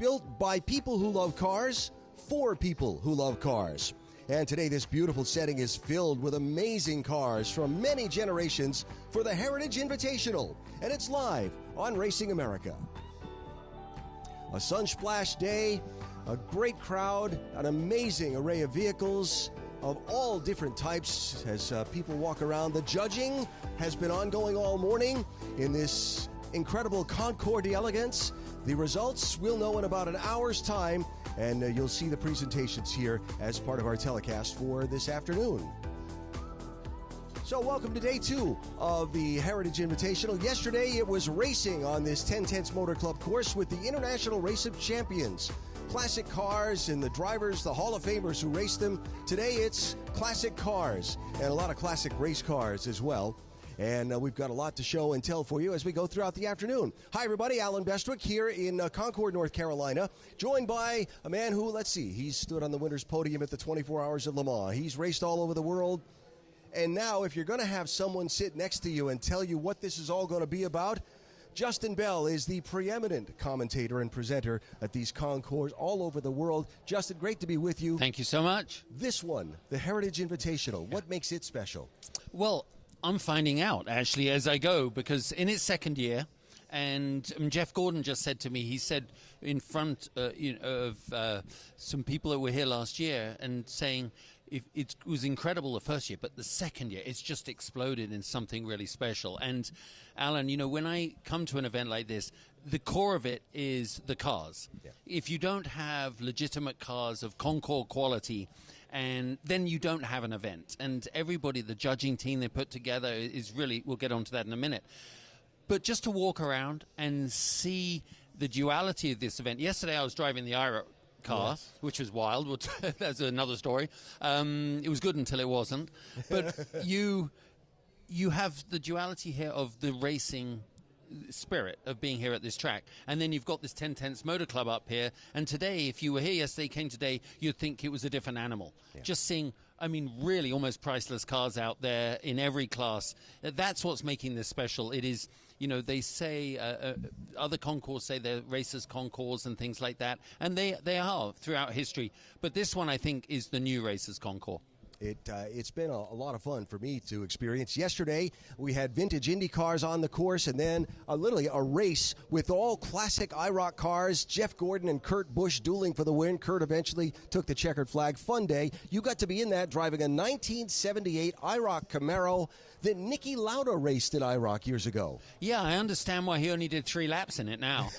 built by people who love cars, for people who love cars. And today, this beautiful setting is filled with amazing cars from many generations for the Heritage Invitational. And it's live on Racing America. A sun-splashed day, a great crowd, an amazing array of vehicles of all different types as people walk around. The judging has been ongoing all morning in this incredible Concours d'Elegance. The results we'll know in about an hour's time, and you'll see the presentations here as part of our telecast for this afternoon. So welcome to day 2 of the Heritage Invitational. Yesterday it was racing on this 1010s Motor Club course with the International Race of Champions. Classic cars and the drivers, the Hall of Famers who raced them. Today it's classic cars and a lot of classic race cars as well. And we've got a lot to show and tell for you as we go throughout the afternoon. Hi, everybody. Alan Bestwick here in Concord, North Carolina, joined by a man who, let's see, he's stood on the winner's podium at the 24 Hours of Le Mans. He's raced all over the world. And now, if you're going to have someone sit next to you and tell you what this is all going to be about, Justin Bell is the preeminent commentator and presenter at these concours all over the world. Justin, great to be with you. Thank you so much. This one, the Heritage Invitational, what makes it special? Well, I'm finding out, actually, as I go, because in its second year, and Jeff Gordon just said to me, he said in front of some people that were here last year and saying it was incredible the first year, but the second year, it's just exploded in something really special. And, Alan, you know, when I come to an event like this, the core of it is the cars. Yeah. If you don't have legitimate cars of Concours quality, and then you don't have an event. And everybody, the judging team they put together is really, we'll get onto that in a minute. But just to walk around and see the duality of this event. Yesterday I was driving the IROC car, yes, which was wild. That's another story. It was good until it wasn't. But you have the duality here of the racing spirit of being here at this track, and then you've got this 1010s Motor Club up here, and today, if you were here yesterday, came today, you'd think it was a different animal. Yeah. Just seeing, I mean, really almost priceless cars out there in every class. That's what's making this special. It is, you know, they say, other concours say they're racers concours and things like that, and they are throughout history, but this one, I think, is the new racers concours. It's been a lot of fun for me to experience. Yesterday, we had vintage Indy cars on the course, and then literally a race with all classic IROC cars. Jeff Gordon and Kurt Busch dueling for the win. Kurt eventually took the checkered flag. Fun day. You got to be in that driving a 1978 IROC Camaro that Niki Lauda raced at IROC years ago. Yeah, I understand why he only did 3 laps in it now.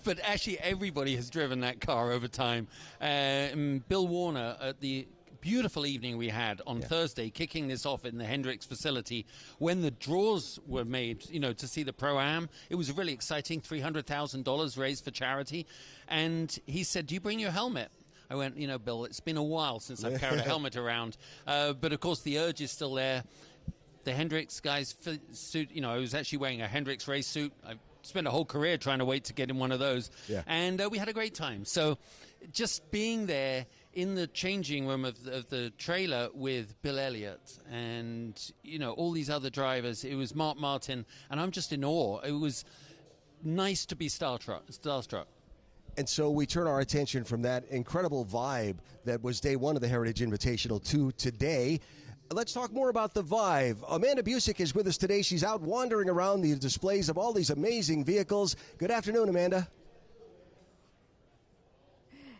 But actually, everybody has driven that car over time. Bill Warner at the beautiful evening we had on Thursday, kicking this off in the Hendricks facility when the draws were made, you know, to see the Pro-Am. It was really exciting, $300,000 raised for charity. And he said, do you bring your helmet? I went, you know, Bill, it's been a while since I've carried a helmet around. But, of course, the urge is still there. The Hendricks guy's suit, you know, I was actually wearing a Hendricks race suit. I spent a whole career trying to wait to get in one of those. Yeah. And we had a great time. So just being there in the changing room of the trailer with Bill Elliott and, you know, all these other drivers. It was Mark Martin, and I'm just in awe. It was nice to be starstruck. And so we turn our attention from that incredible vibe that was day 1 of the Heritage Invitational to today. Let's talk more about the vibe. Amanda Busick is with us today. She's out wandering around the displays of all these amazing vehicles. Good afternoon, Amanda.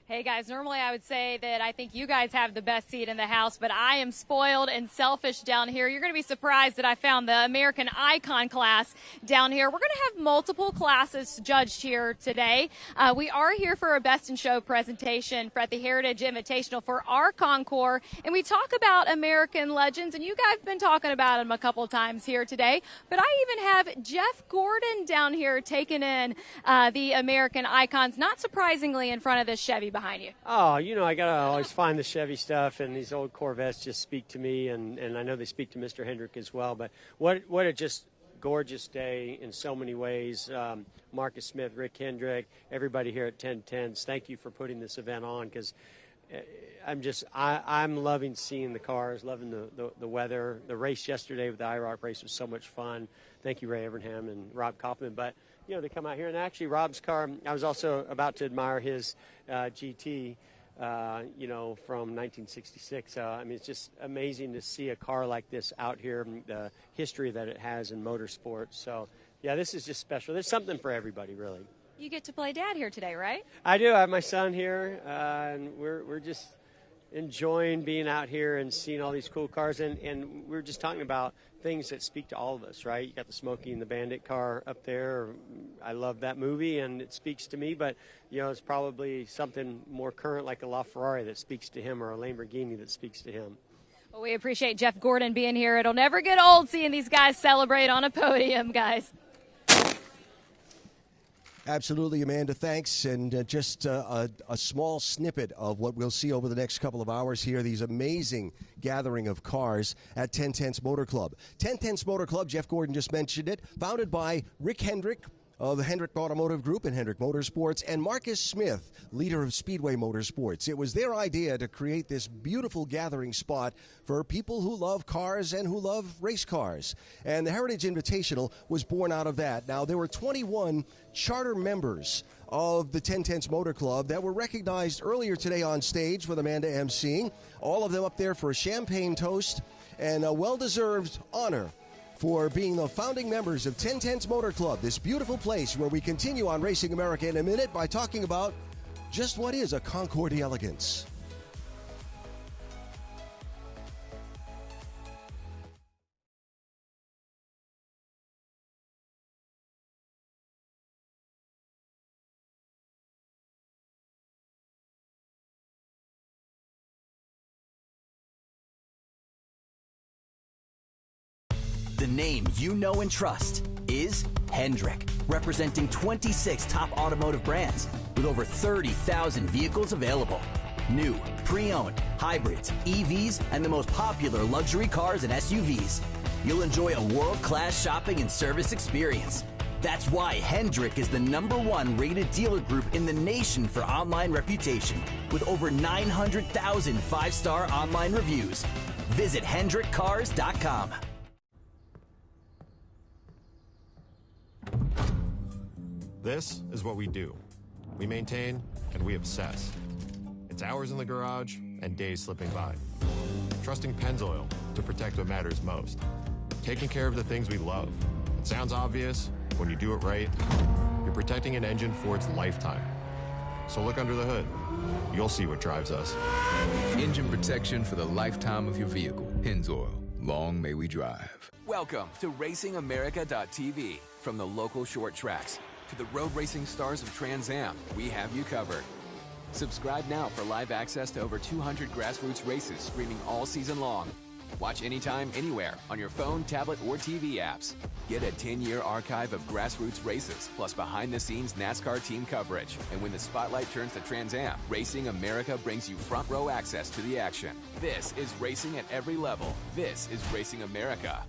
Hey guys, normally I would say that I think you guys have the best seat in the house, but I am spoiled and selfish down here. You're going to be surprised that I found the American Icon class down here. We're going to have multiple classes judged here today. We are here for a Best in Show presentation at the Heritage Invitational for our concours, and we talk about American legends, and you guys have been talking about them a couple times here today, but I even have Jeff Gordon down here taking in the American Icons, not surprisingly in front of this Chevy behind you. Oh, you know, I got to always find the Chevy stuff, and these old Corvettes just speak to me, and I know they speak to Mr. Hendrick as well. But what a just gorgeous day in so many ways. Marcus Smith, Rick Hendrick, everybody here at 1010s, thank you for putting this event on, because I'm loving seeing the cars, loving the weather. The race yesterday with the IROC race was so much fun. Thank you, Ray Evernham and Rob Kaufman. But they come out here. And actually, Rob's car, I was also about to admire his GT, from 1966. I mean, it's just amazing to see a car like this out here, the history that it has in motorsports. So, yeah, this is just special. There's something for everybody, really. You get to play Dad here today, right? I do. I have my son here, and we're just enjoying being out here and seeing all these cool cars. And we're just talking about things that speak to all of us, right? You got the Smokey and the Bandit car up there. I love that movie, and it speaks to me. But, it's probably something more current like a LaFerrari that speaks to him, or a Lamborghini that speaks to him. Well, we appreciate Jeff Gordon being here. It'll never get old seeing these guys celebrate on a podium, guys. Absolutely, Amanda. Thanks. And just a small snippet of what we'll see over the next couple of hours here, these amazing gathering of cars at 1010's Motor Club. 1010's Motor Club, Jeff Gordon just mentioned it, founded by Rick Hendrick of the Hendrick Automotive Group and Hendrick Motorsports, and Marcus Smith, leader of Speedway Motorsports. It was their idea to create this beautiful gathering spot for people who love cars and who love race cars. And the Heritage Invitational was born out of that. Now, there were 21 charter members of the 1010's Motor Club that were recognized earlier today on stage with Amanda emceeing. All of them up there for a champagne toast and a well-deserved honor for being the founding members of 1010's Motor Club, this beautiful place where we continue on Racing America in a minute by talking about just what is a Concours d'Elegance. The name you know and trust is Hendrick, representing 26 top automotive brands with over 30,000 vehicles available. New, pre-owned, hybrids, EVs, and the most popular luxury cars and SUVs. You'll enjoy a world-class shopping and service experience. That's why Hendrick is the #1 rated dealer group in the nation for online reputation, with over 900,000 5-star online reviews. Visit HendrickCars.com. This is what we do. We maintain and we obsess. It's hours in the garage and days slipping by. Trusting Pennzoil to protect what matters most. Taking care of the things we love. It sounds obvious. When you do it right, you're protecting an engine for its lifetime. So look under the hood. You'll see what drives us. Engine protection for the lifetime of your vehicle. Pennzoil. Long may we drive. Welcome to RacingAmerica.tv. From the local short tracks to the road racing stars of Trans Am, we have you covered. Subscribe now for live access to over 200 grassroots races streaming all season long. Watch anytime, anywhere on your phone, tablet, or TV apps. Get a 10-year archive of grassroots races, plus behind-the-scenes NASCAR team coverage. And when the spotlight turns to Trans Am, Racing America brings you front-row access to the action. This is racing at every level. This is Racing America.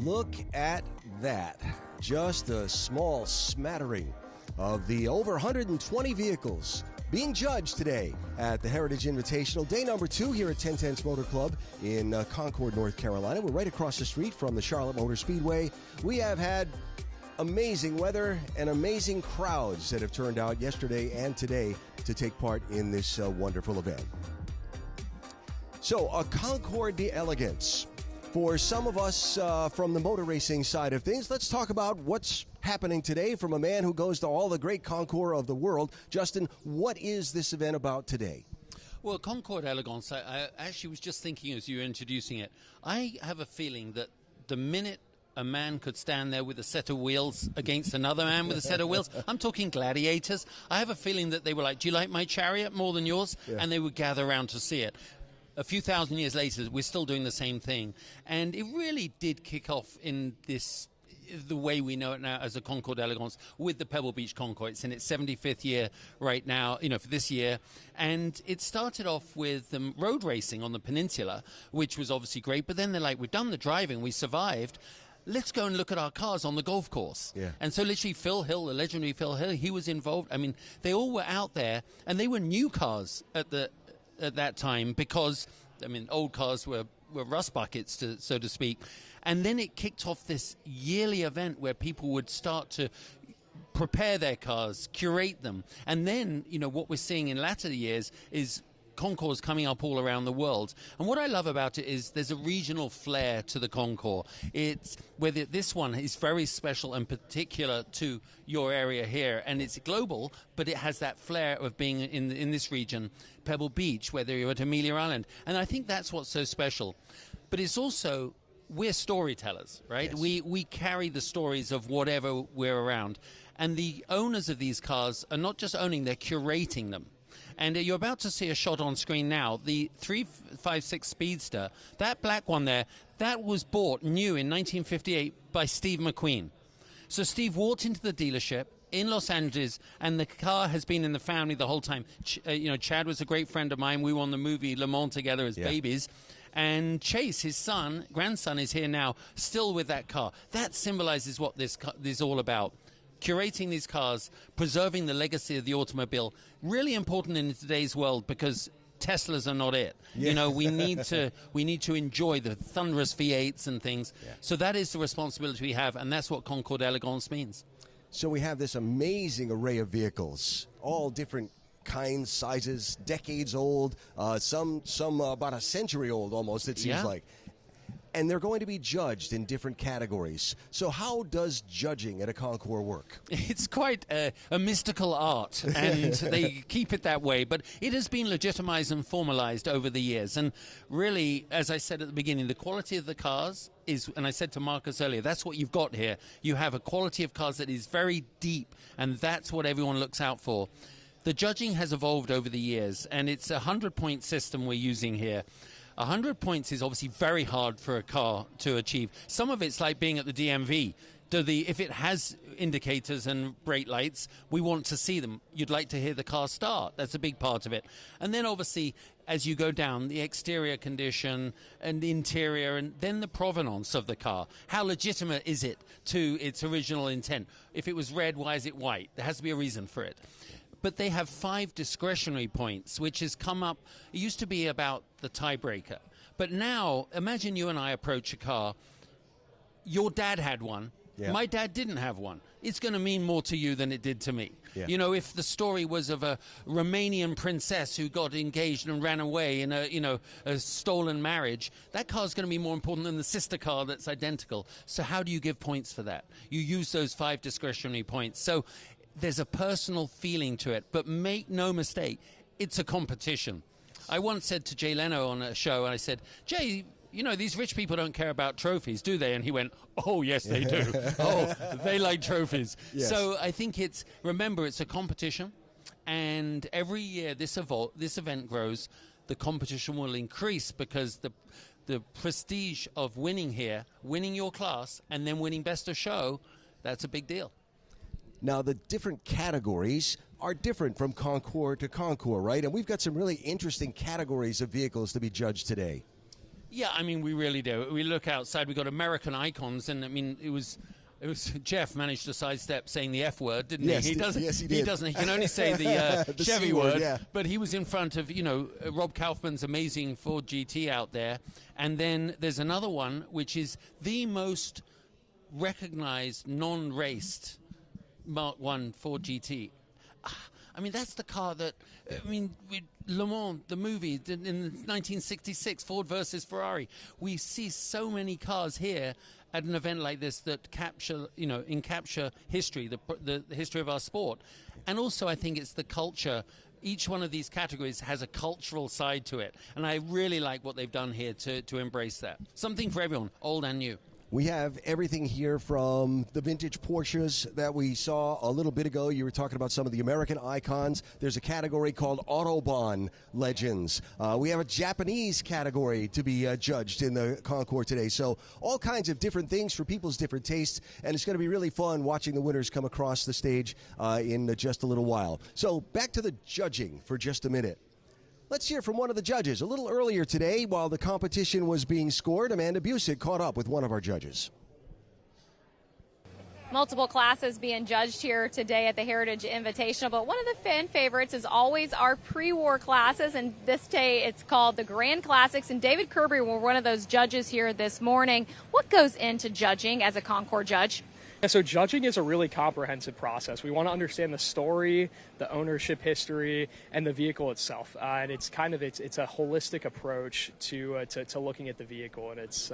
Look at that. Just a small smattering of the over 120 vehicles being judged today at the Heritage Invitational. Day number 2 here at 1010's Motor Club in Concord, North Carolina. We're right across the street from the Charlotte Motor Speedway. We have had amazing weather and amazing crowds that have turned out yesterday and today to take part in this wonderful event. So, a Concours d'Elegance. For some of us from the motor racing side of things, let's talk about what's happening today from a man who goes to all the great concours of the world. Justin, what is this event about today? Well, Concours d'Elegance, I actually was just thinking as you were introducing it, I have a feeling that the minute a man could stand there with a set of wheels against another man with a set of wheels, I'm talking gladiators, I have a feeling that they were like, do you like my chariot more than yours? Yeah. And they would gather around to see it. A few thousand years later, we're still doing the same thing. And it really did kick off in this the way we know it now as a Concours d'Elegance with the Pebble Beach Concours. It's in its 75th year right now, for this year. And it started off with road racing on the peninsula, which was obviously great. But then they're like, we've done the driving, we survived. Let's go and look at our cars on the golf course. Yeah. And so literally Phil Hill, the legendary Phil Hill, he was involved. I mean, they all were out there, and they were new cars at that time because, old cars were rust buckets, so to speak. And then it kicked off this yearly event where people would start to prepare their cars, curate them. And then, what we're seeing in latter years is Concours coming up all around the world. And what I love about it is there's a regional flair to the Concours. It's whether this one is very special and particular to your area here, and it's global, but it has that flair of being in this region, Pebble Beach, whether you're at Amelia Island. And I think that's what's so special. But it's also, we're storytellers, right? Yes. We carry the stories of whatever we're around. And the owners of these cars are not just owning, they're curating them. And you're about to see a shot on screen now. The 356 Speedster, that black one there, that was bought new in 1958 by Steve McQueen. So Steve walked into the dealership in Los Angeles, and the car has been in the family the whole time. Chad was a great friend of mine. We were on the movie Le Mans together as babies. And Chase, his grandson, is here now, still with that car. That symbolizes what this is all about. Curating these cars, preserving the legacy of the automobile, really important in today's world because Teslas are not it. Yeah. We need to enjoy the thunderous V8s and things. Yeah. So that is the responsibility we have, and that's what Concours d'Elegance means. So we have this amazing array of vehicles, all different kinds, sizes, decades old, some about a century old almost, it seems like. And they're going to be judged in different categories. So how does judging at a Concours work? It's quite a mystical art, and they keep it that way. But it has been legitimized and formalized over the years. And really, as I said at the beginning, the quality of the cars is, and I said to Marcus earlier, that's what you've got here. You have a quality of cars that is very deep, and that's what everyone looks out for. The judging has evolved over the years, and it's a 100-point system we're using here. 100 points is obviously very hard for a car to achieve. Some of it's like being at the DMV. If it has indicators and brake lights, we want to see them. You'd like to hear the car start. That's a big part of it. And then obviously, as you go down, the exterior condition and the interior, and then the provenance of the car. How legitimate is it to its original intent? If it was red, why is it white? There has to be a reason for it. But they have 5 discretionary points, which has come up. It used to be about the tiebreaker. But now, imagine you and I approach a car. Your dad had one. Yeah. My dad didn't have one. It's going to mean more to you than it did to me. Yeah. If the story was of a Romanian princess who got engaged and ran away in a stolen marriage, that car's going to be more important than the sister car that's identical. So how do you give points for that? You use those 5 discretionary points. So there's a personal feeling to it, but make no mistake, it's a competition. I once said to Jay Leno on a show, and I said, Jay, these rich people don't care about trophies, do they? And he went, oh, yes, they do. Oh, they like trophies. Yes. So I think remember, it's a competition, and every year this event grows, the competition will increase because the prestige of winning here, winning your class, and then winning best of show, that's a big deal. Now, the different categories are different from Concours to Concours, right? And we've got some really interesting categories of vehicles to be judged today. Yeah, we really do. We look outside, we've got American icons, and it was Jeff managed to sidestep saying the F word, didn't he? Yes, he did. He doesn't. He can only say the Chevy word. Yeah. But he was in front of, Rob Kaufman's amazing Ford GT out there. And then there's another one, which is the most recognized non-raced Mark I Ford GT. That's the car that, Le Mans, the movie, in 1966, Ford versus Ferrari. We see so many cars here at an event like this that capture history, the history of our sport. And also, I think it's the culture. Each one of these categories has a cultural side to it. And I really like what they've done here to embrace that. Something for everyone, old and new. We have everything here from the vintage Porsches that we saw a little bit ago. You were talking about some of the American icons. There's a category called Autobahn Legends. We have a Japanese category to be judged in the Concours today. So all kinds of different things for people's different tastes, and it's going to be really fun watching the winners come across the stage in just a little while. So back to the judging for just a minute. Let's hear from one of the judges. A little earlier today, while the competition was being scored, Amanda Busick caught up with one of our judges. Multiple classes being judged here today at the Heritage Invitational, but one of the fan favorites is always our pre-war classes, and this day it's called the Grand Classics, and David Kirby were one of those judges here this morning. What goes into judging as a Concours judge? So judging is a really comprehensive process. We want to understand the story, the ownership history, and the vehicle itself. And it's it's a holistic approach to looking at the vehicle and its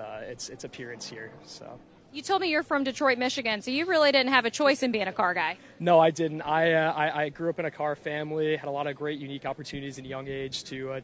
appearance here. So. You told me you're from Detroit, Michigan, so you really didn't have a choice in being a car guy. No, I didn't. I grew up in a car family, had a lot of great, unique opportunities in a young age to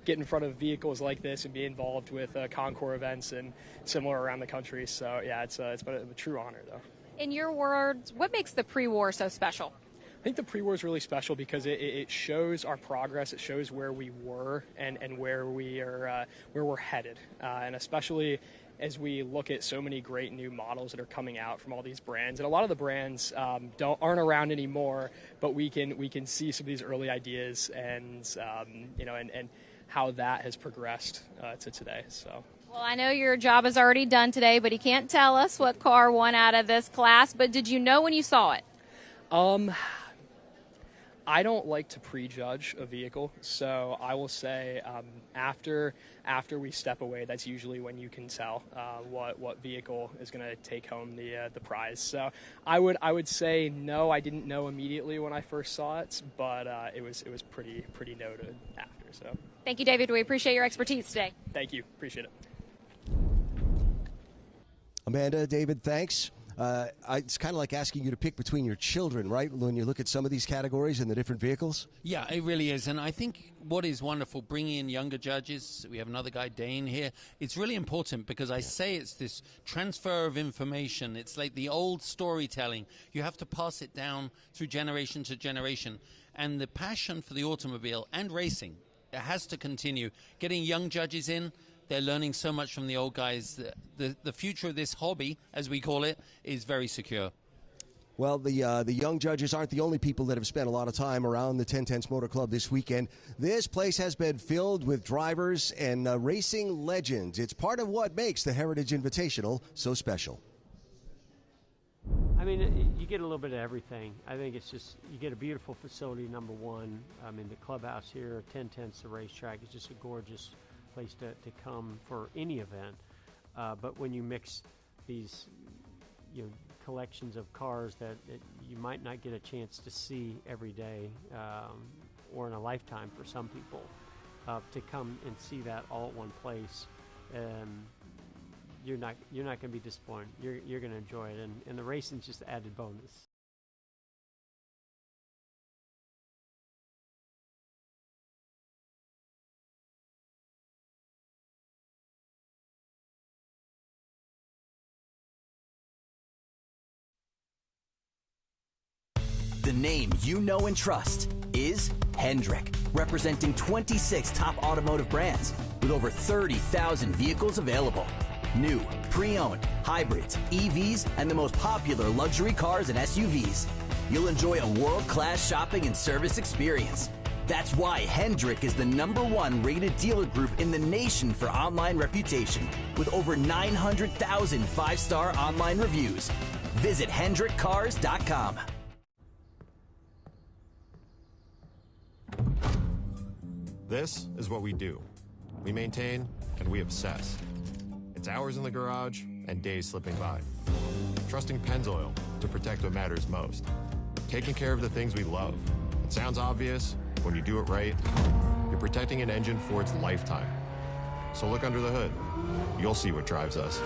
get in front of vehicles like this and be involved with Concours events and similar around the country. So yeah, it's been a true honor though. In your words, what makes the pre-war so special? I think the pre-war is really special because it shows our progress. It shows where we were and where we're headed, and especially as we look at so many great new models that are coming out from all these brands. And a lot of the brands aren't around anymore, but we can see some of these early ideas and and how that has progressed to today. So. Well, I know your job is already done today, but you can't tell us what car won out of this class. But did you know when you saw it? I don't like to prejudge a vehicle, so I will say after we step away, that's usually when you can tell what vehicle is going to take home the prize. So I would say no, I didn't know immediately when I first saw it, but it was pretty noted after. So thank you, David. We appreciate your expertise today. Thank you. Appreciate it. Amanda, David, thanks. It's kind of like asking you to pick between your children, right, when you look at some of these categories and the different vehicles? Yeah, it really is. And I think what is wonderful, bringing in younger judges, we have another guy, Dane, here, it's really important because I say it's this transfer of information. It's like the old storytelling. You have to pass it down through generation to generation. And the passion for the automobile and racing, it has to continue. Getting young judges in, they're learning so much from the old guys. The future of this hobby, as we call it, is very secure. Well, the young judges aren't the only people that have spent a lot of time around the 1010s Motor Club this weekend. This place has been filled with drivers and racing legends. It's part of what makes the Heritage Invitational so special. I mean, you get a little bit of everything. I think it's just, you get a beautiful facility, number one. I mean, the clubhouse here, 1010s, the racetrack, is just a gorgeous place to come for any event, but when you mix these collections of cars that you might not get a chance to see every day or in a lifetime for some people, to come and see that all at one place, you're not going to be disappointed. You're going to enjoy it, and the racing's just an added bonus. The name you know and trust is Hendrick, representing 26 top automotive brands with over 30,000 vehicles available. New, pre-owned, hybrids, EVs, and the most popular luxury cars and SUVs. You'll enjoy a world-class shopping and service experience. That's why Hendrick is the #1 rated dealer group in the nation for online reputation, with over 900,000 5-star online reviews. Visit HendrickCars.com. This is what we do. We maintain and we obsess. It's hours in the garage and days slipping by. Trusting Pennzoil to protect what matters most. Taking care of the things we love. It sounds obvious, but when you do it right, you're protecting an engine for its lifetime. So look under the hood. You'll see what drives us.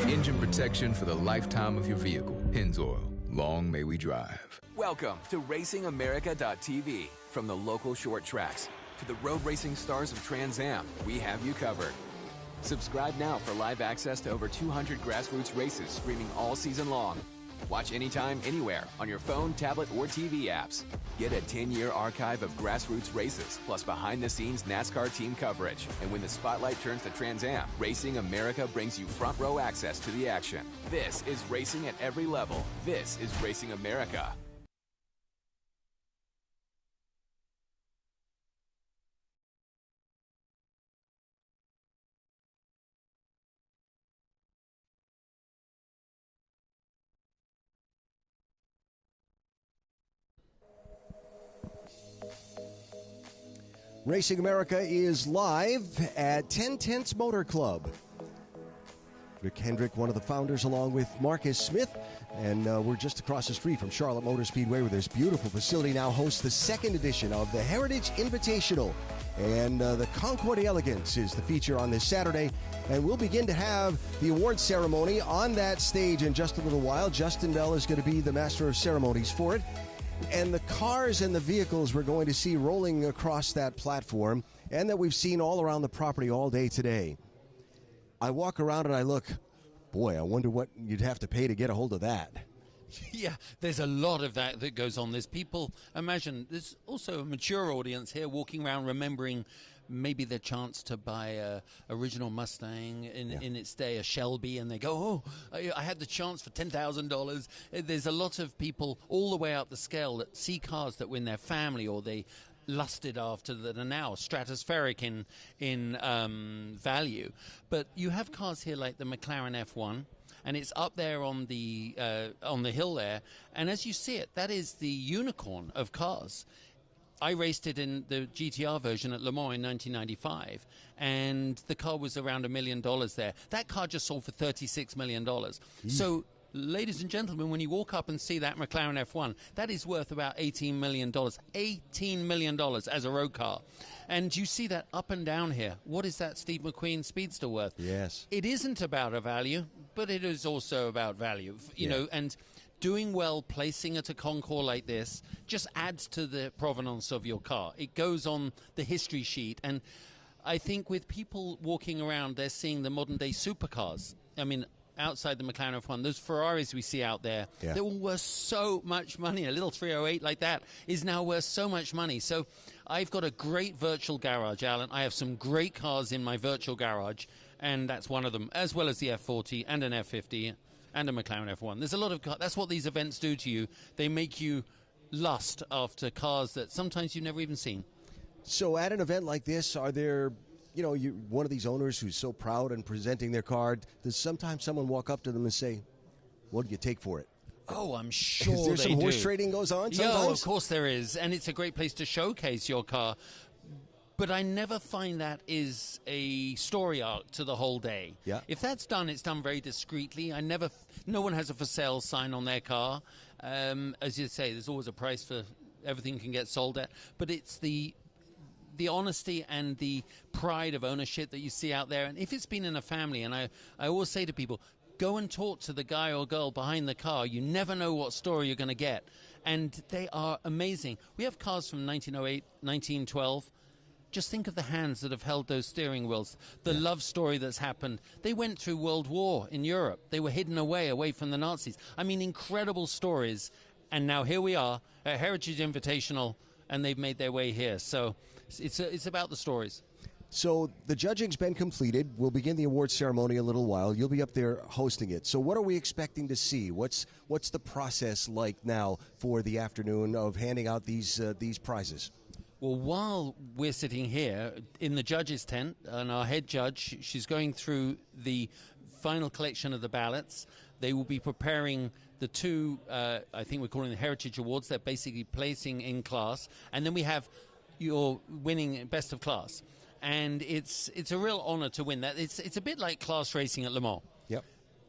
Engine protection for the lifetime of your vehicle. Pennzoil. Long may we drive. Welcome to RacingAmerica.tv. From the local short tracks to the road racing stars of Trans Am, we have you covered. Subscribe now for live access to over 200 grassroots races streaming all season long. Watch anytime, anywhere on your phone, tablet, or TV apps. Get a 10-year archive of grassroots races, plus behind-the-scenes NASCAR team coverage. And when the spotlight turns to Trans Am, Racing America brings you front-row access to the action. This is racing at every level. This is Racing America. Racing America is live at 10 Tenths Motor Club. Rick Hendrick, one of the founders, along with Marcus Smith, and we're just across the street from Charlotte Motor Speedway, where this beautiful facility now hosts the second edition of the Heritage Invitational. And the Concours d'Elegance is the feature on this Saturday, and we'll begin to have the award ceremony on that stage in just a little while. Justin Bell is going to be the master of ceremonies for it. And the cars and the vehicles we're going to see rolling across that platform, and that we've seen all around the property all day today. I walk around and I look, boy, I wonder what you'd have to pay to get a hold of that. Yeah, there's a lot of that goes on. There's people, imagine, there's also a mature audience here walking around remembering maybe their chance to buy a original Mustang in its day, a Shelby, and they go, oh, I had the chance for $10,000. There's a lot of people all the way up the scale that see cars that were in their family or they lusted after that are now stratospheric in value. But you have cars here like the McLaren F1, and it's up there on the hill there, and as you see it, that is the unicorn of cars. I raced it in the GTR version at Le Mans in 1995, and the car was around $1 million there. That car just sold for $36 million. So, ladies and gentlemen, when you walk up and see that McLaren F1, that is worth about $18 million. $18 million as a road car. And you see that up and down here. What is that Steve McQueen Speedster worth? Yes. It isn't about a value, but it is also about value, you know, and doing well, placing at a concours like this, just adds to the provenance of your car. It goes on the history sheet. And I think with people walking around, they're seeing the modern-day supercars. I mean, outside the McLaren F1, those Ferraris we see out there, they're all worth so much money. A little 308 like that is now worth so much money. So I've got a great virtual garage, Alan. I have some great cars in my virtual garage, and that's one of them, as well as the F40 and an F50 and a McLaren F1. There's a lot of cars. That's what these events do to you. They make you lust after cars that sometimes you've never even seen. So at an event like this, are there, you know, one of these owners who's so proud and presenting their car, does sometimes someone walk up to them and say, what do you take for it? Oh, I'm sure Is there they some do. horse trading goes on sometimes? Yeah, of course there is. And it's a great place to showcase your car. But I never find that is a story arc to the whole day. Yeah. If that's done, it's done very discreetly. No one has a for sale sign on their car. As you say, there's always a price for everything can get sold at. But it's the honesty and the pride of ownership that you see out there. And if it's been in a family, and I always say to people, go and talk to the guy or girl behind the car. You never know what story you're going to get. And they are amazing. We have cars from 1908, 1912. Just think of the hands that have held those steering wheels, the love story that's happened. They went through World War in Europe. They were hidden away from the Nazis. I mean, incredible stories. And now here we are at Heritage Invitational, and they've made their way here. So it's about the stories. So the judging's been completed. We'll begin the award ceremony in a little while. You'll be up there hosting it. So what are we expecting to see? What's the process like now for the afternoon of handing out these prizes? Well, while we're sitting here in the judge's tent, and our head judge, she's going through the final collection of the ballots. They will be preparing the two, I think we're calling the Heritage Awards. They're basically placing in class. And then we have your winning best of class. And it's a real honor to win that. It's a bit like class racing at Le Mans. Yep.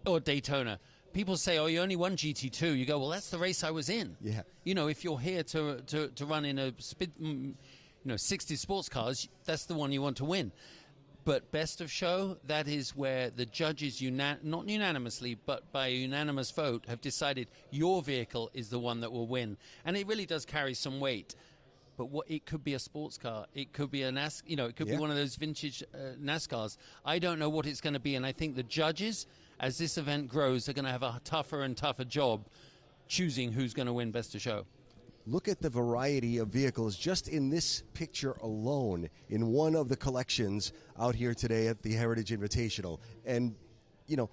Or Daytona. People say, oh, you only won GT2. You go, well, that's the race I was in. Yeah. You know, if you're here to run in a 60 sports cars, that's the one you want to win. But best of show, that is where the judges, not unanimously, but by a unanimous vote, have decided your vehicle is the one that will win. And it really does carry some weight. but what it could be a sports car, it could be a it could be one of those vintage NASCARs. I don't know what it's going to be, and I think the judges, as this event grows, are going to have a tougher and tougher job choosing who's going to win Best of Show. Look at the variety of vehicles just in this picture alone in one of the collections out here today at the Heritage Invitational. And, you know,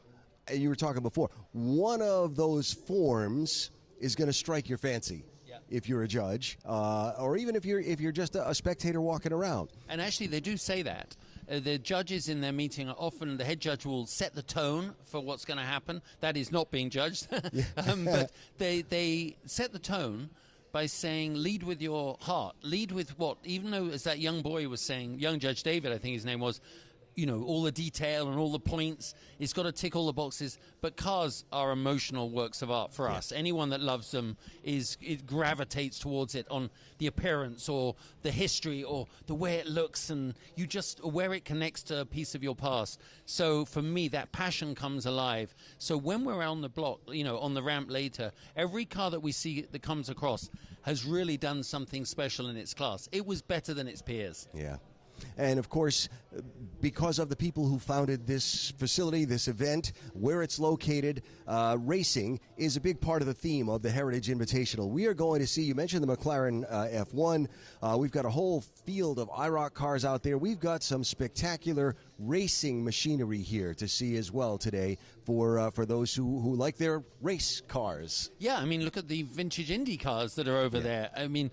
you were talking before, one of those forms is going to strike your fancy. If you're a judge, or even if you're just a spectator walking around. And actually, they do say that. The judges in their meeting are often, the head judge will set the tone for what's going to happen. That is not being judged. But they set the tone by saying, lead with your heart. Lead with what? Even though, as that young boy was saying, young Judge David, I think his name was, you know, all the detail and all the points. It's got to tick all the boxes. But cars are emotional works of art for us. Anyone that loves them it gravitates towards it on the appearance or the history or the way it looks, and where it connects to a piece of your past. So for me, that passion comes alive. So when we're on the block, you know, on the ramp later, every car that we see that comes across has really done something special in its class. It was better than its peers. Yeah. And, of course, because of the people who founded this facility, this event, where it's located, racing is a big part of the theme of the Heritage Invitational. We are going to see, you mentioned the McLaren F1. We've got a whole field of IROC cars out there. We've got some spectacular racing machinery here to see as well today for those who like their race cars. Yeah, I mean, look at the vintage Indy cars that are over there. I mean,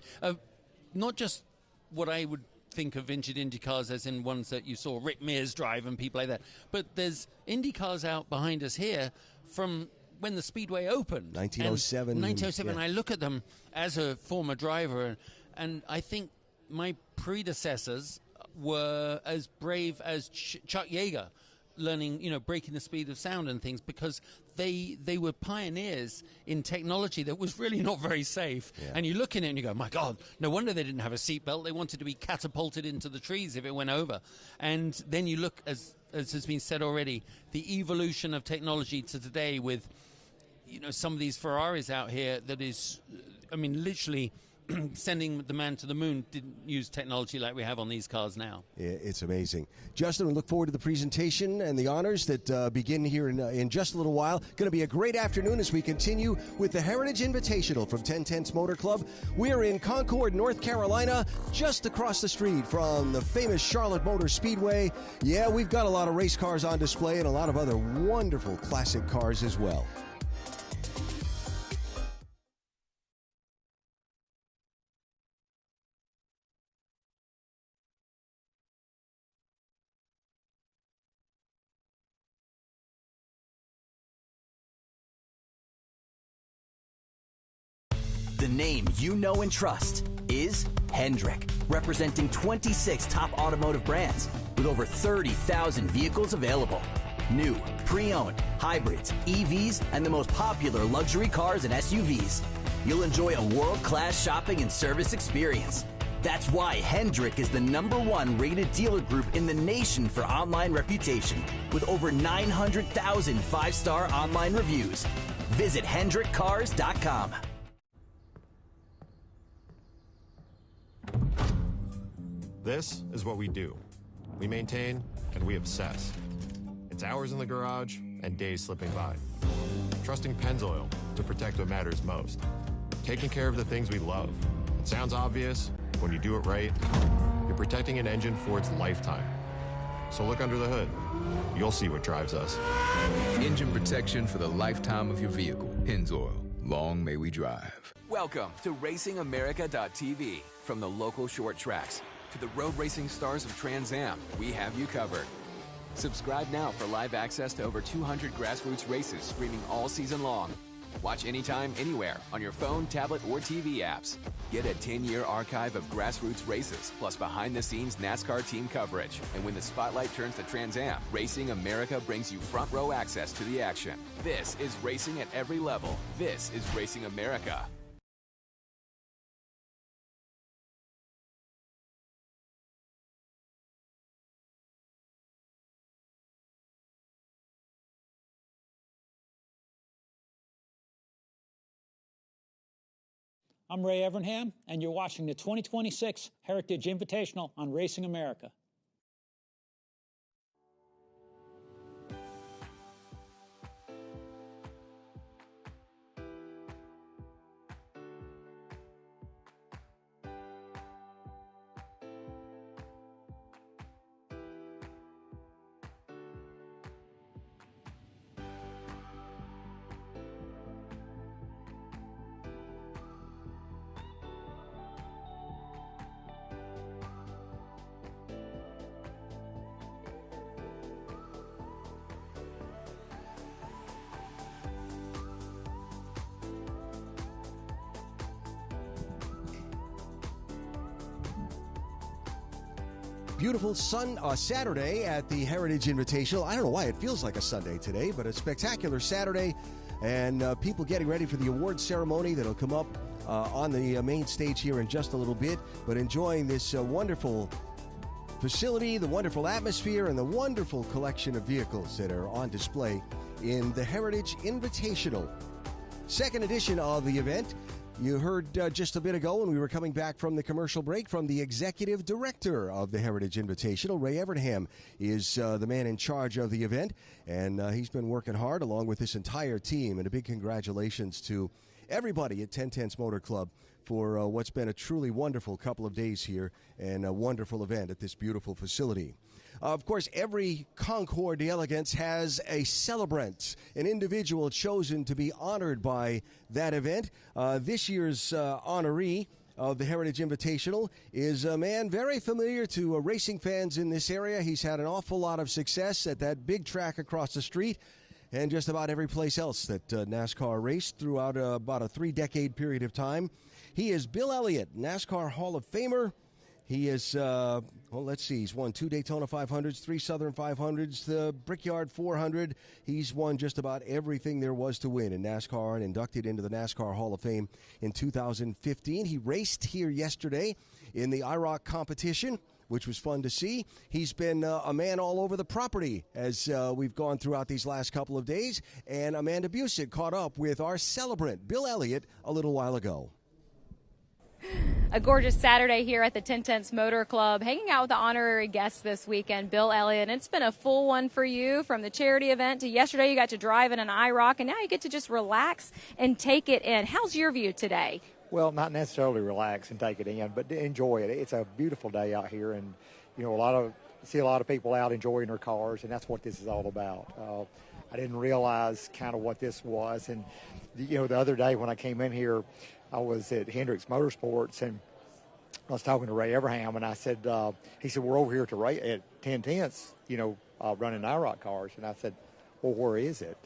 not just what I would think of vintage Indy cars as in ones that you saw Rick Mears drive and people like that. But there's Indy cars out behind us here from when the Speedway opened. 1907. 1907. I look at them as a former driver, and I think my predecessors were as brave as Chuck Yeager, learning, you know, breaking the speed of sound and things, because they were pioneers in technology that was really not very safe. And you look in it and you go, my God, no wonder they didn't have a seatbelt. They wanted to be catapulted into the trees if it went over. And then you look, as has been said already, the evolution of technology to today with, you know, some of these Ferraris out here that is, I mean, literally sending the man to the moon didn't use technology like we have on these cars now. It's amazing. Justin, we look forward to the presentation and the honors that begin here in just a little while. Going to be a great afternoon as we continue with the Heritage Invitational from 1010's Motor Club. We are in Concours, North Carolina, just across the street from the famous Charlotte Motor Speedway. Yeah, we've got a lot of race cars on display and a lot of other wonderful classic cars as well. The name you know and trust is Hendrick, representing 26 top automotive brands with over 30,000 vehicles available. New, pre-owned, hybrids, EVs, and the most popular luxury cars and SUVs. You'll enjoy a world-class shopping and service experience. That's why Hendrick is the #1 rated dealer group in the nation for online reputation, with over 900,000 5-star online reviews. Visit HendrickCars.com. This is what we do. We maintain and we obsess. It's hours in the garage and days slipping by. Trusting Pennzoil to protect what matters most. Taking care of the things we love. It sounds obvious. When you do it right, you're protecting an engine for its lifetime. So look under the hood. You'll see what drives us. Engine protection for the lifetime of your vehicle. Pennzoil. Long may we drive. Welcome to RacingAmerica.tv. From the local short tracks to the road racing stars of Trans Am, we have you covered. Subscribe now for live access to over 200 grassroots races streaming all season long. Watch anytime, anywhere on your phone, tablet, or TV apps. Get a 10-year archive of grassroots races, plus behind-the-scenes NASCAR team coverage. And when the spotlight turns to Trans Am, Racing America brings you front-row access to the action. This is racing at every level. This is Racing America. I'm Ray Evernham, and you're watching the 2026 Heritage Invitational on Racing America. Beautiful Saturday at the Heritage Invitational. I don't know why it feels like a Sunday today, but a spectacular Saturday, and people getting ready for the award ceremony that'll come up on the main stage here in just a little bit, but enjoying this wonderful facility, the wonderful atmosphere, and the wonderful collection of vehicles that are on display in the Heritage Invitational. Second edition of the event. You heard just a bit ago when we were coming back from the commercial break from the executive director of the Heritage Invitational. Ray Evernham is the man in charge of the event, and he's been working hard along with this entire team. And a big congratulations to everybody at 1010's Motor Club for what's been a truly wonderful couple of days here and a wonderful event at this beautiful facility. Of course, every Concours d'Elegance has a celebrant, an individual chosen to be honored by that event. This year's honoree of the Heritage Invitational is a man very familiar to racing fans in this area. He's had an awful lot of success at that big track across the street and just about every place else that NASCAR raced throughout about a 3-decade period of time. He is Bill Elliott, NASCAR Hall of Famer. He is, he's won 2 Daytona 500s, 3 Southern 500s, the Brickyard 400. He's won just about everything there was to win in NASCAR and inducted into the NASCAR Hall of Fame in 2015. He raced here yesterday in the IROC competition, which was fun to see. He's been a man all over the property as we've gone throughout these last couple of days. And Amanda Busick caught up with our celebrant, Bill Elliott, a little while ago. A gorgeous Saturday here at the 1010's Motor Club, hanging out with the honorary guest this weekend, Bill Elliott. And it's been a full one for you, from the charity event to yesterday you got to drive in an IROC, and now you get to just relax and take it in. How's your view today? Well, not necessarily relax and take it in, but enjoy it. It's a beautiful day out here, and you know, see a lot of people out enjoying their cars, and that's what this is all about. I didn't realize kind of what this was, and you know, the other day when I came in here, I was at Hendricks Motorsports, and I was talking to Ray Evernham, and I said, he said, we're over here at 1010's, you know, running IROC cars. And I said, well, where is it?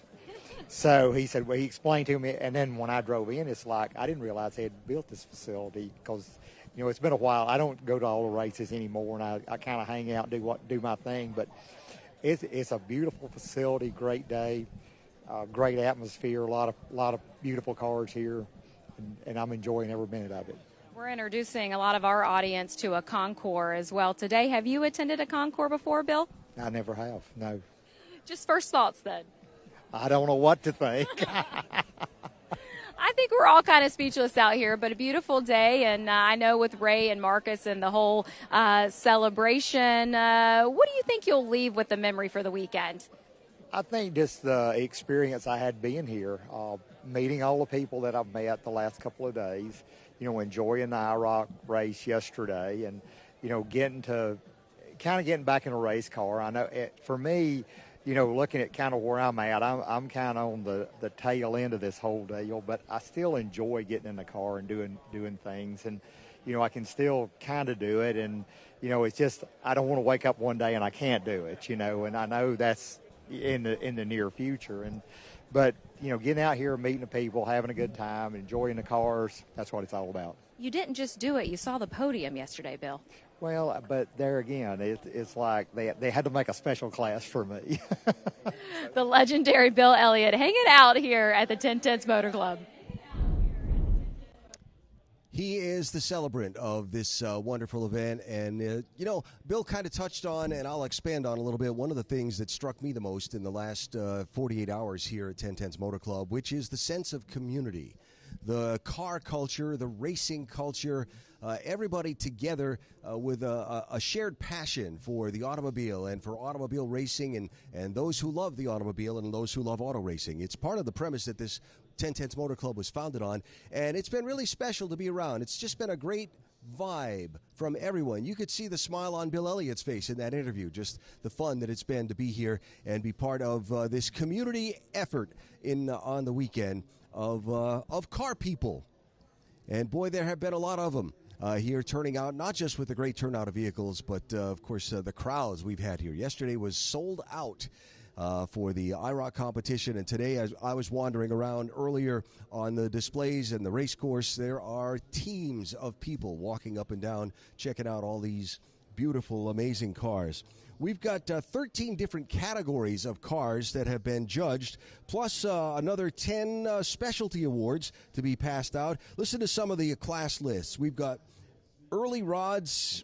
So he said, well, he explained to me, and then when I drove in, it's like I didn't realize they had built this facility because, you know, it's been a while. I don't go to all the races anymore, and I kind of hang out and do my thing. But it's a beautiful facility, great day, great atmosphere, a lot of beautiful cars here. And I'm enjoying every minute of it. We're introducing a lot of our audience to a Concours as well today. Have you attended a Concours before, Bill? I never have, no. Just first thoughts then. I don't know what to think. I think we're all kind of speechless out here, but a beautiful day. And I know with Ray and Marcus and the whole celebration, what do you think you'll leave with the memory for the weekend? I think just the experience I had being here, meeting all the people that I've met the last couple of days, you know, enjoying the IROC race yesterday, and, you know, getting back in a race car. I know for me, you know, looking at kind of where I'm at, I'm kind of on the tail end of this whole deal, but I still enjoy getting in the car and doing things. And, you know, I can still kind of do it. And, you know, it's just, I don't want to wake up one day and I can't do it, you know, and I know that's in the near future. But, you know, getting out here, meeting the people, having a good time, enjoying the cars, that's what it's all about. You didn't just do it. You saw the podium yesterday, Bill. Well, but there again, it's like they had to make a special class for me. The legendary Bill Elliott hanging out here at the 1010's Motor Club. He is the celebrant of this wonderful event. And, you know, Bill kind of touched on, and I'll expand on a little bit, one of the things that struck me the most in the last 48 hours here at 1010's Motor Club, which is the sense of community the car culture, the racing culture, everybody together with a shared passion for the automobile and for automobile racing and those who love the automobile and those who love auto racing. It's part of the premise that this 1010s Motor Club was founded on, and it's been really special to be around. It's just been a great vibe from everyone. You could see the smile on Bill Elliott's face in that interview, just the fun that it's been to be here and be part of this community effort on the weekend of car people. And boy, there have been a lot of them here turning out, not just with the great turnout of vehicles, but of course the crowds we've had here. Yesterday was sold out for the IROC competition, and today, as I was wandering around earlier on the displays and the race course, there are teams of people walking up and down checking out all these beautiful, amazing cars. We've got 13 different categories of cars that have been judged, plus another 10 specialty awards to be passed out. Listen to some of the class lists. We've got early rods.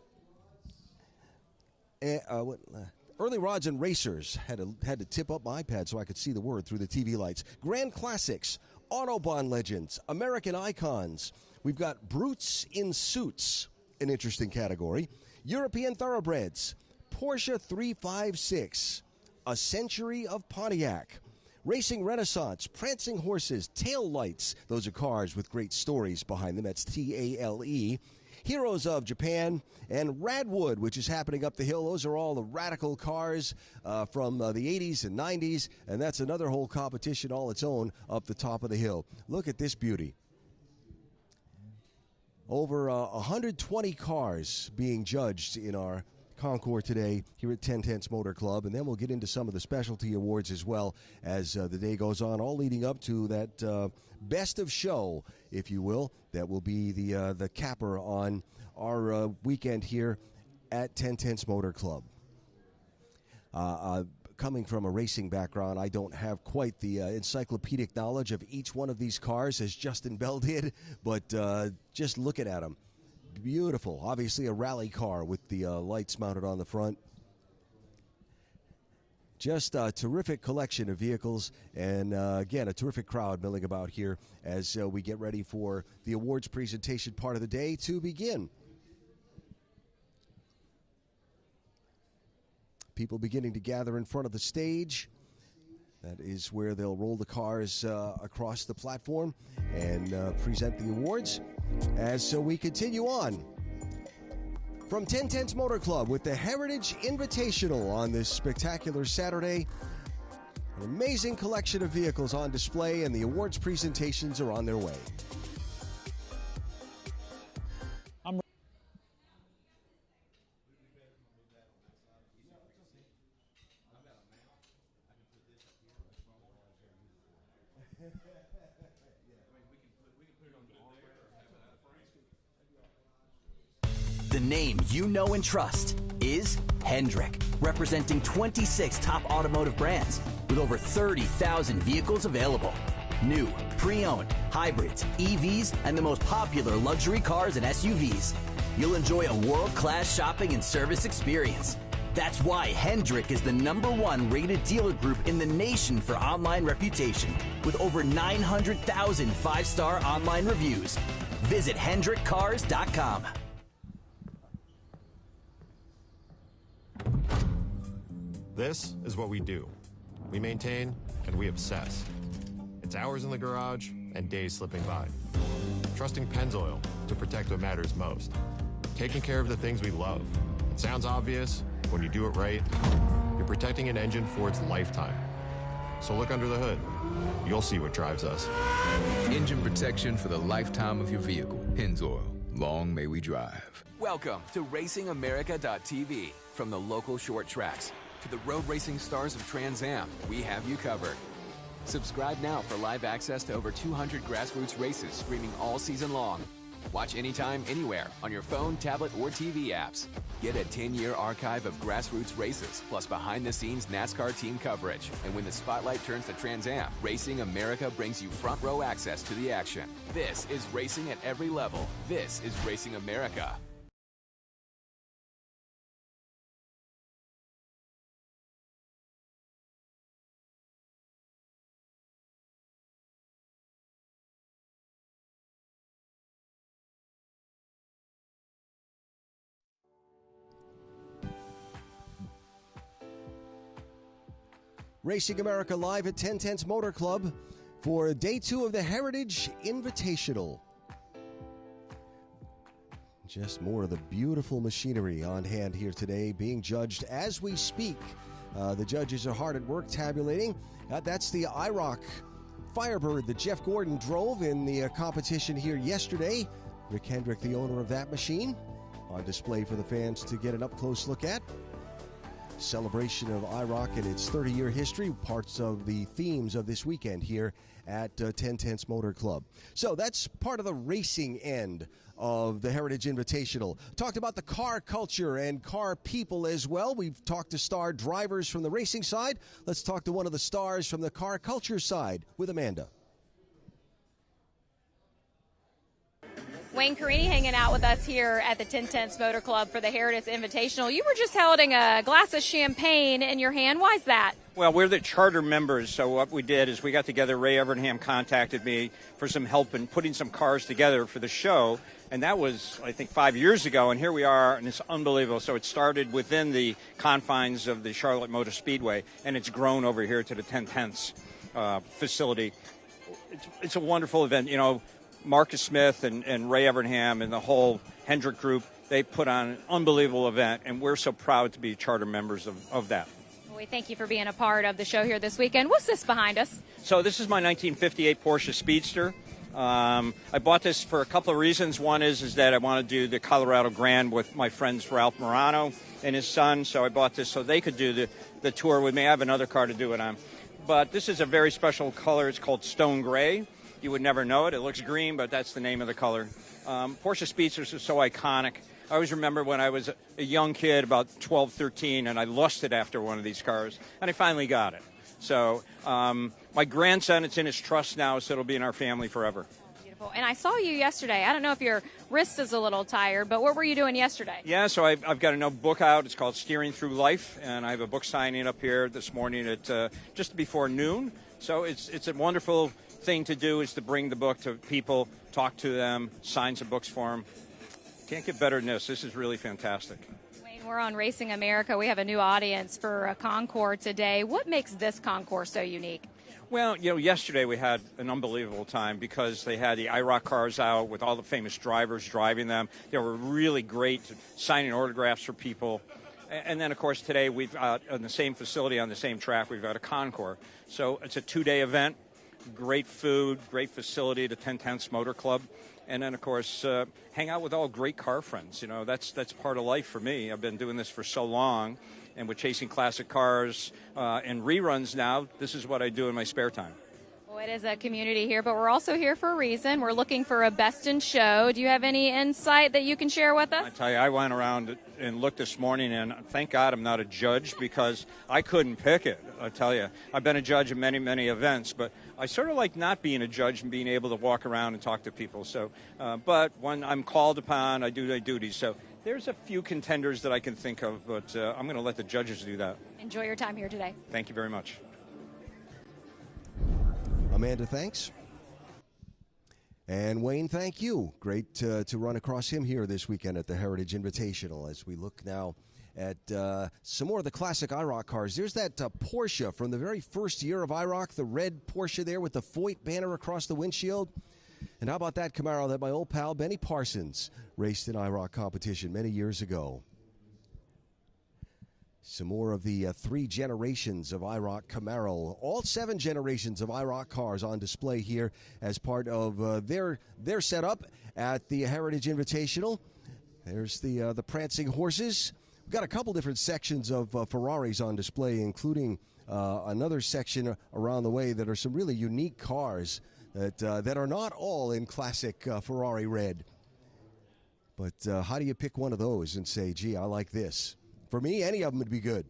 Early rods and racers. Had to tip up my iPad so I could see the word through the TV lights. Grand Classics, Autobahn Legends, American Icons. We've got Brutes in Suits, an interesting category. European Thoroughbreds, Porsche 356, A Century of Pontiac. Racing Renaissance, Prancing Horses, Tail Lights. Those are cars with great stories behind them. That's TALE. Heroes of Japan, and Radwood, which is happening up the hill. Those are all the radical cars from the 80s and 90s, and that's another whole competition all its own up the top of the hill. Look at this beauty. Over 120 cars being judged in our Concours today here at 1010's Motor Club, and then we'll get into some of the specialty awards as well as the day goes on, all leading up to that best of show, if you will. That will be the capper on our weekend here at 1010's Motor Club. Coming from a racing background, I don't have quite the encyclopedic knowledge of each one of these cars as Justin Bell did, but just looking at them, beautiful. Obviously a rally car with the lights mounted on the front. Just a terrific collection of vehicles, and again, a terrific crowd milling about here as we get ready for the awards presentation part of the day to begin. People beginning to gather in front of the stage. That is where they'll roll the cars across the platform and present the awards as we continue on. From 1010's Motor Club with the Heritage Invitational on this spectacular Saturday. An amazing collection of vehicles on display, and the awards presentations are on their way. The name you know and trust is Hendrick, representing 26 top automotive brands with over 30,000 vehicles available. New, pre-owned, hybrids, EVs, and the most popular luxury cars and SUVs. You'll enjoy a world-class shopping and service experience. That's why Hendrick is the #1 rated dealer group in the nation for online reputation, with over 900,000 five-star online reviews. Visit HendrickCars.com. This is what we do. We maintain and we obsess. It's hours in the garage and days slipping by. Trusting Pennzoil to protect what matters most. Taking care of the things we love. It sounds obvious. When you do it right, you're protecting an engine for its lifetime. So look under the hood. You'll see what drives us. Engine protection for the lifetime of your vehicle. Pennzoil. Long may we drive. Welcome to RacingAmerica.tv. From the local short tracks to the road racing stars of Trans Am, we have you covered. Subscribe now for live access to over 200 grassroots races streaming all season long. Watch anytime, anywhere, on your phone, tablet, or TV apps. Get a 10-year archive of grassroots races, plus behind-the-scenes NASCAR team coverage. And when the spotlight turns to Trans Am, Racing America brings you front-row access to the action. This is racing at every level. This is Racing America. Racing America live at 1010's Motor Club for day 2 of the Heritage Invitational. Just more of the beautiful machinery on hand here today, being judged as we speak. The judges are hard at work tabulating. That's the IROC Firebird that Jeff Gordon drove in the competition here yesterday. Rick Hendrick, the owner of that machine, on display for the fans to get an up-close look at. Celebration of IROC and its 30-year history, parts of the themes of this weekend here at 1010's Motor Club. So that's part of the racing end of the Heritage Invitational. Talked about the car culture and car people as well. We've talked to star drivers from the racing side. Let's talk to one of the stars from the car culture side with Amanda. Wayne Carini hanging out with us here at the 1010's Motor Club for the Heritage Invitational. You were just holding a glass of champagne in your hand. Why is that? Well, we're the charter members, so what we did is we got together. Ray Evernham contacted me for some help in putting some cars together for the show, and that was, I think, 5 years ago, and here we are, and it's unbelievable. So it started within the confines of the Charlotte Motor Speedway, and it's grown over here to the 1010's facility. It's a wonderful event. You know, Marcus Smith and Ray Evernham and the whole Hendrick group, they put on an unbelievable event, and we're so proud to be charter members of that. Well, we thank you for being a part of the show here this weekend. What's this behind us? So this is my 1958 Porsche Speedster. I bought this for a couple of reasons. One is that I want to do the Colorado Grand with my friends Ralph Morano and his son, so I bought this so they could do the tour with me. I have another car to do it on. But this is a very special color. It's called Stone Gray. You would never know it. It looks green, but that's the name of the color. Porsche Speedsters are so iconic. I always remember when I was a young kid, about 12, 13, and I lusted after one of these cars, and I finally got it. So my grandson, it's in his trust now, so it'll be in our family forever. Beautiful. And I saw you yesterday. I don't know if your wrist is a little tired, but what were you doing yesterday? Yeah, so I've got a new book out. It's called Steering Through Life, and I have a book signing up here this morning at just before noon. So it's a wonderful thing to do, is to bring the book to people, talk to them, sign some books for them. Can't get better than this. This is really fantastic. Wayne, we're on Racing America. We have a new audience for a Concours today. What makes this Concours so unique? Well, you know, yesterday we had an unbelievable time because they had the IROC cars out with all the famous drivers driving them. They were really great, signing autographs for people. And then, of course, today we've got on the same facility, on the same track, we've got a Concours. So it's a 2-day event. Great food, great facility, the 1010's Motor Club. And then, of course, hang out with all great car friends. You know, that's part of life for me. I've been doing this for so long, and with chasing classic cars and reruns now, this is what I do in my spare time. Well, it is a community here, but we're also here for a reason. We're looking for a best in show. Do you have any insight that you can share with us? I tell you, I went around and looked this morning, and thank God I'm not a judge because I couldn't pick it. I tell you, I've been a judge in many, many events, but I sort of like not being a judge and being able to walk around and talk to people. So, but when I'm called upon, I do my duties. So there's a few contenders that I can think of, but I'm going to let the judges do that. Enjoy your time here today. Thank you very much. Amanda, thanks. And Wayne, thank you. Great to run across him here this weekend at the Heritage Invitational as we look now at some more of the classic IROC cars. There's that Porsche from the very first year of IROC, the red Porsche there with the Foyt banner across the windshield. And how about that Camaro that my old pal Benny Parsons raced in IROC competition many years ago? Some more of the 3 generations of IROC Camaro. All 7 generations of IROC cars on display here as part of their setup at the Heritage Invitational. There's the prancing horses. We've got a couple different sections of Ferraris on display, including another section around the way that are some really unique cars that are not all in classic Ferrari red. But how do you pick one of those and say, gee, I like this? For me, any of them would be good.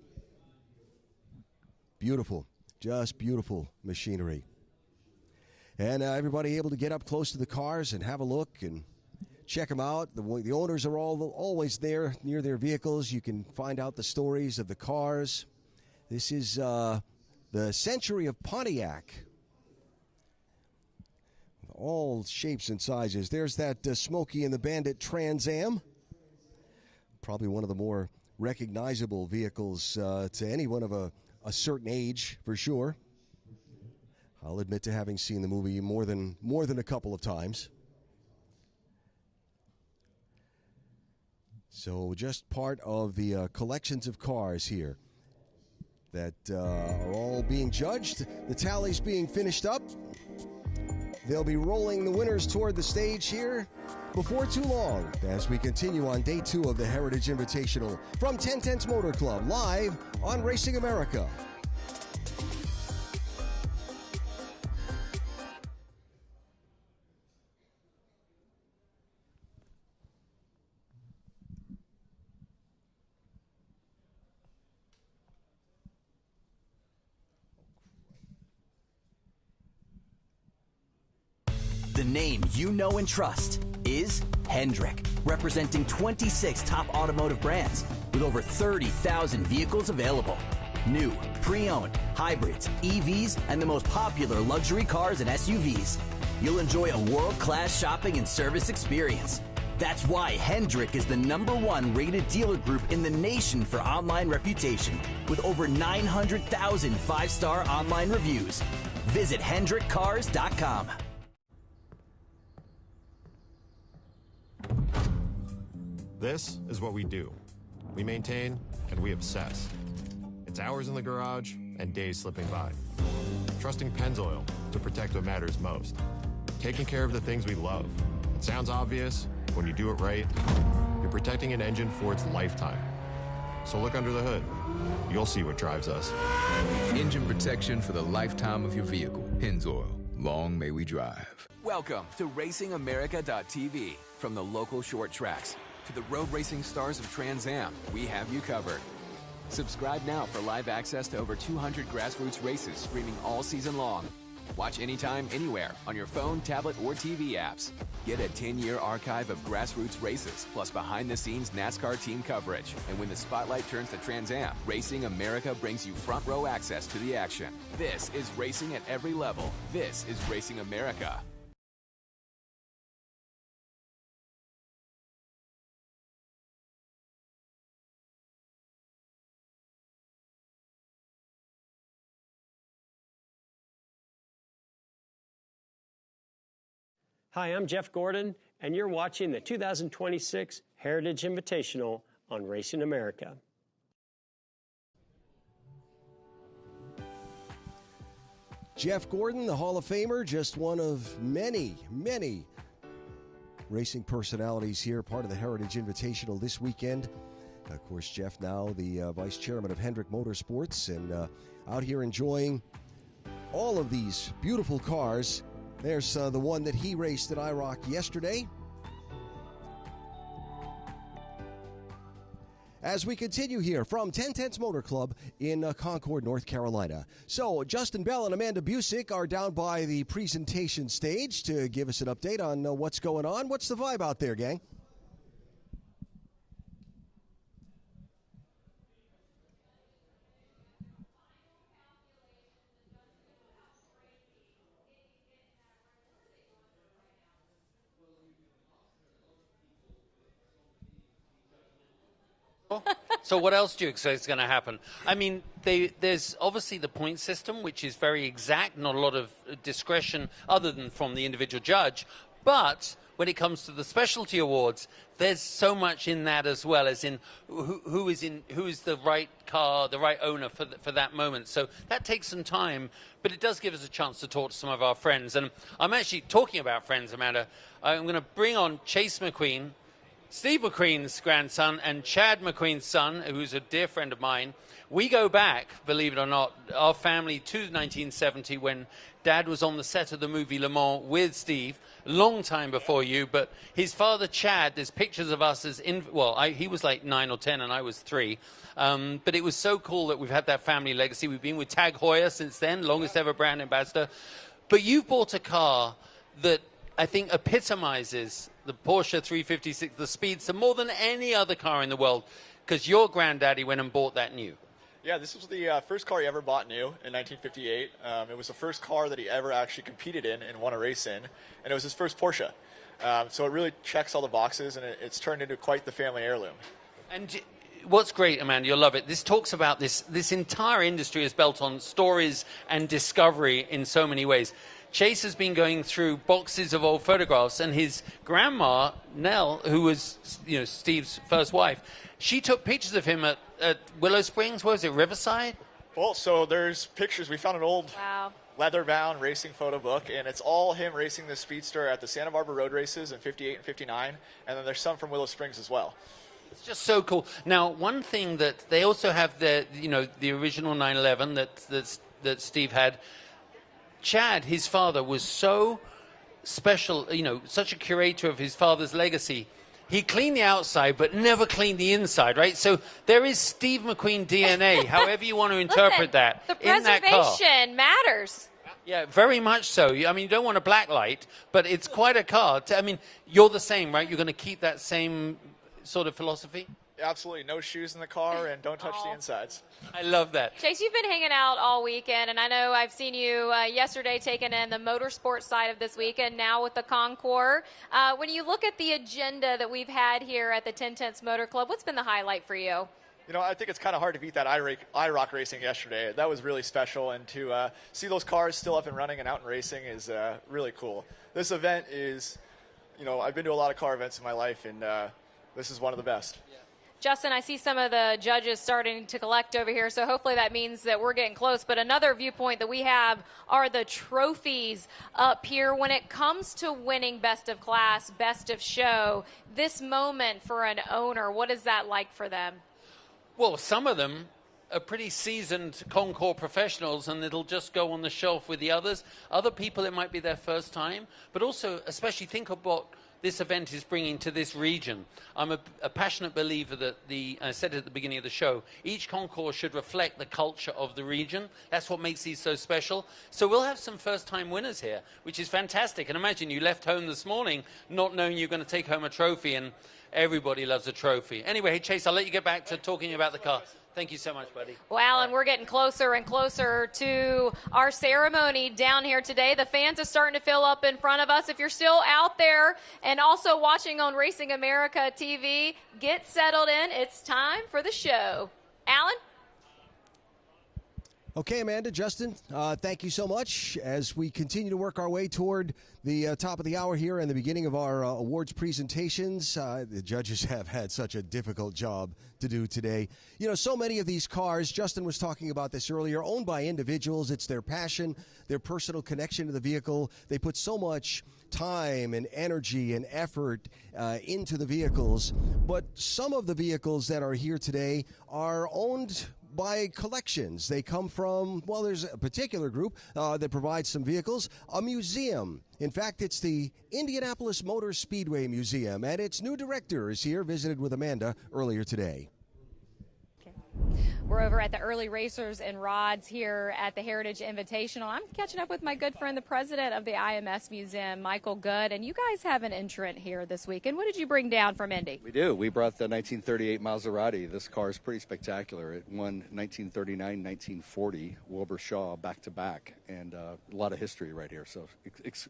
Beautiful, just beautiful machinery. And everybody able to get up close to the cars and have a look and check them out. The owners are always there near their vehicles. You can find out the stories of the cars. This is the Century of Pontiac. All shapes and sizes. There's that Smokey and the Bandit Trans Am. Probably one of the more recognizable vehicles to any one of a certain age, for sure. I'll admit to having seen the movie more than a couple of times. So just part of the collections of cars here that are all being judged. The tally's being finished up. They'll be rolling the winners toward the stage here before too long as we continue on day 2 of the Heritage Invitational from 1010's Motor Club, live on Racing America. The name you know and trust is Hendrick, representing 26 top automotive brands with over 30,000 vehicles available. New, pre-owned, hybrids, EVs, and the most popular luxury cars and SUVs. You'll enjoy a world-class shopping and service experience. That's why Hendrick is the #1 rated dealer group in the nation for online reputation, with over 900,000 5-star online reviews. Visit HendrickCars.com. This is what we do. We maintain and we obsess. It's hours in the garage and days slipping by. Trusting Pennzoil to protect what matters most. Taking care of the things we love. It sounds obvious, but when you do it right, you're protecting an engine for its lifetime. So look under the hood. You'll see what drives us. Engine protection for the lifetime of your vehicle. Pennzoil. Long may we drive. Welcome to RacingAmerica.tv. From the local short tracks to the road racing stars of Trans Am, we have you covered. Subscribe now for live access to over 200 grassroots races streaming all season long. Watch anytime, anywhere on your phone, tablet, or TV apps. Get a 10-year archive of grassroots races, plus behind-the-scenes NASCAR team coverage. And when the spotlight turns to Trans Am, Racing America brings you front-row access to the action. This is racing at every level. This is Racing America. Hi, I'm Jeff Gordon, and you're watching the 2026 Heritage Invitational on Racing America. Jeff Gordon, the Hall of Famer, just one of many, many racing personalities here, part of the Heritage Invitational this weekend. Of course, Jeff now the vice chairman of Hendrick Motorsports, and out here enjoying all of these beautiful cars. There's the one that he raced at IROC yesterday. As we continue here from 1010's Motor Club in Concord, North Carolina. So Justin Bell and Amanda Busick are down by the presentation stage to give us an update on what's going on. What's the vibe out there, gang? So what else do you expect is going to happen? I mean, there's obviously the point system, which is very exact, not a lot of discretion other than from the individual judge. But when it comes to the specialty awards, there's so much in that as well, as in who is the right car, the right owner for that moment. So that takes some time, but it does give us a chance to talk to some of our friends. And I'm actually talking about friends, Amanda. I'm going to bring on Chase McQueen, Steve McQueen's grandson, and Chad McQueen's son, who's a dear friend of mine. We go back, believe it or not, our family to 1970 when Dad was on the set of the movie Le Mans with Steve, long time before you. But his father, Chad, there's pictures of us as he was like 9 or 10 and I was 3. But it was so cool that we've had that family legacy. We've been with Tag Heuer since then, longest ever brand ambassador. But you've bought a car that I think epitomizes the Porsche 356, the Speedster, more than any other car in the world, because your granddaddy went and bought that new. Yeah, this was the first car he ever bought new in 1958. It was the first car that he ever actually competed in and won a race in, and it was his first Porsche. So it really checks all the boxes, and it's turned into quite the family heirloom. And what's great, Amanda, you'll love it. This talks about this entire industry is built on stories and discovery in so many ways. Chase has been going through boxes of old photographs, and his grandma, Nell, who was Steve's first wife, she took pictures of him at Willow Springs. What was it, Riverside? Well, so there's pictures. We found an old leather-bound racing photo book, and it's all him racing the Speedster at the Santa Barbara Road Races in 58 and 59, and then there's some from Willow Springs as well. It's just so cool. Now, one thing that they also have the original 911 that Steve had. Chad, his father, was so special, such a curator of his father's legacy. He cleaned the outside, but never cleaned the inside, right? So there is Steve McQueen DNA, however you want to interpret that. The in that car. preservation matters. Yeah, very much so. I mean, you don't want a black light, but it's quite a car. I mean, you're the same, right? You're going to keep that same sort of philosophy? Absolutely. No shoes in the car, and don't touch the insides. I love that. Chase, you've been hanging out all weekend, and I know I've seen you yesterday taking in the motorsports side of this weekend, now with the Concours. When you look at the agenda that we've had here at the 1010s Motor Club, what's been the highlight for you? I think it's kind of hard to beat that IROC racing yesterday. That was really special, and to see those cars still up and running and out and racing is really cool. This event is, I've been to a lot of car events in my life, and this is one of the best. Justin, I see some of the judges starting to collect over here, so hopefully that means that we're getting close. But another viewpoint that we have are the trophies up here. When it comes to winning best of class, best of show, this moment for an owner, what is that like for them? Well, some of them are pretty seasoned Concours professionals, and it'll just go on the shelf with the others. Other people, it might be their first time. But also, especially think of what this event is bringing to this region. I'm a passionate believer that I said it at the beginning of the show, each Concours should reflect the culture of the region. That's what makes these so special. So we'll have some first-time winners here, which is fantastic. And imagine you left home this morning not knowing you're going to take home a trophy, and everybody loves a trophy. Anyway, hey, Chase, I'll let you get back to talking about the car. Thank you so much, buddy. Well, Alan, we're getting closer and closer to our ceremony down here today. The fans are starting to fill up in front of us. If you're still out there and also watching on Racing America TV, get settled in. It's time for the show. Alan? Okay, Amanda, Justin, thank you so much. As we continue to work our way toward the top of the hour here and the beginning of our awards presentations, the judges have had such a difficult job to do today. So many of these cars, Justin was talking about this earlier, owned by individuals. It's their passion, their personal connection to the vehicle. They put so much time and energy and effort into the vehicles. But some of the vehicles that are here today are owned by collections. They come from, well, there's a particular group that provides some vehicles, a museum. In fact, it's the Indianapolis Motor Speedway Museum, and its new director is here, visited with Amanda earlier today. We're over at the Early Racers and Rods here at the Heritage Invitational. I'm catching up with my good friend, the president of the IMS Museum, Michael Good, and you guys have an entrant here this weekend. What did you bring down from Indy? We do. We brought the 1938 Maserati. This car is pretty spectacular. It won 1939, 1940, Wilbur Shaw back-to-back, and a lot of history right here. So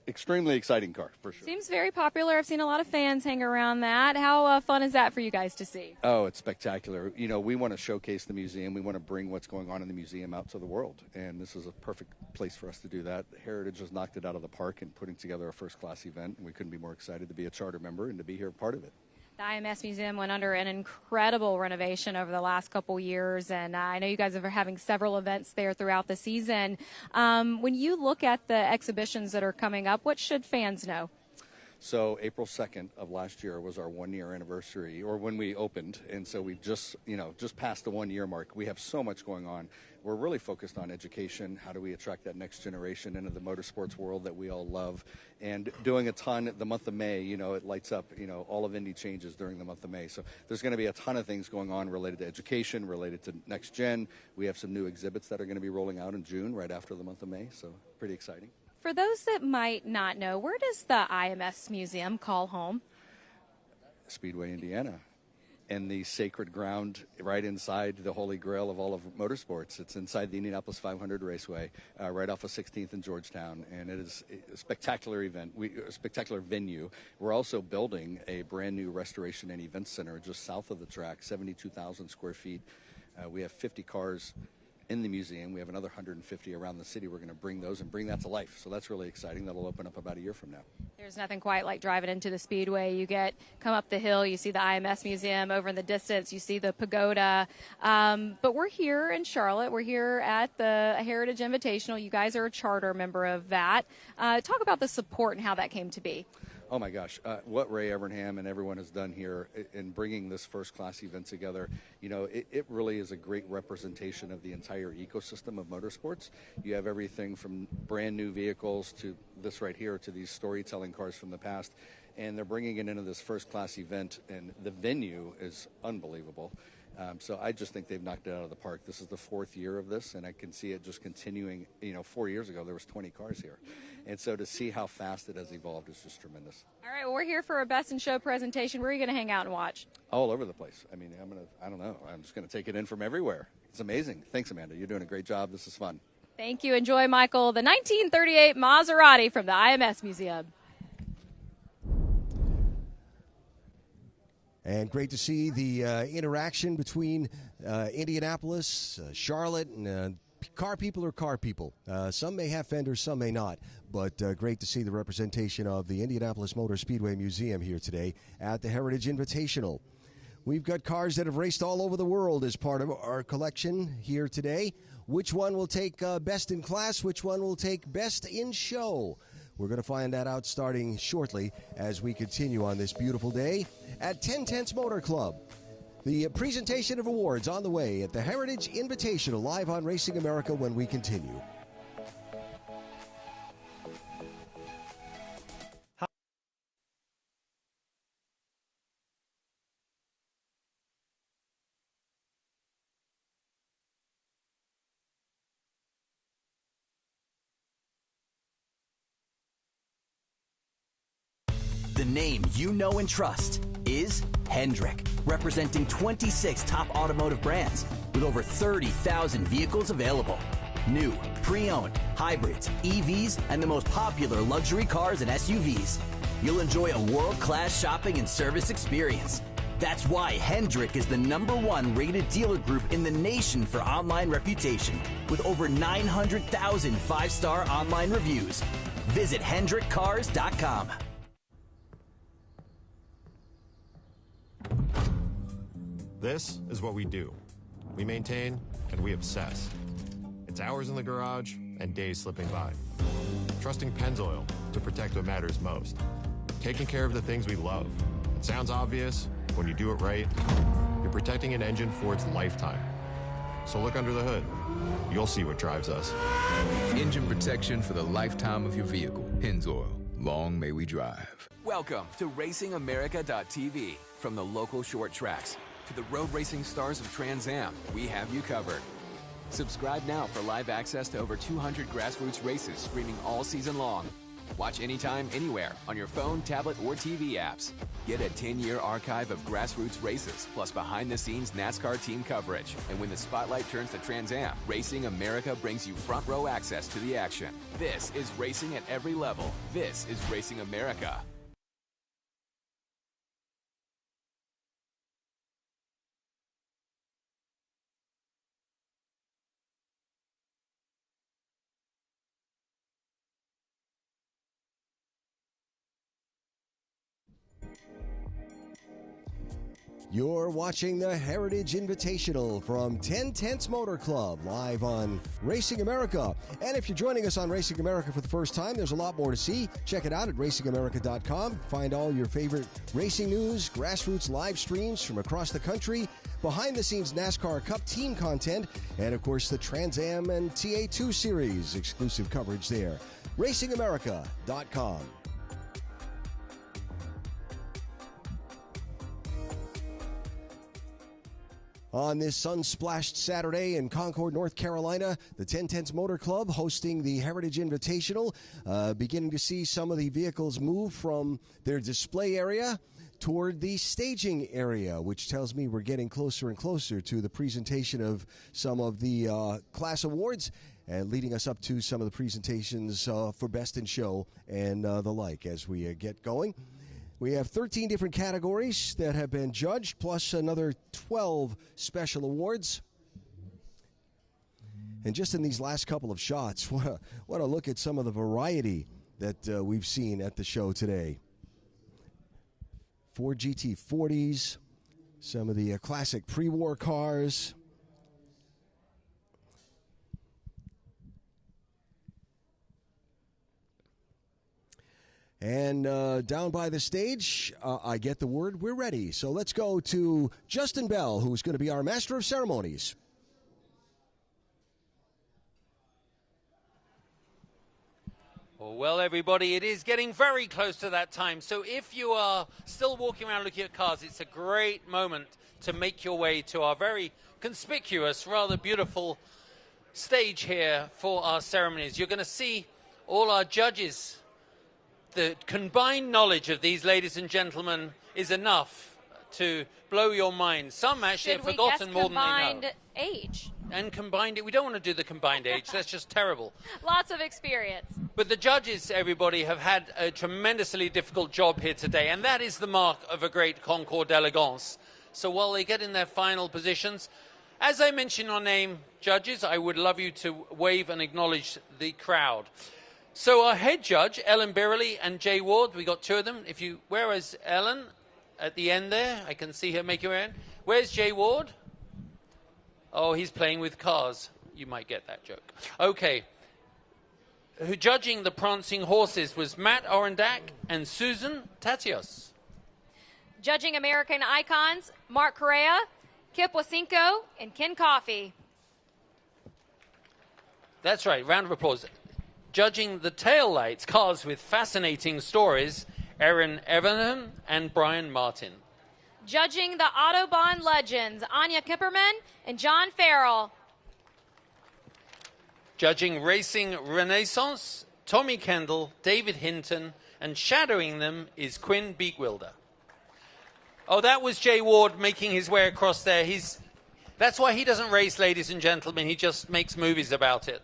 extremely exciting car, for sure. Seems very popular. I've seen a lot of fans hang around that. How fun is that for you guys to see? Oh, it's spectacular. We want to showcase the museum. We want to bring what's going on in the museum out to the world, and this is a perfect place for us to do that. Heritage has knocked it out of the park in putting together a first-class event, and we couldn't be more excited to be a charter member and to be here part of it. The IMS Museum went under an incredible renovation over the last couple years, and I know you guys are having several events there throughout the season. When you look at the exhibitions that are coming up, what should fans know? So April 2nd of last year was our 1-year anniversary, or when we opened, and so we just passed the 1-year mark. We have so much going on. We're really focused on education. How do we attract that next generation into the motorsports world that we all love? And doing a ton the month of May, it lights up, all of Indy changes during the month of May. So there's going to be a ton of things going on related to education, related to next gen. We have some new exhibits that are going to be rolling out in June, right after the month of May, so pretty exciting. For those that might not know, where does the IMS Museum call home? Speedway, Indiana. in the sacred ground right inside the holy grail of all of motorsports. It's inside the Indianapolis 500 Raceway, right off of 16th and Georgetown, and it is a spectacular event, a spectacular venue. We're also building a brand new restoration and event center just south of the track, 72,000 square feet. We have 50 cars in the museum. We have another 150 around the city. We're going to bring those and bring that to life. So that's really exciting. That'll open up about a year from now. There's nothing quite like driving into the Speedway. You come up the hill, you see the IMS Museum over in the distance, you see the pagoda. But we're here in Charlotte. We're here at the Heritage Invitational. You guys are a charter member of that. Talk about the support and how that came to be. Oh my gosh, what Ray Evernham and everyone has done here in bringing this first-class event together, it really is a great representation of the entire ecosystem of motorsports. You have everything from brand new vehicles to this right here to these storytelling cars from the past, and they're bringing it into this first-class event, and the venue is unbelievable. So I just think they've knocked it out of the park. This is the 4th year of this, and I can see it just continuing. 4 years ago, there was 20 cars here. And so to see how fast it has evolved is just tremendous. All right, well, we're here for a Best in Show presentation. Where are you going to hang out and watch? All over the place. I mean, I don't know. I'm just going to take it in from everywhere. It's amazing. Thanks, Amanda. You're doing a great job. This is fun. Thank you. Enjoy, Michael. The 1938 Maserati from the IMS Museum. And great to see the interaction between Indianapolis, Charlotte, and car people are car people. Some may have fenders, some may not. But great to see the representation of the Indianapolis Motor Speedway Museum here today at the Heritage Invitational. We've got cars that have raced all over the world as part of our collection here today. Which one will take best in class? Which one will take best in show? We're going to find that out starting shortly as we continue on this beautiful day at 10 Tenths Motor Club. The presentation of awards on the way at the Heritage Invitational live on Racing America when we continue. The name you know and trust is Hendrick, representing 26 top automotive brands with over 30,000 vehicles available. New, pre-owned, hybrids, EVs, and the most popular luxury cars and SUVs. You'll enjoy a world-class shopping and service experience. That's why Hendrick is the #1 rated dealer group in the nation for online reputation, with over 900,000 5-star online reviews. Visit HendrickCars.com. This is what we do. We maintain and we obsess. It's hours in the garage and days slipping by. Trusting Pennzoil to protect what matters most. Taking care of the things we love. It sounds obvious. When you do it right, you're protecting an engine for its lifetime. So look under the hood. You'll see what drives us. Engine protection for the lifetime of your vehicle. Pennzoil. Long may we drive. Welcome to RacingAmerica.tv. From the local short tracks to the road racing stars of Trans Am, we have you covered. Subscribe now for live access to over 200 grassroots races streaming all season long. Watch anytime, anywhere on your phone, tablet, or TV apps. Get a 10-year archive of grassroots races, plus behind-the-scenes NASCAR team coverage. And when the spotlight turns to Trans Am, Racing America brings you front-row access to the action. This is racing at every level. This is Racing America. You're watching the Heritage Invitational from 10 Tenths Motor Club, live on Racing America. And if you're joining us on Racing America for the first time, there's a lot more to see. Check it out at racingamerica.com. Find all your favorite racing news, grassroots live streams from across the country, behind-the-scenes NASCAR Cup team content, and, of course, the Trans Am and TA2 series, exclusive coverage there. racingamerica.com. On this sun-splashed Saturday in Concours, North Carolina, the 10 Tenths Motor Club hosting the Heritage Invitational, beginning to see some of the vehicles move from their display area toward the staging area, which tells me we're getting closer and closer to the presentation of some of the class awards, and leading us up to some of the presentations for Best in Show and the like as we get going. We have 13 different categories that have been judged, plus another 12 special awards. And just in these last couple of shots, what a look at some of the variety that we've seen at the show today. Ford GT40s, some of the classic pre-war cars. And down by the stage, I get the word, we're ready. So let's go to Justin Bell, who's going to be our Master of Ceremonies. Well, everybody, it is getting very close to that time. So if you are still walking around looking at cars, it's a great moment to make your way to our very conspicuous, rather beautiful stage here for our ceremonies. You're going to see all our judges. The combined knowledge of these ladies and gentlemen is enough to blow your mind. Some actually have forgotten more than they know. Combined age. And combined it. We don't want to do the combined age. That's just terrible. Lots of experience. But the judges, everybody, have had a tremendously difficult job here today, and that is the mark of a great concours d'elegance. So while they get in their final positions, as I mention your name, judges, I would love you to wave and acknowledge the crowd. So our head judge, Ellen Birley and Jay Ward, we got two of them. Where is Ellen? At the end there. I can see her make her way in. Where's Jay Ward? Oh, he's playing with cars. You might get that joke. Okay. Judging the prancing horses was Matt Orendak and Susan Tatios. Judging American icons, Mark Correa, Kip Wasinko, and Ken Coffey. That's right. Round of applause. Judging the tail lights, cars with fascinating stories, Erin Evanham and Brian Martin. Judging the Autobahn legends, Anya Kipperman and John Farrell. Judging Racing Renaissance, Tommy Kendall, David Hinton, and shadowing them is Quinn Beakwilder. Oh, that was Jay Ward making his way across there. That's why he doesn't race, ladies and gentlemen. He just makes movies about it.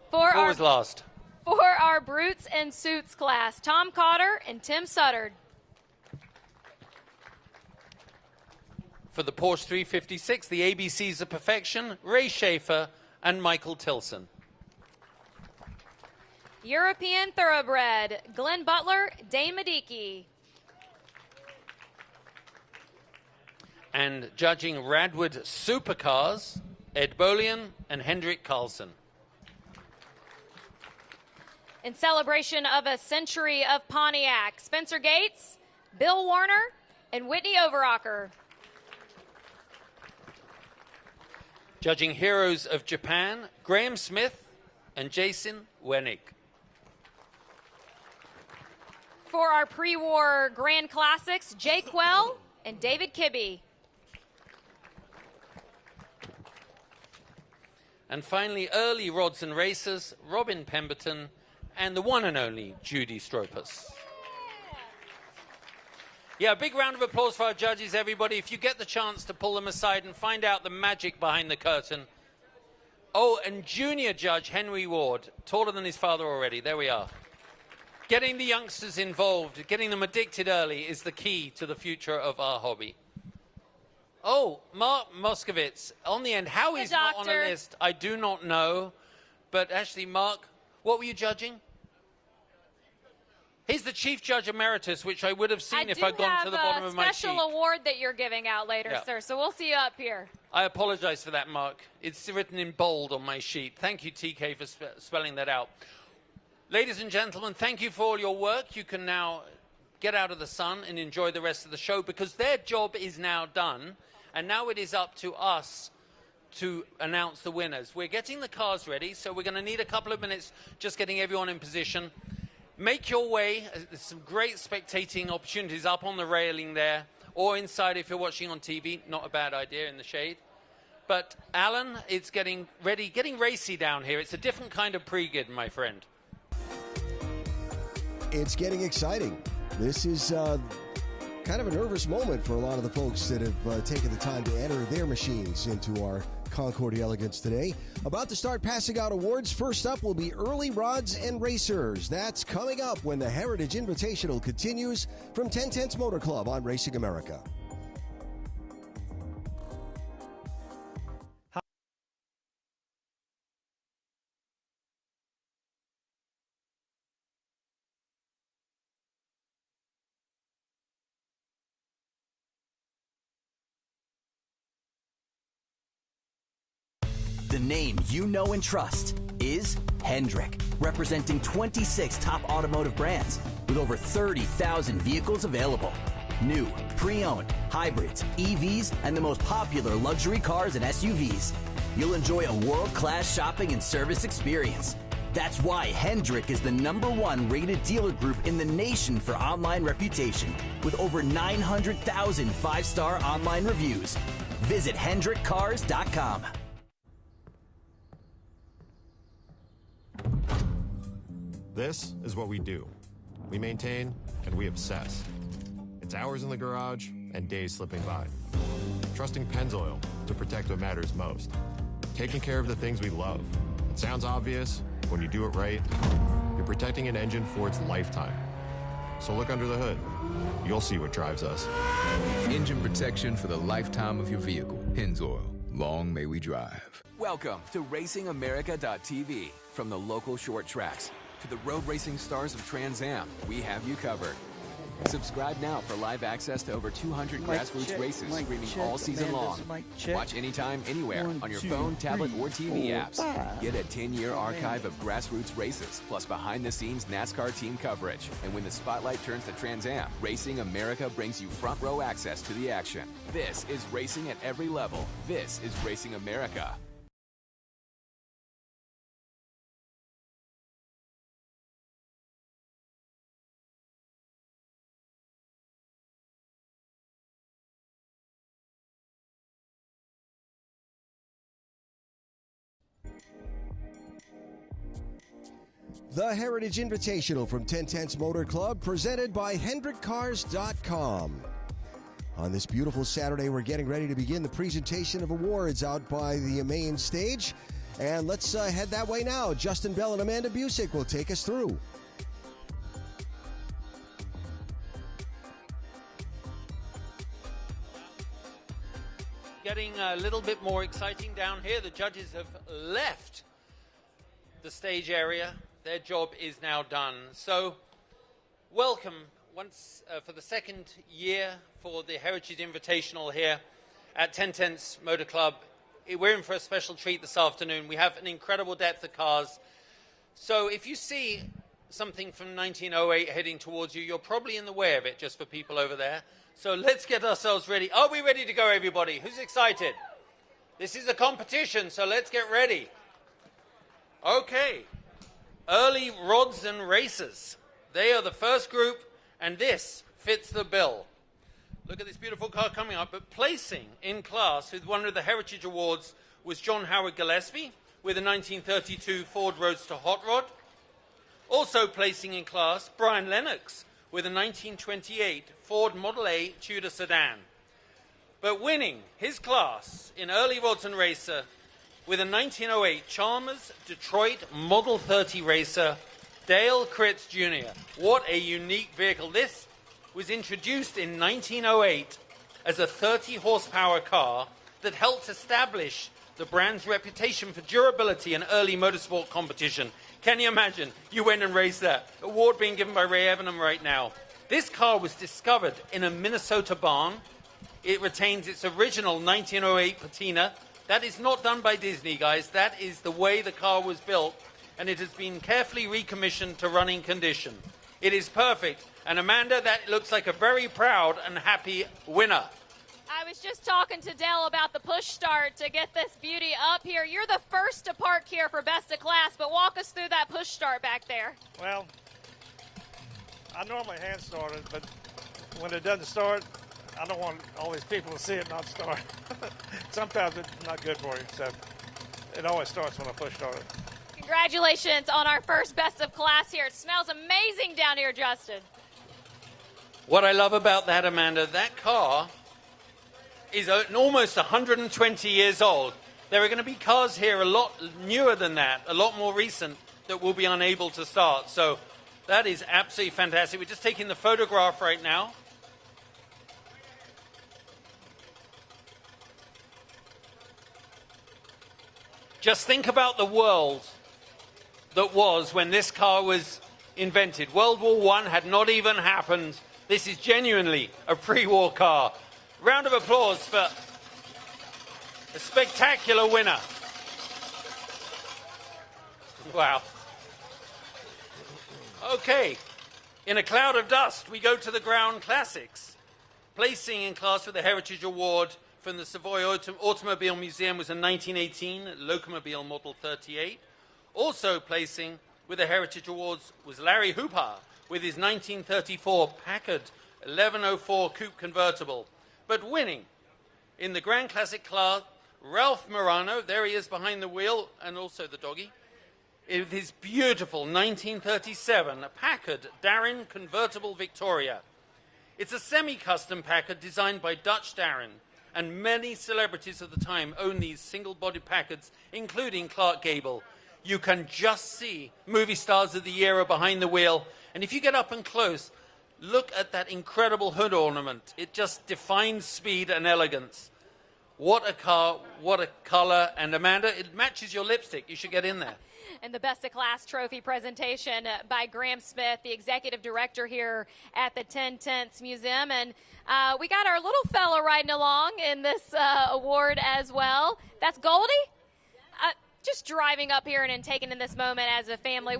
What was last? For our Brutes and Suits class, Tom Cotter and Tim Suttard. For the Porsche 356, the ABCs of Perfection, Ray Schaefer and Michael Tilson. European Thoroughbred, Glenn Butler, Dane Medicki. And judging Radwood Supercars, Ed Bolian and Hendrik Carlson. In celebration of a century of Pontiac, Spencer Gates, Bill Warner, and Whitney Overacker. Judging Heroes of Japan, Graham Smith and Jason Wenig. For our pre-war Grand Classics, Jay Quell and David Kibbe. And finally, early rods and racers, Robin Pemberton and the one and only Judy Stropus. Yeah, big round of applause for our judges, everybody. If you get the chance to pull them aside and find out the magic behind the curtain. Oh, and junior judge Henry Ward, taller than his father already. There we are. Getting the youngsters involved, getting them addicted early is the key to the future of our hobby. Oh, Mark Moskowitz, on the end. How he's not on a list, I do not know. But actually, Mark, what were you judging? He's the Chief Judge Emeritus, which I would have seen if I'd gone to the bottom of my sheet. I do have a special award that you're giving out later, sir, so we'll see you up here. I apologize for that, Mark. It's written in bold on my sheet. Thank you, TK, for spelling that out. Ladies and gentlemen, thank you for all your work. You can now get out of the sun and enjoy the rest of the show because their job is now done, and now it is up to us to announce the winners. We're getting the cars ready, so we're going to need a couple of minutes just getting everyone in position. Make your way. There's some great spectating opportunities up on the railing there or inside if you're watching on TV. Not a bad idea in the shade. But, Alan, it's getting ready, getting racy down here. It's a different kind of pre-gid, my friend. It's getting exciting. This is kind of a nervous moment for a lot of the folks that have taken the time to enter their machines into our Concours d'Elegance today. About to start passing out awards. First up will be Early Rods and Racers. That's coming up when the Heritage Invitational continues from 1010's Motor Club on Racing America. The name you know and trust is Hendrick, representing 26 top automotive brands with over 30,000 vehicles available. New, pre-owned, hybrids, EVs, and the most popular luxury cars and SUVs. You'll enjoy a world-class shopping and service experience. That's why Hendrick is the #1 rated dealer group in the nation for online reputation, with over 900,000 5-star online reviews. Visit HendrickCars.com. This is what we do. We maintain and we obsess. It's hours in the garage and days slipping by. Trusting Pennzoil to protect what matters most. Taking care of the things we love. It sounds obvious. When you do it right, you're protecting an engine for its lifetime. So look under the hood. You'll see what drives us. Engine protection for the lifetime of your vehicle. Pennzoil. Long may we drive. Welcome to RacingAmerica.tv. From the local short tracks to the road racing stars of Trans Am, we have you covered. Subscribe now for live access to over 200 grassroots races streaming all season long. Watch anytime, anywhere on your phone, tablet, or TV apps. Get a 10-year archive of grassroots races, plus behind-the-scenes NASCAR team coverage. And when the spotlight turns to Trans Am, Racing America brings you front-row access to the action. This is racing at every level. This is Racing America. The Heritage Invitational from 1010's Motor Club, presented by HendrickCars.com. On this beautiful Saturday, we're getting ready to begin the presentation of awards out by the main stage. And let's head that way now. Justin Bell and Amanda Busick will take us through. Getting a little bit more exciting down here. The judges have left the stage area. Their job is now done. So, welcome once for the second year for the Heritage Invitational here at 1010's Motor Club. We're in for a special treat this afternoon. We have an incredible depth of cars. So, if you see something from 1908 heading towards you, you're probably in the way of it, just for people over there. So, let's get ourselves ready. Are we ready to go, everybody? Who's excited? This is a competition, so let's get ready. Okay. Early Rods and Racers. They are the first group, and this fits the bill. Look at this beautiful car coming up. But placing in class with one of the Heritage Awards was John Howard Gillespie with a 1932 Ford Roadster Hot Rod. Also placing in class, Brian Lennox with a 1928 Ford Model A Tudor sedan. But winning his class in Early Rods and Racer with a 1908 Chalmers Detroit Model 30 racer, Dale Critz Jr. What a unique vehicle. This was introduced in 1908 as a 30-horsepower car that helped establish the brand's reputation for durability in early motorsport competition. Can you imagine? You went and raced that. Award being given by Ray Evanham right now. This car was discovered in a Minnesota barn. It retains its original 1908 patina. That is not done by Disney, guys. That is the way the car was built, and it has been carefully recommissioned to running condition. It is perfect. And Amanda, that looks like a very proud and happy winner. I was just talking to Dale about the push start to get this beauty up here. You're the first to park here for best of class, but walk us through that push start back there. Well, I normally hand start it, but when it doesn't start, I don't want all these people to see it not start. Sometimes it's not good for you, so it always starts when I push start it. Congratulations on our first best of class here. It smells amazing down here, Justin. What I love about that, Amanda, that car is almost 120 years old. There are going to be cars here a lot newer than that, a lot more recent, that will be unable to start. So that is absolutely fantastic. We're just taking the photograph right now. Just think about the world that was when this car was invented. World War I had not even happened. This is genuinely a pre-war car. Round of applause for a spectacular winner. Wow. Okay, in a cloud of dust, we go to the Ground Classics. Placing in class for the Heritage Award from the Savoy Automobile Museum was a 1918 Locomobile Model 38. Also placing with the Heritage Awards was Larry Hooper with his 1934 Packard 1104 Coupe convertible. But winning in the Grand Classic class, Ralph Morano, there he is behind the wheel, and also the doggy, with his beautiful 1937 Packard Darrin convertible Victoria. It's a semi-custom Packard designed by Dutch Darrin, and many celebrities of the time own these single-body Packards, including Clark Gable. You can just see movie stars of the era behind the wheel, and if you get up and close, look at that incredible hood ornament. It just defines speed and elegance. What a car, what a color, and Amanda, it matches your lipstick. You should get in there. And the Best of Class trophy presentation by Graham Smith, the executive director here at the 1010s Museum. And we got our little fella riding along in this award as well. That's Goldie? Just driving up here and taking in this moment as a family.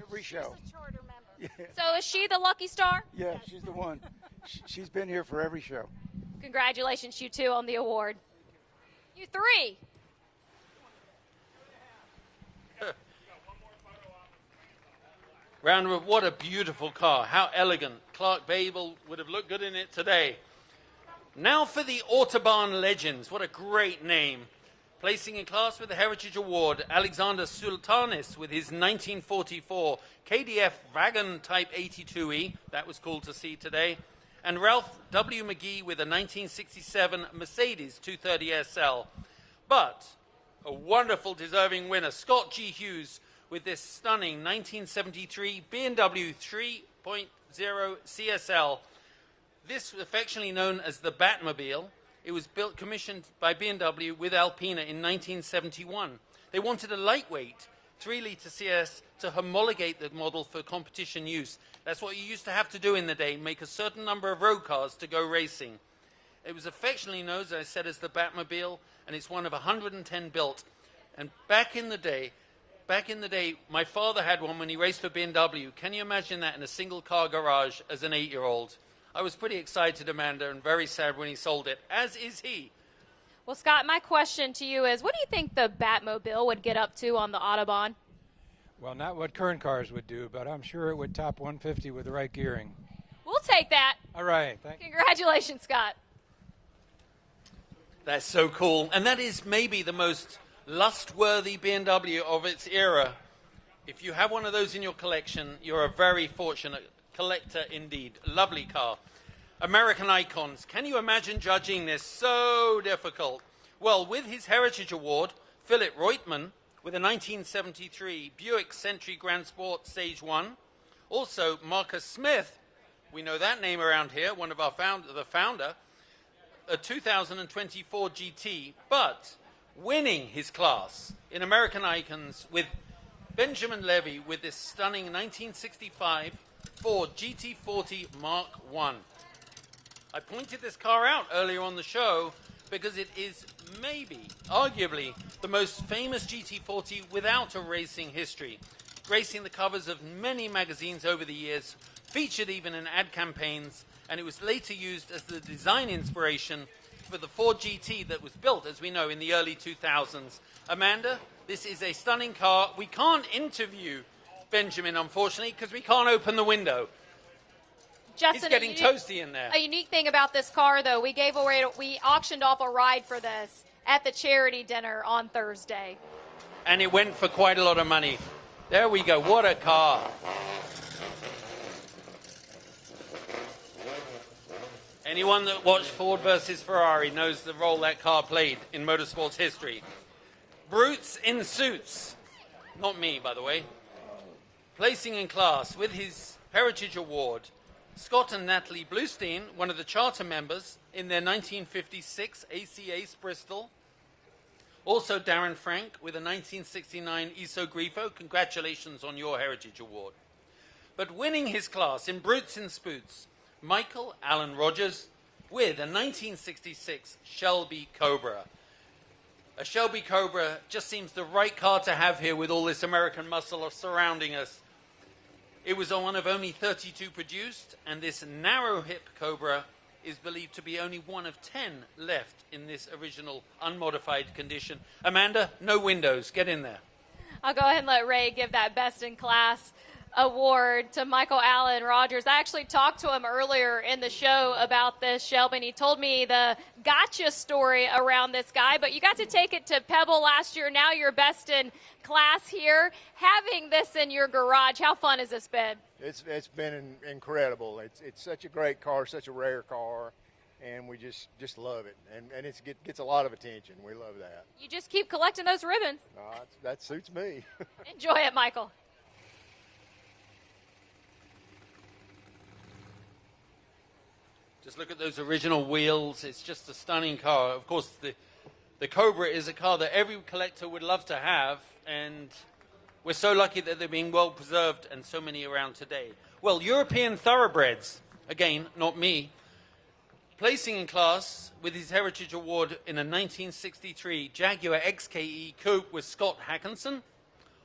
Every show. Yeah. So is she the lucky star? Yeah, she's the one. She's been here for every show. Congratulations, you two, on the award. You three. Round of what a beautiful car. How elegant. Clark Gable would have looked good in it today. Now for the Autobahn Legends. What a great name. Placing in class with the Heritage Award, Alexander Sultanis with his 1944 KDF Wagon Type 82E. That was cool to see today. And Ralph W. McGee with a 1967 Mercedes 230 SL. But a wonderful deserving winner, Scott G. Hughes, with this stunning 1973 B&W 3.0 CSL. This was affectionately known as the Batmobile. It was commissioned by B&W with Alpina in 1971. They wanted a lightweight 3-litre CS to homologate the model for competition use. That's what you used to have to do in the day, make a certain number of road cars to go racing. It was affectionately known, as I said, as the Batmobile, and it's one of 110 built. And back in the day, my father had one when he raced for B&W. Can you imagine that in a single-car garage as an 8-year-old? I was pretty excited, Amanda, and very sad when he sold it, as is he. Well, Scott, my question to you is, what do you think the Batmobile would get up to on the Autobahn? Well, not what current cars would do, but I'm sure it would top 150 with the right gearing. We'll take that. All right. Thank you. Congratulations, Scott. That's so cool. And that is maybe the most lust-worthy B&W of its era. If you have one of those in your collection, you're a very fortunate collector indeed. Lovely car. American icons. Can you imagine judging this? So difficult. Well, with his Heritage Award, Philip Reutemann with a 1973 Buick Century Grand Sport Stage 1. Also, Marcus Smith, we know that name around here, one of our the founder, a 2024 GT, but winning his class in American icons with Benjamin Levy with this stunning 1965 Ford GT40 Mark I. I pointed this car out earlier on the show because it is maybe, arguably, the most famous GT40 without a racing history, gracing the covers of many magazines over the years, featured even in ad campaigns, and it was later used as the design inspiration for the Ford GT that was built, as we know, in the early 2000s. Amanda, this is a stunning car. We can't interview Benjamin, unfortunately, because we can't open the window. Justin, he's getting toasty in there. A unique thing about this car, though, we auctioned off a ride for this at the charity dinner on Thursday. And it went for quite a lot of money. There we go. What a car. Anyone that watched Ford versus Ferrari knows the role that car played in motorsports history. Brutes in suits. Not me, by the way. Placing in class with his Heritage Award, Scott and Natalie Bluestein, one of the charter members in their 1956 AC Ace Bristol. Also Darren Frank with a 1969 ISO Grifo. Congratulations on your Heritage Award. But winning his class in Brutes and Spoots, Michael Allen Rogers with a 1966 Shelby Cobra. A Shelby Cobra just seems the right car to have here with all this American muscle surrounding us. It was one of only 32 produced, and this narrow hip Cobra is believed to be only one of 10 left in this original unmodified condition. Amanda, no windows. Get in there. I'll go ahead and let Ray give that Best in Class award to Michael Allen Rogers. I actually talked to him earlier in the show about this, Shelby, and he told me the gotcha story around this guy, but you got to take it to Pebble last year. Now you're Best in Class here. Having this in your garage, how fun has this been? It's been incredible. It's such a great car, such a rare car, and we just love it. And it gets a lot of attention. We love that. You just keep collecting those ribbons. That suits me. Enjoy it, Michael. Just look at those original wheels. It's just a stunning car. Of course, the Cobra is a car that every collector would love to have, and we're so lucky that they're being well preserved and so many around today. Well, European thoroughbreds, again, not me, placing in class with his Heritage Award in a 1963 Jaguar XKE Coupe with Scott Hackinson.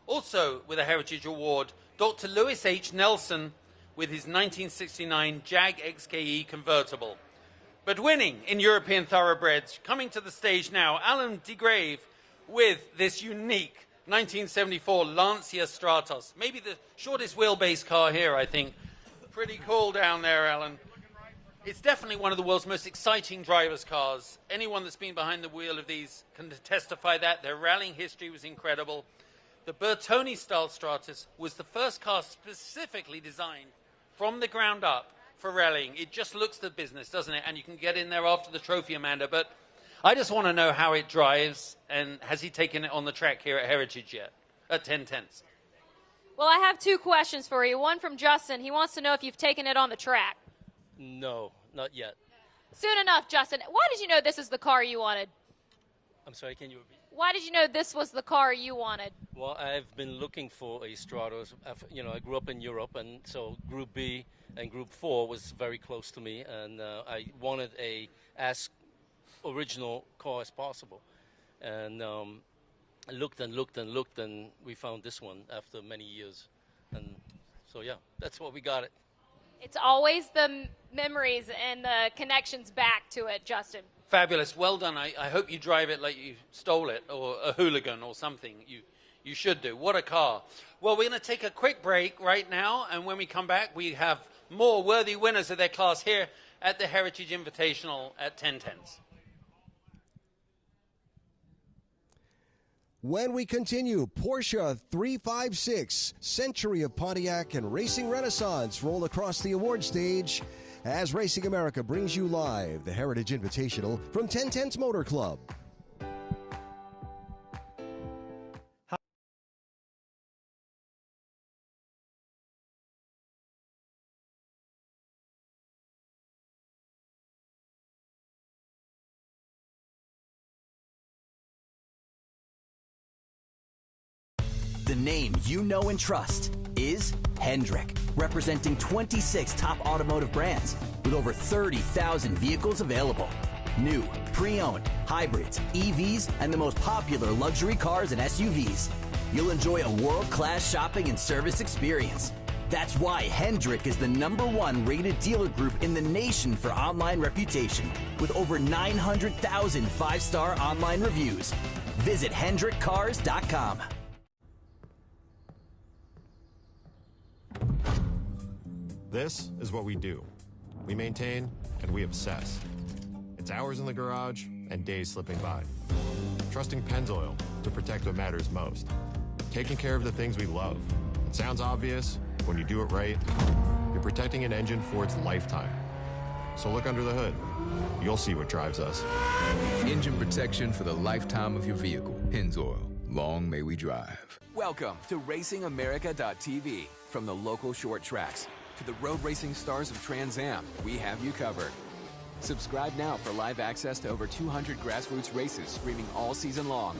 Also with a Heritage Award, Dr. Lewis H. Nelson with his 1969 Jag XKE convertible. But winning in European thoroughbreds, coming to the stage now, Alan DeGrave with this unique 1974 Lancia Stratos. Maybe the shortest wheelbase car here, I think. Pretty cool down there, Alan. It's definitely one of the world's most exciting driver's cars. Anyone that's been behind the wheel of these can testify that. Their rallying history was incredible. The Bertoni-style Stratus was the first car specifically designed from the ground up for rallying. It just looks the business, doesn't it? And you can get in there after the trophy, Amanda. But I just want to know how it drives, and has he taken it on the track here at Heritage yet, at 10/10? Well, I have two questions for you. One from Justin. He wants to know if you've taken it on the track. No, not yet. Soon enough, Justin. Why did you know this is the car you wanted? I'm sorry, can you repeat? Why did you know this was the car you wanted? Well, I've been looking for a Stratos. I grew up in Europe, and so Group B and Group 4 was very close to me, and I wanted as original car as possible. And I looked and looked and looked, and we found this one after many years. And so, yeah, that's what we got it. It's always the memories and the connections back to it, Justin. Fabulous. Well done. I hope you drive it like you stole it, or a hooligan or something. You should do. What a car. Well, we're going to take a quick break right now, and when we come back, we have more worthy winners of their class here at the Heritage Invitational at 10/10. When we continue, Porsche 356, Century of Pontiac and Racing Renaissance roll across the award stage as Racing America brings you live the Heritage Invitational from 1010's Motor Club. The name you know and trust is Hendrick, representing 26 top automotive brands with over 30,000 vehicles available. New, pre-owned, hybrids, EVs, and the most popular luxury cars and SUVs. You'll enjoy a world-class shopping and service experience. That's why Hendrick is the #1 rated dealer group in the nation for online reputation, with over 900,000 5-star online reviews. Visit HendrickCars.com. This is what we do. We maintain and we obsess. It's hours in the garage and days slipping by. Trusting Pennzoil to protect what matters most. Taking care of the things we love. It sounds obvious. When you do it right, you're protecting an engine for its lifetime. So look under the hood. You'll see what drives us. Engine protection for the lifetime of your vehicle. Pennzoil. Long may we drive. Welcome to RacingAmerica.tv. From the local short tracks to the road racing stars of Trans Am, we have you covered. Subscribe now for live access to over 200 grassroots races streaming all season long.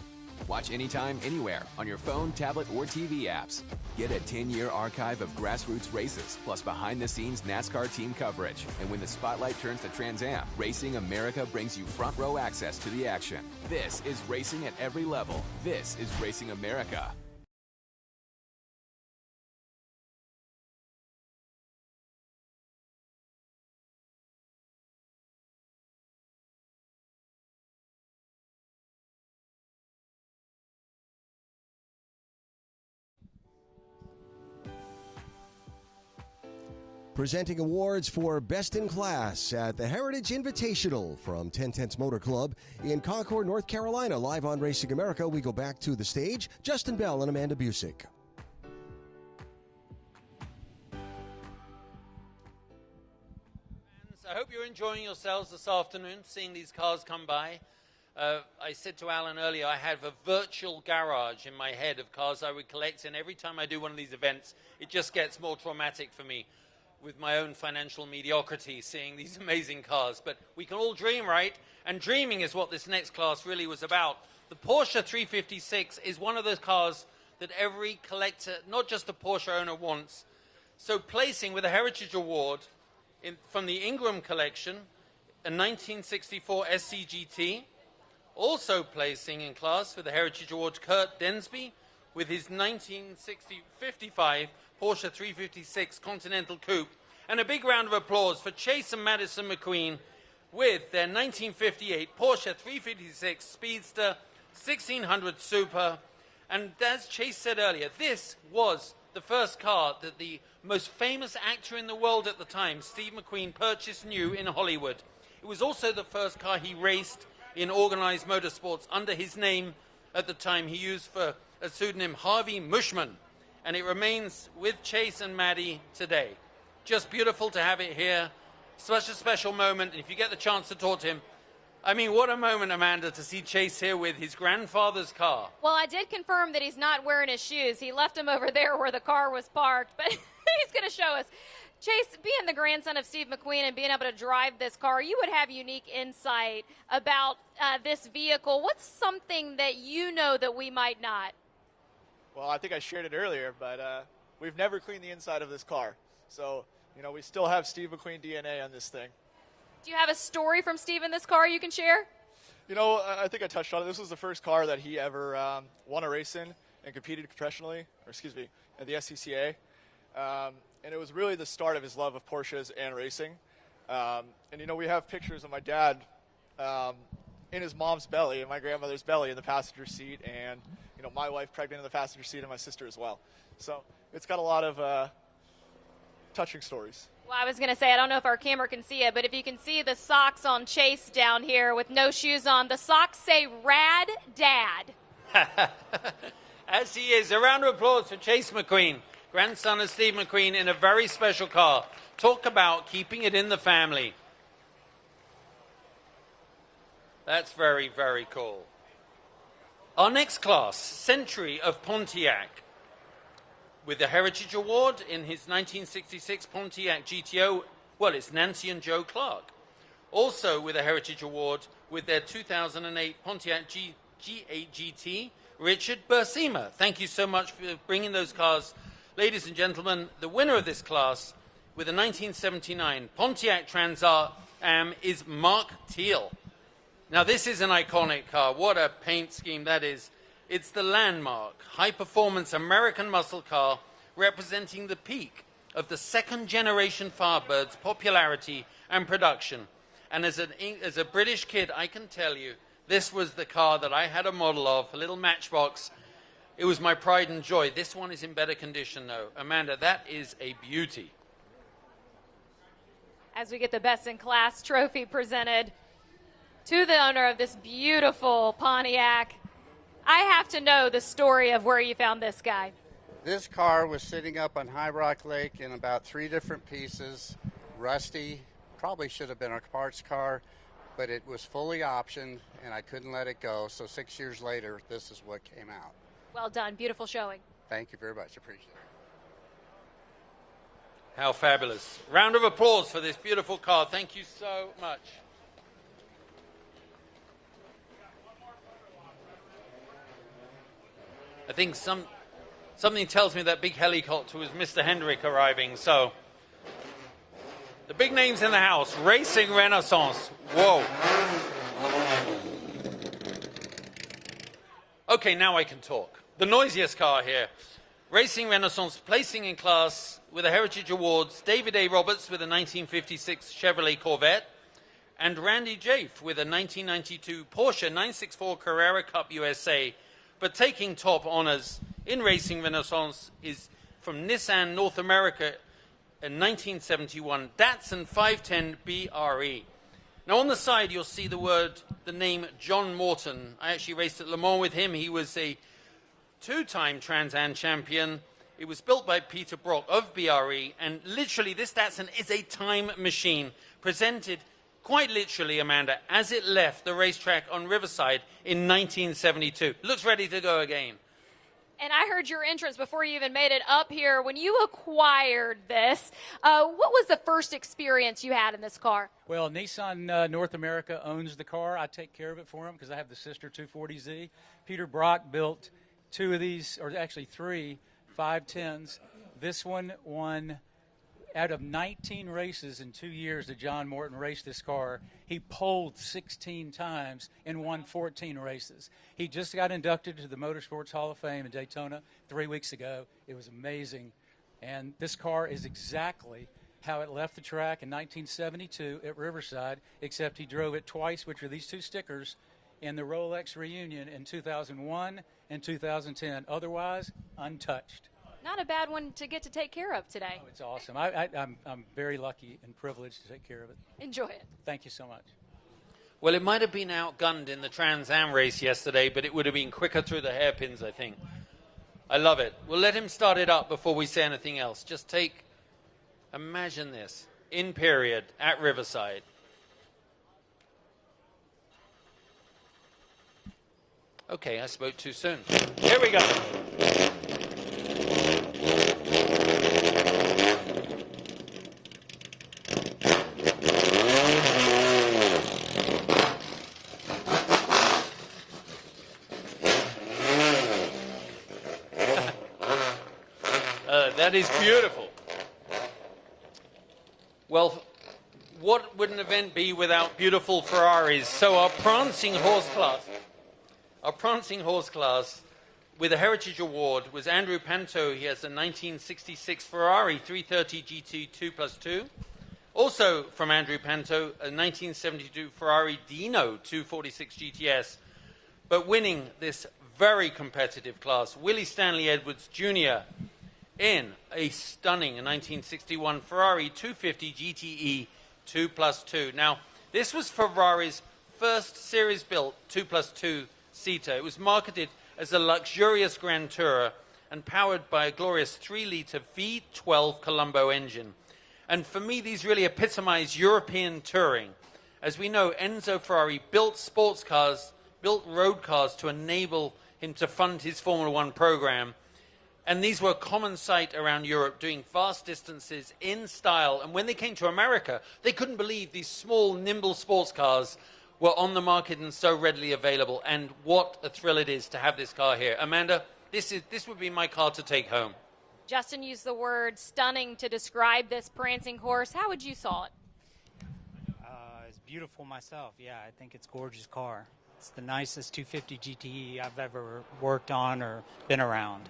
Watch anytime, anywhere on your phone, tablet, or TV apps. Get a 10-year archive of grassroots races, plus behind-the-scenes NASCAR team coverage. And when the spotlight turns to Trans Am, Racing America brings you front-row access to the action. This is racing at every level. This is Racing America. Presenting awards for Best in Class at the Heritage Invitational from 1010's Motor Club in Concours, North Carolina. Live on Racing America, we go back to the stage. Justin Bell and Amanda Busick. I hope you're enjoying yourselves this afternoon, seeing these cars come by. I said to Alan earlier, I have a virtual garage in my head of cars I would collect, and every time I do one of these events, it just gets more traumatic for me with my own financial mediocrity, seeing these amazing cars. But we can all dream, right? And dreaming is what this next class really was about. The Porsche 356 is one of those cars that every collector, not just a Porsche owner, wants. So placing with a Heritage Award from the Ingram collection, a 1964 SCGT, also placing in class for the Heritage Award, Kurt Densby with his 1955 Porsche 356 Continental Coupe. And a big round of applause for Chase and Madison McQueen with their 1958 Porsche 356 Speedster 1600 Super. And as Chase said earlier, this was the first car that the most famous actor in the world at the time, Steve McQueen, purchased new in Hollywood. It was also the first car he raced in organized motorsports under his name at the time. He used for a pseudonym Harvey Mushman. And it remains with Chase and Maddie today. Just beautiful to have it here. Such a special moment. And if you get the chance to talk to him, I mean, what a moment, Amanda, to see Chase here with his grandfather's car. Well, I did confirm that he's not wearing his shoes. He left them over there where the car was parked, but he's going to show us. Chase, being the grandson of Steve McQueen and being able to drive this car, you would have unique insight about this vehicle. What's something that you know that we might not? Well, I think I shared it earlier, but we've never cleaned the inside of this car. So, you know, we still have Steve McQueen DNA on this thing. Do you have a story from Steve in this car you can share? You know, I think I touched on it. This was the first car that he ever won a race in and competed professionally, at the SCCA. And it was really the start of his love of Porsches and racing. And, you know, we have pictures of my dad in his mom's belly and my grandmother's belly in the passenger seat, and, you know, my wife pregnant in the passenger seat and my sister as well. So it's got a lot of touching stories. Well, I was going to say, I don't know if our camera can see it, but if you can see the socks on Chase down here with no shoes on, the socks say Rad Dad. As he is, a round of applause for Chase McQueen, grandson of Steve McQueen, in a very special car. Talk about keeping it in the family. That's very, very cool. Our next class, Century of Pontiac, with the Heritage Award in his 1966 Pontiac GTO. Well, it's Nancy and Joe Clark. Also with a Heritage Award with their 2008 Pontiac G8 GT, Richard Bursima. Thank you so much for bringing those cars. Ladies and gentlemen, the winner of this class with the 1979 Pontiac Trans Am is Mark Teal. Now, this is an iconic car. What a paint scheme that is. It's the landmark, high-performance American muscle car representing the peak of the second-generation Firebird's popularity and production. And as a British kid, I can tell you, this was the car that I had a model of, a little Matchbox. It was my pride and joy. This one is in better condition, though. Amanda, that is a beauty. As we get the Best in Class trophy presented to the owner of this beautiful Pontiac, I have to know the story of where you found this guy. This car was sitting up on High Rock Lake in about 3 different pieces, rusty, probably should have been a parts car, but it was fully optioned, and I couldn't let it go. So 6 years later, this is what came out. Well done. Beautiful showing. Thank you very much. Appreciate it. How fabulous. Round of applause for this beautiful car. Thank you so much. I think something tells me that big helicopter was Mr. Hendrick arriving. So, the big names in the house. Racing Renaissance. Whoa. Okay, now I can talk. The noisiest car here. Racing Renaissance placing in class with the Heritage Awards, David A. Roberts with a 1956 Chevrolet Corvette, and Randy Jaffe with a 1992 Porsche 964 Carrera Cup USA. But taking top honors in Racing Renaissance is from Nissan North America in 1971 Datsun 510 BRE. Now on the side you'll see the name John Morton. I actually raced at Le Mans with him. He was a two-time Trans Am champion. It was built by Peter Brock of BRE, and literally this Datsun is a time machine, presented quite literally, Amanda, as it left the racetrack on Riverside in 1972. Looks ready to go again. And I heard your entrance before you even made it up here. When you acquired this, what was the first experience you had in this car? Well, Nissan North America owns the car. I take care of it for them because I have the sister 240Z. Peter Brock built two of these, or actually three, 510s. This one won out of 19 races in 2 years that John Morton raced this car. He polled 16 times and won 14 races. He just got inducted to the Motorsports Hall of Fame in Daytona 3 weeks ago. It was amazing. And this car is exactly how it left the track in 1972 at Riverside, except he drove it twice, which are these two stickers, in the Rolex reunion in 2001 and 2010. Otherwise, untouched. Not a bad one to get to take care of today. Oh, it's awesome. I'm very lucky and privileged to take care of it. Enjoy it. Thank you so much. Well, it might have been outgunned in the Trans Am race yesterday, but it would have been quicker through the hairpins, I think. I love it. We'll let him start it up before we say anything else. Just imagine this, in period, at Riverside. Okay, I spoke too soon. Here we go. That is beautiful. Well, what would an event be without beautiful Ferraris? So our Prancing horse class with a Heritage Award was Andrew Panto. He has a 1966 Ferrari 330 GT 2+2. Also from Andrew Panto, a 1972 Ferrari Dino 246 GTS. But winning this very competitive class, Willie Stanley Edwards Jr. in a stunning 1961 Ferrari 250 GTE 2+2. Now, this was Ferrari's first series-built 2+2 seater. It was marketed as a luxurious Grand Tourer and powered by a glorious 3-liter V12 Colombo engine. And for me, these really epitomize European touring. As we know, Enzo Ferrari built sports cars, built road cars to enable him to fund his Formula One program. And these were a common sight around Europe, doing vast distances in style. And when they came to America, they couldn't believe these small, nimble sports cars were on the market and so readily available. And what a thrill it is to have this car here. Amanda, this would be my car to take home. Justin used the word stunning to describe this prancing horse. How would you saw it? It's beautiful myself. Yeah, I think it's a gorgeous car. It's the nicest 250 GTE I've ever worked on or been around.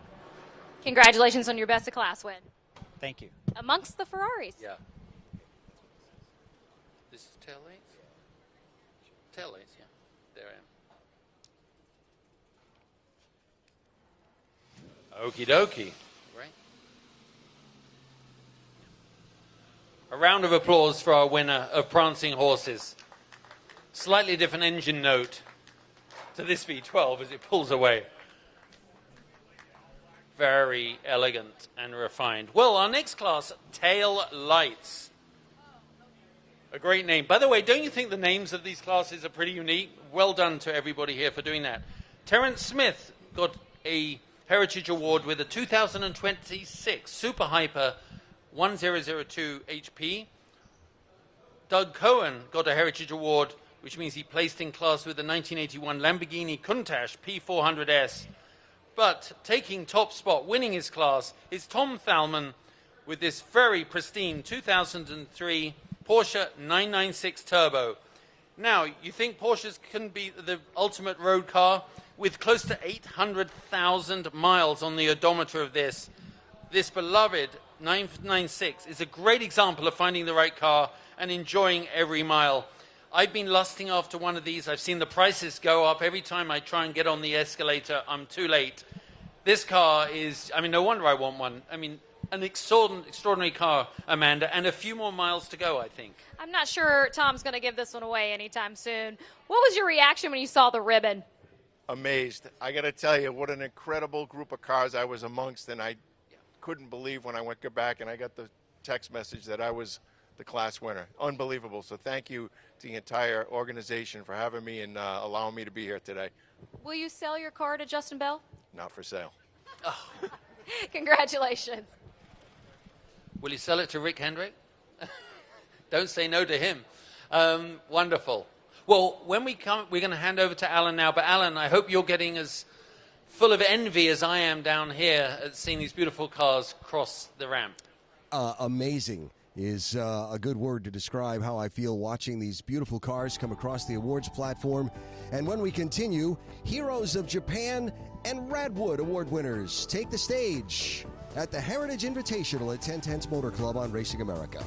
Congratulations on your best of class win. Thank you. Amongst the Ferraris. Yeah. This is tail lights? Tail lights, yeah. There I am. Okie dokie. Right. A round of applause for our winner of Prancing Horses. Slightly different engine note to this V12 as it pulls away. Very elegant and refined. Well, our next class, tail lights. A great name. By the way, don't you think the names of these classes are pretty unique? Well done to everybody here for doing that. Terrence Smith got a Heritage Award with a 2026 Super Hyper 1002 HP. Doug Cohen got a Heritage Award, which means he placed in class with the 1981 Lamborghini Countach P400S. But taking top spot, winning his class, is Tom Thalman with this very pristine 2003 Porsche 996 Turbo. Now, you think Porsches can be the ultimate road car? With close to 800,000 miles on the odometer of this beloved 996 is a great example of finding the right car and enjoying every mile. I've been lusting after one of these. I've seen the prices go up. Every time I try and get on the escalator, I'm too late. This car is, no wonder I want one. An extraordinary car, Amanda, and a few more miles to go, I think. I'm not sure Tom's going to give this one away anytime soon. What was your reaction when you saw the ribbon? Amazed. I got to tell you, what an incredible group of cars I was amongst, and I couldn't believe when I went back and I got the text message that I was the class winner. Unbelievable. So thank you to the entire organization for having me and allowing me to be here today. Will you sell your car to Justin Bell? Not for sale. Oh. Congratulations. Will you sell it to Rick Hendrick? Don't say no to him. Wonderful. Well, when we come, we're going to hand over to Alan now. But Alan, I hope you're getting as full of envy as I am down here at seeing these beautiful cars cross the ramp. Amazing is a good word to describe how I feel watching these beautiful cars come across the awards platform. And when we continue, Heroes of Japan and Radwood award winners take the stage at the Heritage Invitational at 1010's Motor Club on Racing America.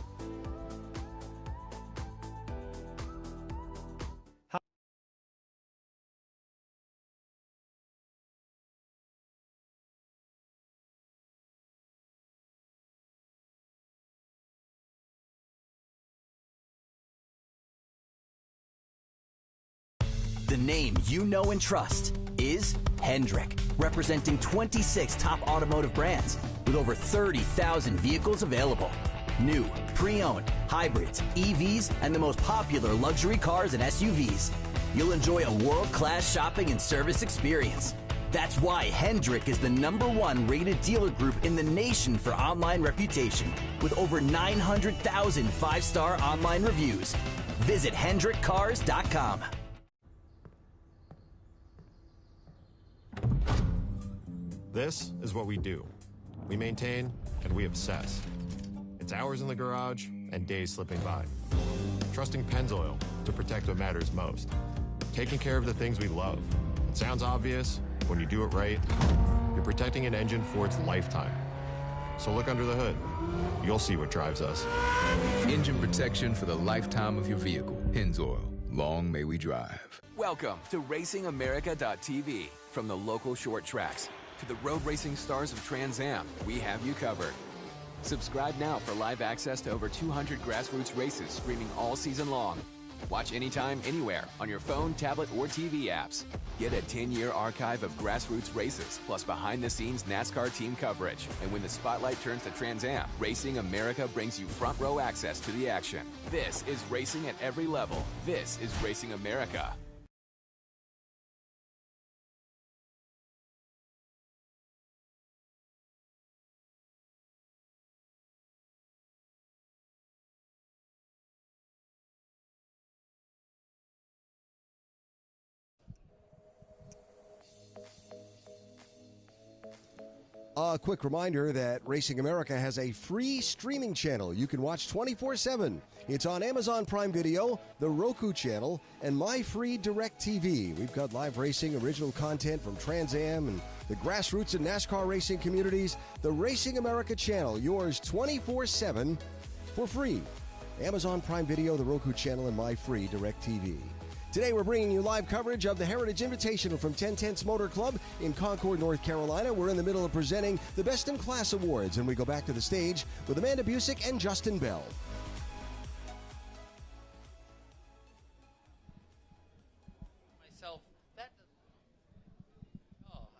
The name you know and trust is Hendrick, representing 26 top automotive brands with over 30,000 vehicles available. New, pre-owned, hybrids, EVs, and the most popular luxury cars and SUVs. You'll enjoy a world-class shopping and service experience. That's why Hendrick is the #1 rated dealer group in the nation for online reputation, with over 900,000 5-star online reviews. Visit HendrickCars.com. This is what we do. We maintain and we obsess. It's hours in the garage and days slipping by. Trusting Pennzoil to protect what matters most. Taking care of the things we love. It sounds obvious, but when you do it right, you're protecting an engine for its lifetime. So look under the hood. You'll see what drives us. Engine protection for the lifetime of your vehicle. Pennzoil. Long may we drive. Welcome to RacingAmerica.tv. From the local short tracks to the road racing stars of Trans Am, we have you covered. Subscribe now for live access to over 200 grassroots races streaming all season long. Watch anytime, anywhere on your phone, tablet, or TV apps. Get a 10-year archive of grassroots races, plus behind-the-scenes NASCAR team coverage. And when the spotlight turns to Trans Am, Racing America brings you front-row access to the action. This is racing at every level. This is Racing America. A quick reminder that Racing America has a free streaming channel you can watch 24/7. It's on Amazon Prime Video, the Roku channel, and My Free Direct TV. We've got live racing, original content from Trans Am and the grassroots and NASCAR racing communities. The Racing America channel, yours 24/7 for free. Amazon Prime Video, the Roku channel, and My Free Direct TV. Today we're bringing you live coverage of the Heritage Invitational from 1010's Motor Club in Concours, North Carolina. We're in the middle of presenting the Best in Class Awards, and we go back to the stage with Amanda Busick and Justin Bell.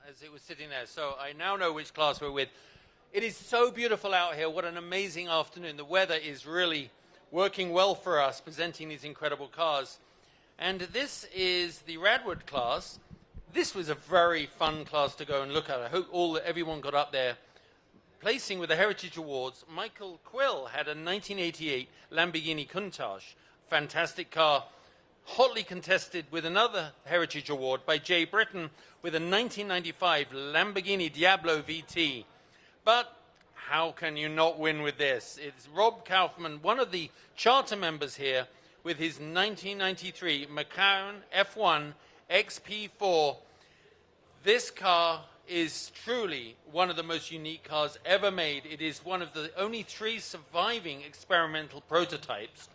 As it was sitting there, so I now know which class we're with. It is so beautiful out here. What an amazing afternoon. The weather is really working well for us, presenting these incredible cars. And this is the Radwood class. This was a very fun class to go and look at. I hope everyone got up there. Placing with the Heritage Awards, Michael Quill had a 1988 Lamborghini Countach. Fantastic car. Hotly contested with another Heritage Award by Jay Britton with a 1995 Lamborghini Diablo VT. But how can you not win with this? It's Rob Kaufman, one of the charter members here, with his 1993 McLaren F1 XP4. This car is truly one of the most unique cars ever made. It is one of the only 3 surviving experimental prototypes,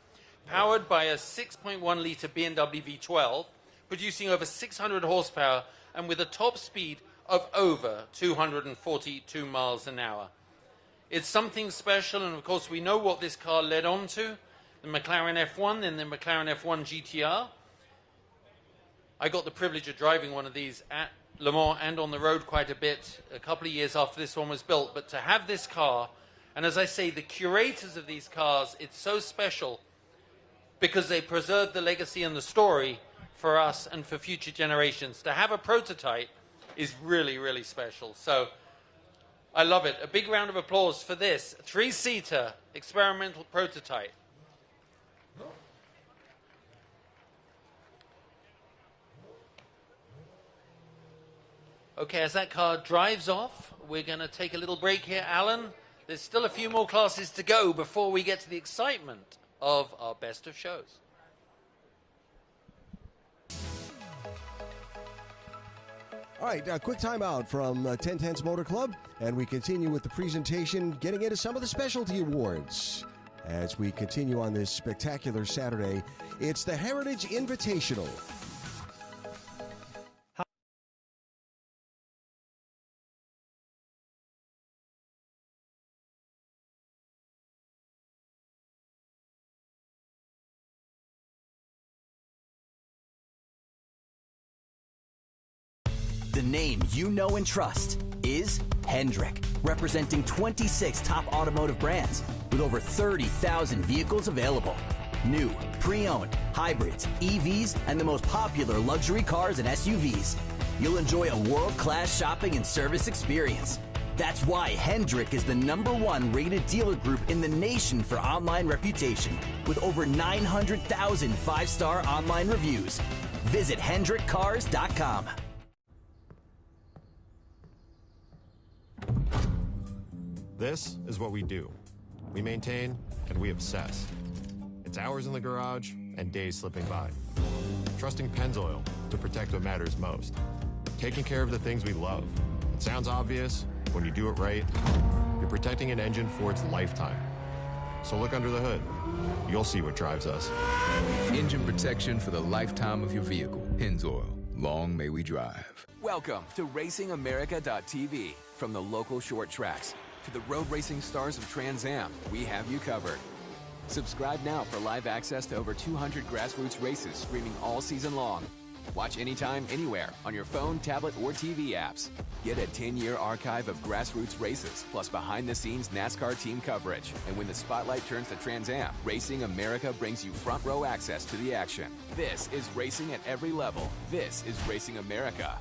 powered by a 6.1-litre BMW V12, producing over 600 horsepower and with a top speed of over 242 miles an hour. It's something special, and of course we know what this car led on to, the McLaren F1 and the McLaren F1 GTR. I got the privilege of driving one of these at Le Mans and on the road quite a bit a couple of years after this one was built. But to have this car, and as I say, the curators of these cars, it's so special because they preserve the legacy and the story for us and for future generations. To have a prototype is really, really special. So I love it. A big round of applause for this 3-seater experimental prototype. Okay, as that car drives off, we're going to take a little break here, Alan. There's still a few more classes to go before we get to the excitement of our best of shows. All right, quick timeout from 1010's Motor Club, and we continue with the presentation, getting into some of the specialty awards. As we continue on this spectacular Saturday, it's the Heritage Invitational. The name you know and trust is Hendrick, representing 26 top automotive brands with over 30,000 vehicles available. New, pre-owned, hybrids, EVs, and the most popular luxury cars and SUVs. You'll enjoy a world-class shopping and service experience. That's why Hendrick is the #1 rated dealer group in the nation for online reputation, with over 900,000 5-star online reviews. Visit HendrickCars.com. This is what we do. We maintain and we obsess. It's hours in the garage and days slipping by. Trusting Pennzoil to protect what matters most. Taking care of the things we love. It sounds obvious. When you do it right, you're protecting an engine for its lifetime. So look under the hood. You'll see what drives us. Engine protection for the lifetime of your vehicle. Pennzoil. Long may we drive. Welcome to RacingAmerica.tv. From the local short tracks to the road racing stars of Trans Am, we have you covered. Subscribe now for live access to over 200 grassroots races streaming all season long. Watch anytime, anywhere on your phone, tablet, or TV apps. Get a 10-year archive of grassroots races, plus behind-the-scenes NASCAR team coverage. And when the spotlight turns to Trans Am, Racing America brings you front-row access to the action. This is racing at every level. This is Racing America.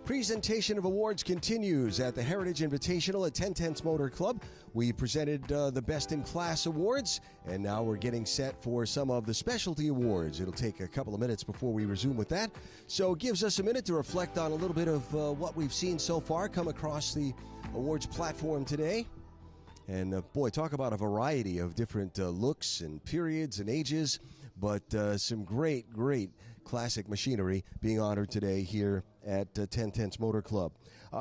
Presentation of awards continues at the Heritage Invitational at 1010's Motor Club. We presented the Best in Class awards, and now we're getting set for some of the specialty awards. It'll take a couple of minutes before we resume with that. So it gives us a minute to reflect on a little bit of what we've seen so far come across the awards platform today. And boy, talk about a variety of different looks and periods and ages, but some great classic machinery being honored today here at 1010's Motor Club.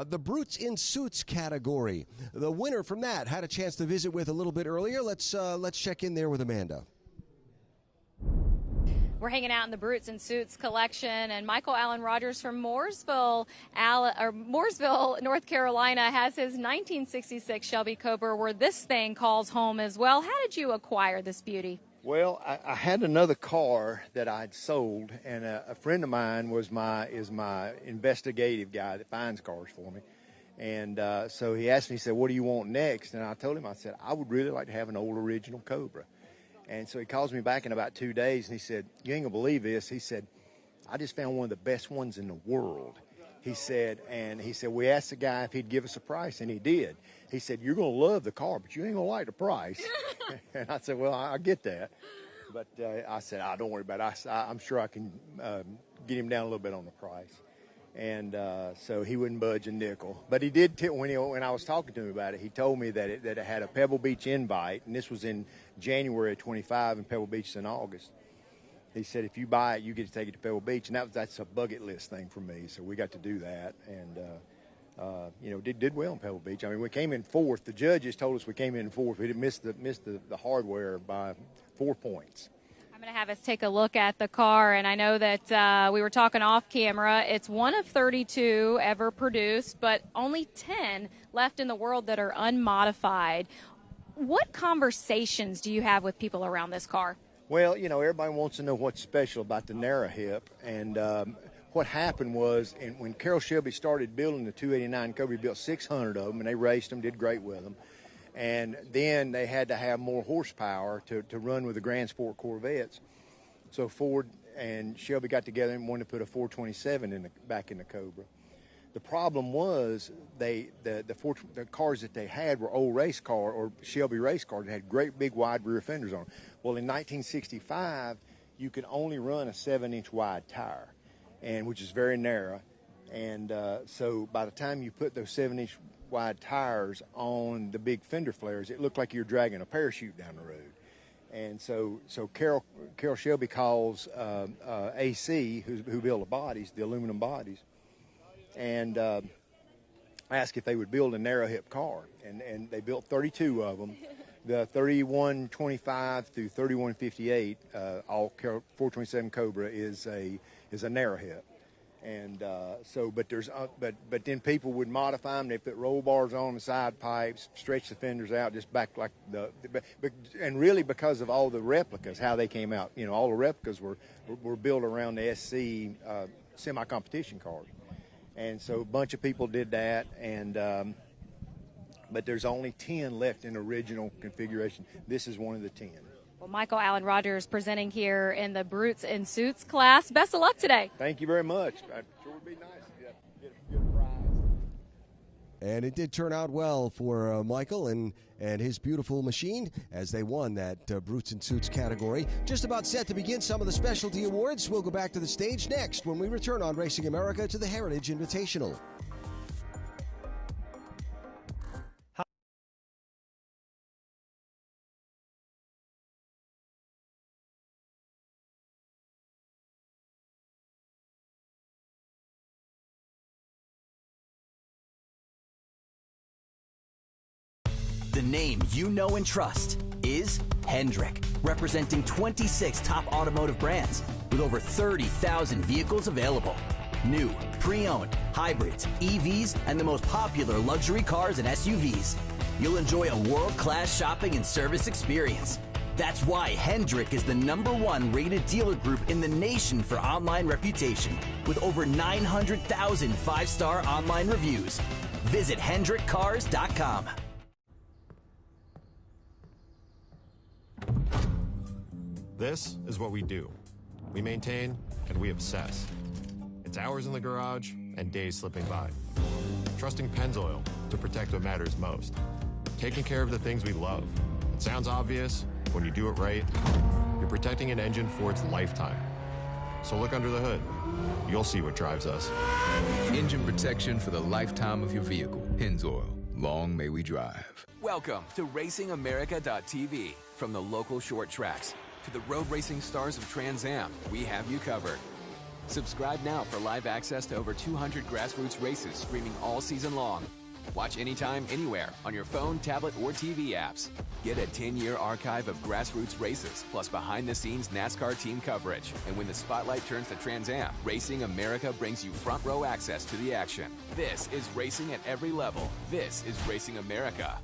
The Brutes in Suits category. The winner from that had a chance to visit with a little bit earlier. Let's check in there with Amanda. We're hanging out in the Brutes and Suits collection, and Michael Allen Rogers from Mooresville, North Carolina, has his 1966 Shelby Cobra, where this thing calls home as well. How did you acquire this beauty? Well, I had another car that I'd sold, and a friend of mine is my investigative guy that finds cars for me. And so he asked me, he said, what do you want next? And I told him, I said, I would really like to have an old original Cobra. And so he calls me back in about 2 days, and he said, you ain't gonna believe this. He said, I just found one of the best ones in the world. He said, we asked the guy if he'd give us a price, and he did. He said, you're gonna love the car, but you ain't gonna like the price. And I said, well, I get that. But I said, don't worry about it. I'm sure I can get him down a little bit on the price. And so he wouldn't budge a nickel. But he did, when I was talking to him about it, he told me that it had a Pebble Beach invite, and this was in January of 25, and Pebble Beach is in August. He said, if you buy it, you get to take it to Pebble Beach, and that's a bucket list thing for me. So we got to do that, and did well in Pebble Beach. I mean, we came in fourth. The judges told us we came in fourth. We missed the hardware by 4 points. I'm going to have us take a look at the car, and I know that we were talking off camera. It's one of 32 ever produced, but only 10 left in the world that are unmodified. What conversations do you have with people around this car? Well, everybody wants to know what's special about the narrow hip, and what happened was, when Carroll Shelby started building the 289 Cobra, he built 600 of them, and they raced them, did great with them. And then they had to have more horsepower to run with the Grand Sport Corvettes. So Ford and Shelby got together and wanted to put a 427 back in the Cobra. The problem was the cars that they had were old race car or Shelby race cars that had great big wide rear fenders on them. Well, in 1965, you could only run a 7-inch wide tire, which is very narrow. And so by the time you put those 7-inch wide tires on the big fender flares, it looked like you're dragging a parachute down the road. And so Carroll Shelby calls AC, who build the bodies, the aluminum bodies, and asked if they would build a narrow hip car. And they built 32 of them. The 3125 through 3158, all Carroll 427 Cobra is a narrow hip. And but then people would modify them. They put roll bars on the side pipes, stretch the fenders out, just back like and really because of all the replicas, how they came out. All the replicas were built around the SC semi-competition cars, and so a bunch of people did that. And but there's only 10 left in original configuration. This is one of the 10. Well, Michael Allen Rogers presenting here in the Brutes and Suits class. Best of luck today. Thank you very much. It sure would be nice to get a good prize. And it did turn out well for Michael and his beautiful machine as they won that Brutes and Suits category. Just about set to begin some of the specialty awards. We'll go back to the stage next when we return on Racing America to the Heritage Invitational. The name you know and trust is Hendrick, representing 26 top automotive brands with over 30,000 vehicles available. New, pre-owned, hybrids, EVs, and the most popular luxury cars and SUVs. You'll enjoy a world-class shopping and service experience. That's why Hendrick is the #1 rated dealer group in the nation for online reputation, with over 900,000 5-star online reviews. Visit HendrickCars.com. This is what we do. We maintain and we obsess. It's hours in the garage and days slipping by. Trusting Pennzoil to protect what matters most. Taking care of the things we love. It sounds obvious. When you do it right, you're protecting an engine for its lifetime. So look under the hood. You'll see what drives us. Engine protection for the lifetime of your vehicle. Pennzoil. Long may we drive. Welcome to RacingAmerica.tv. From the local short tracks to the road racing stars of Trans Am, we have you covered. Subscribe now for live access to over 200 grassroots races streaming all season long. Watch anytime, anywhere on your phone, tablet, or TV apps. Get a 10-year archive of grassroots races, plus behind-the-scenes NASCAR team coverage. And when the spotlight turns to Trans Am, Racing America brings you front-row access to the action. This is racing at every level. This is Racing America.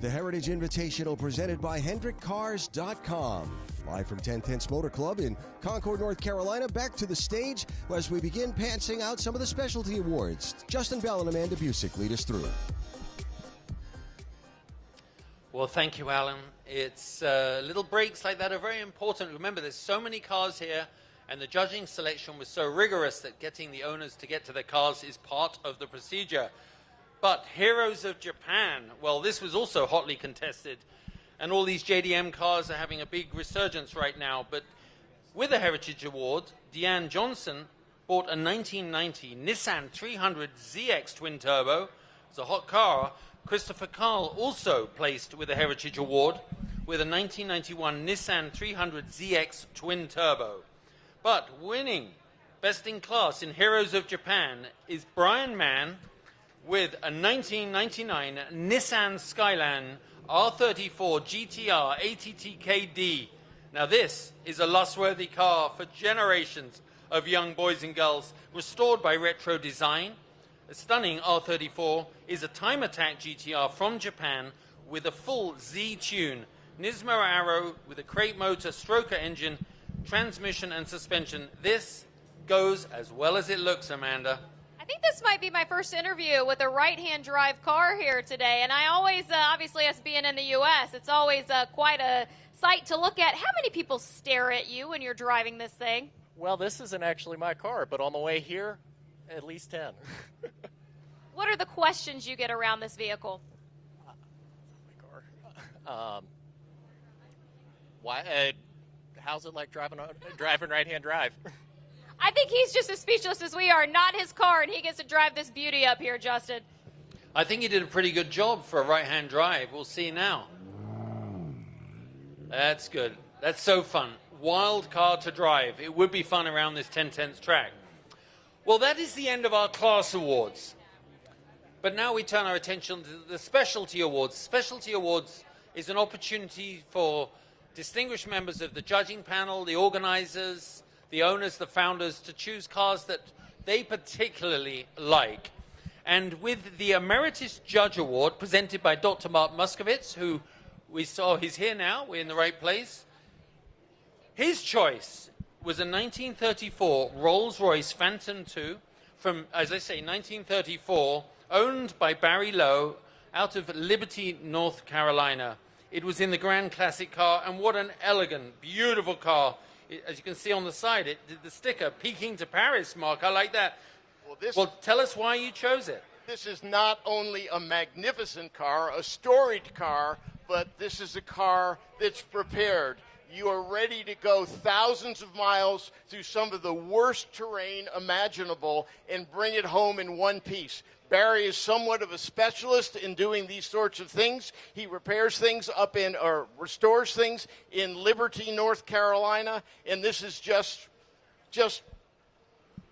The Heritage Invitational presented by HendrickCars.com. Live from 1010's Motor Club in Concord, North Carolina, back to the stage as we begin pantsing out some of the specialty awards. Justin Bell and Amanda Busick lead us through. Well, thank you, Alan. It's little breaks like that are very important. Remember, there's so many cars here, and the judging selection was so rigorous that getting the owners to get to their cars is part of the procedure. But Heroes of Japan, well, this was also hotly contested. And all these JDM cars are having a big resurgence right now. But with the Heritage Award, Deanne Johnson bought a 1990 Nissan 300 ZX Twin Turbo. It's a hot car. Christopher Carl also placed with the Heritage Award with a 1991 Nissan 300 ZX Twin Turbo. But winning Best in Class in Heroes of Japan is Brian Mann with a 1999 Nissan Skyline R34 GTR ATTKD. Now this is a lust-worthy car for generations of young boys and girls, restored by retro design. A stunning R34 is a Time Attack GTR from Japan with a full Z-tune, Nismo Arrow with a crate motor, stroker engine, transmission and suspension. This goes as well as it looks, Amanda. I think this might be my first interview with a right-hand drive car here today, and I always, obviously us being in the U.S., it's always quite a sight to look at. How many people stare at you when you're driving this thing? Well, this isn't actually my car, but on the way here, at least 10. What are the questions you get around this vehicle? Why? How's it like driving right-hand drive? I think he's just as speechless as we are. Not his car, and he gets to drive this beauty up here, Justin. I think he did a pretty good job for a right-hand drive. We'll see now. That's good. That's so fun. Wild car to drive. It would be fun around this 10/10 track. Well, that is the end of our class awards. But now we turn our attention to the specialty awards. Specialty awards is an opportunity for distinguished members of the judging panel, the organizers, the owners, the founders, to choose cars that they particularly like. And with the Emeritus Judge Award presented by Dr. Mark Muscovitz, who we saw, he's here now, we're in the right place. His choice was a 1934 Rolls-Royce Phantom II from, as I say, 1934, owned by Barry Lowe out of Liberty, North Carolina. It was in the Grand Classic car, and what an elegant, beautiful car. As you can see on the side, the sticker, Peking to Paris, Mark. I like that. Well, tell us why you chose it. This is not only a magnificent car, a storied car, but this is a car that's prepared. You are ready to go thousands of miles through some of the worst terrain imaginable and bring it home in one piece. Barry is somewhat of a specialist in doing these sorts of things. He repairs things or restores things in Liberty, North Carolina, and this is just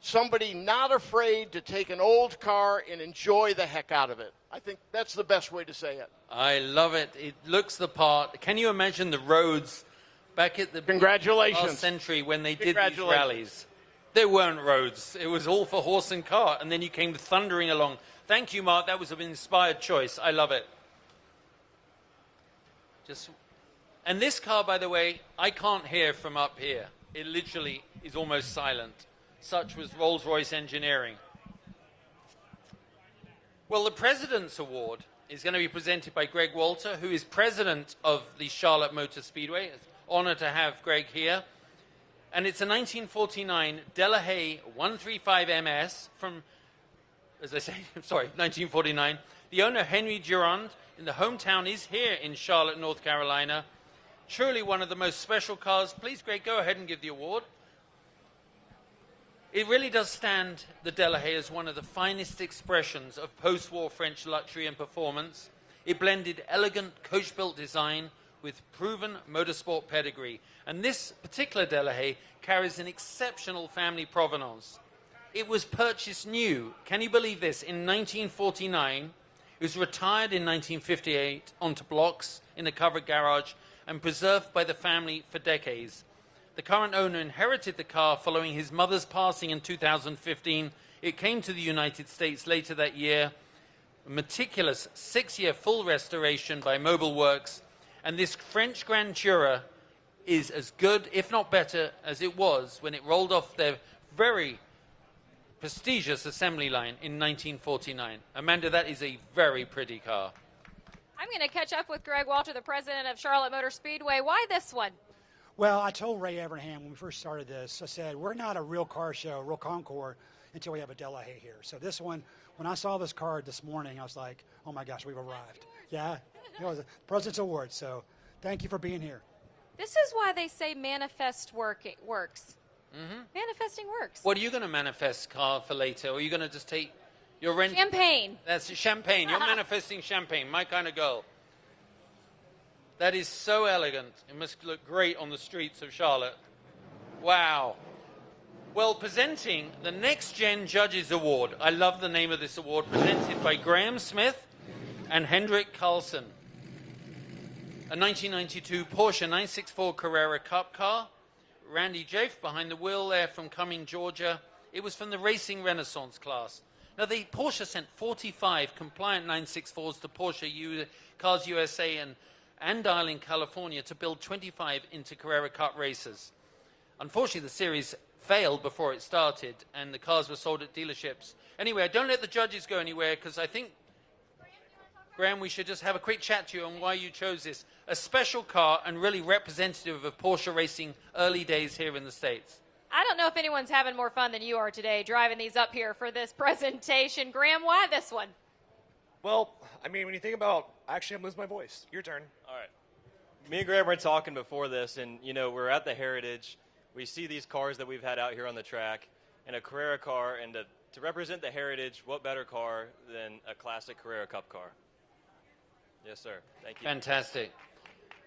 somebody not afraid to take an old car and enjoy the heck out of it. I think that's the best way to say it. I love it. It looks the part. Can you imagine the roads back at the last century when they did these rallies? There weren't roads. It was all for horse and cart, and then you came thundering along. Thank you, Mark. That was an inspired choice. I love it. And this car, by the way, I can't hear from up here. It literally is almost silent. Such was Rolls-Royce engineering. Well, the President's Award is going to be presented by Greg Walter, who is president of the Charlotte Motor Speedway. It's an honor to have Greg here. And it's a 1949 Delahaye 135 MS from, as I say, 1949. The owner, Henry Durand, in the hometown, is here in Charlotte, North Carolina. Truly one of the most special cars. Please, Greg, go ahead and give the award. It really does stand the Delahaye as one of the finest expressions of post-war French luxury and performance. It blended elegant coach-built design with proven motorsport pedigree. And this particular Delahaye carries an exceptional family provenance. It was purchased new, can you believe this, in 1949. It was retired in 1958 onto blocks in a covered garage and preserved by the family for decades. The current owner inherited the car following his mother's passing in 2015. It came to the United States later that year. A meticulous 6-year full restoration by Mobile Works. And this French Grand Tourer is as good, if not better, as it was when it rolled off their very prestigious assembly line in 1949. Amanda, that is a very pretty car. I'm going to catch up with Greg Walter, the president of Charlotte Motor Speedway. Why this one? Well, I told Ray Evernham when we first started this, I said, we're not a real car show, real Concours, until we have a Delahaye here. So this one, when I saw this car this morning, I was like, oh my gosh, we've arrived. Yeah, it was a President's Award, so thank you for being here. This is why they say manifest works. Mm-hmm. Manifesting works. What are you going to manifest, Carl, for later? Or are you going to just take your rent? Champagne. That's champagne. You're manifesting champagne. My kind of girl. That is so elegant. It must look great on the streets of Charlotte. Wow. Well, presenting the Next Gen Judges Award. I love the name of this award. Presented by Graham Smith and Hendrik Carlson. A 1992 Porsche 964 Carrera Cup car. Randy Jaffe behind the wheel there from Cumming, Georgia. It was from the Racing Renaissance class. Now, Porsche sent 45 compliant 964s to Porsche Cars USA and Andile in California to build 25 into Carrera Cup races. Unfortunately, the series failed before it started, and the cars were sold at dealerships. Anyway, don't let the judges go anywhere, because I think, Graham, we should just have a quick chat to you on why you chose this. A special car and really representative of Porsche racing early days here in the States. I don't know if anyone's having more fun than you are today driving these up here for this presentation. Graham, why this one? Well, I mean, when you think about, actually, I'm losing my voice. Your turn. All right. Me and Graham were talking before this, and, you know, we're at the Heritage. We see these cars that we've had out here on the track, and a Carrera car, and to represent the Heritage, what better car than a classic Carrera Cup car? Yes, sir. Thank you. Fantastic.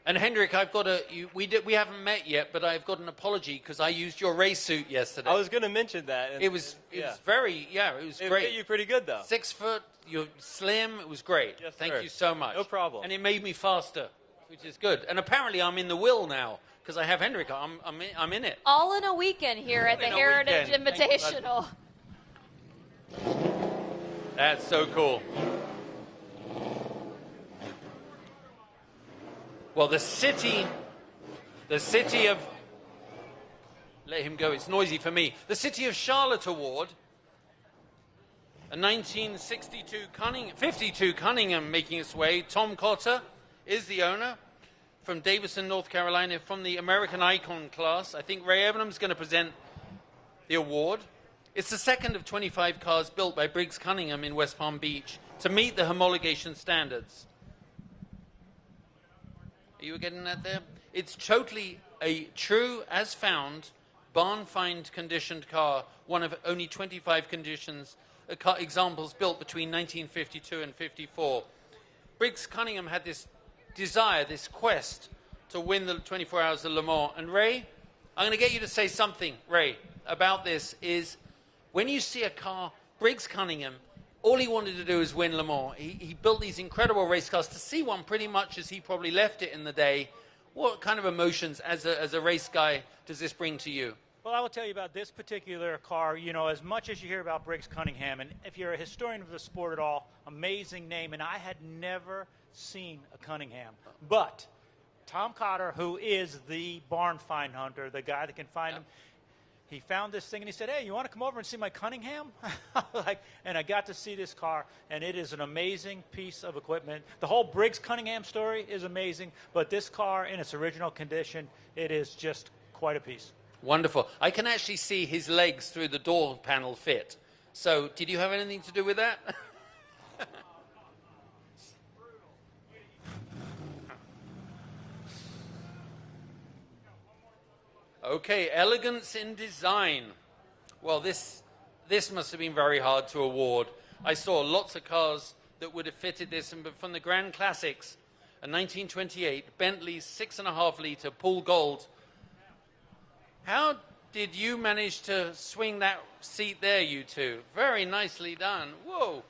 And Hendrik, I've got we haven't met yet, but I've got an apology because I used your race suit yesterday. I was going to mention that. It was great. It fit you pretty good, though. 6 foot, you're slim, it was great. Yes, Thank sir. you so much. No problem. And it made me faster, which is good. And apparently I'm in the will now because I have Hendrik. I'm in it. All in a weekend here at the Heritage Invitational. That's so cool. Well, the city of, let him go, it's noisy for me. The City of Charlotte Award, a 1952 Cunningham making its way. Tom Cotter is the owner from Davison, North Carolina, from the American Icon class. I think Ray Evernham's going to present the award. It's the second of 25 cars built by Briggs Cunningham in West Palm Beach to meet the homologation standards. Are you getting that there? It's totally a true, as found, barn-find conditioned car, one of only 25 examples built between 1952 and 54. Briggs Cunningham had this desire, this quest to win the 24 Hours of Le Mans. And Ray, I'm going to get you to say something, Ray, about this is when you see a car, Briggs Cunningham, all he wanted to do was win Le Mans. He built these incredible race cars. To see one pretty much as he probably left it in the day, what kind of emotions as a race guy does this bring to you? Well, I will tell you about this particular car. You know, as much as you hear about Briggs Cunningham, and if you're a historian of the sport at all, amazing name, and I had never seen a Cunningham. But Tom Cotter, who is the barn find hunter, the guy that can find him, he found this thing and he said, hey, you want to come over and see my Cunningham? And I got to see this car, and it is an amazing piece of equipment. The whole Briggs Cunningham story is amazing, but this car in its original condition, it is just quite a piece. Wonderful. I can actually see his legs through the door panel fit. So did you have anything to do with that? Okay, elegance in design. Well, this must have been very hard to award. I saw lots of cars that would have fitted this, but from the Grand Classics, a 1928 Bentley 6.5-litre Pool Gold. How did you manage to swing that seat there, you two? Very nicely done. Whoa.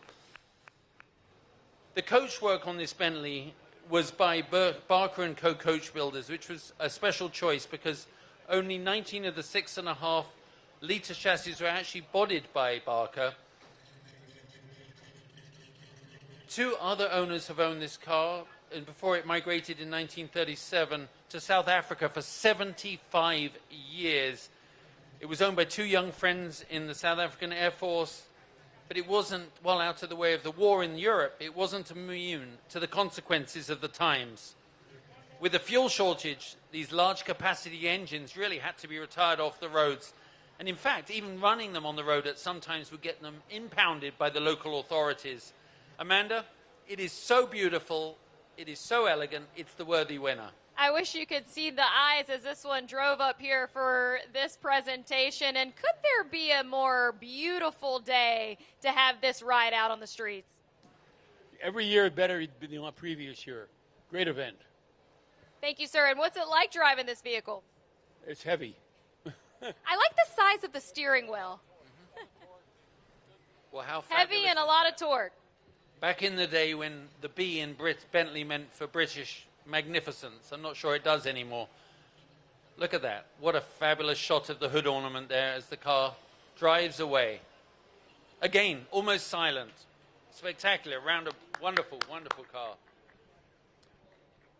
The coachwork on this Bentley was by Barker & Co. Coach Builders, which was a special choice because only 19 of the 6.5-litre chassis were actually bodied by Barker. Two other owners have owned this car, and before it migrated in 1937 to South Africa for 75 years. It was owned by two young friends in the South African Air Force, but it wasn't, well, out of the way of the war in Europe, it wasn't immune to the consequences of the times. With the fuel shortage, these large capacity engines really had to be retired off the roads. And in fact, even running them on the road at some times would get them impounded by the local authorities. Amanda, it is so beautiful, it is so elegant, it's the worthy winner. I wish you could see the eyes as this one drove up here for this presentation. And could there be a more beautiful day to have this ride out on the streets? Every year better than the previous year. Great event. Thank you, sir. And what's it like driving this vehicle? It's heavy. I like the size of the steering wheel. Well, how heavy and a lot of torque. Back in the day when the B in Bentley meant for British magnificence, I'm not sure it does anymore. Look at that. What a fabulous shot of the hood ornament there as the car drives away. Again, almost silent. Spectacular, wonderful, wonderful car.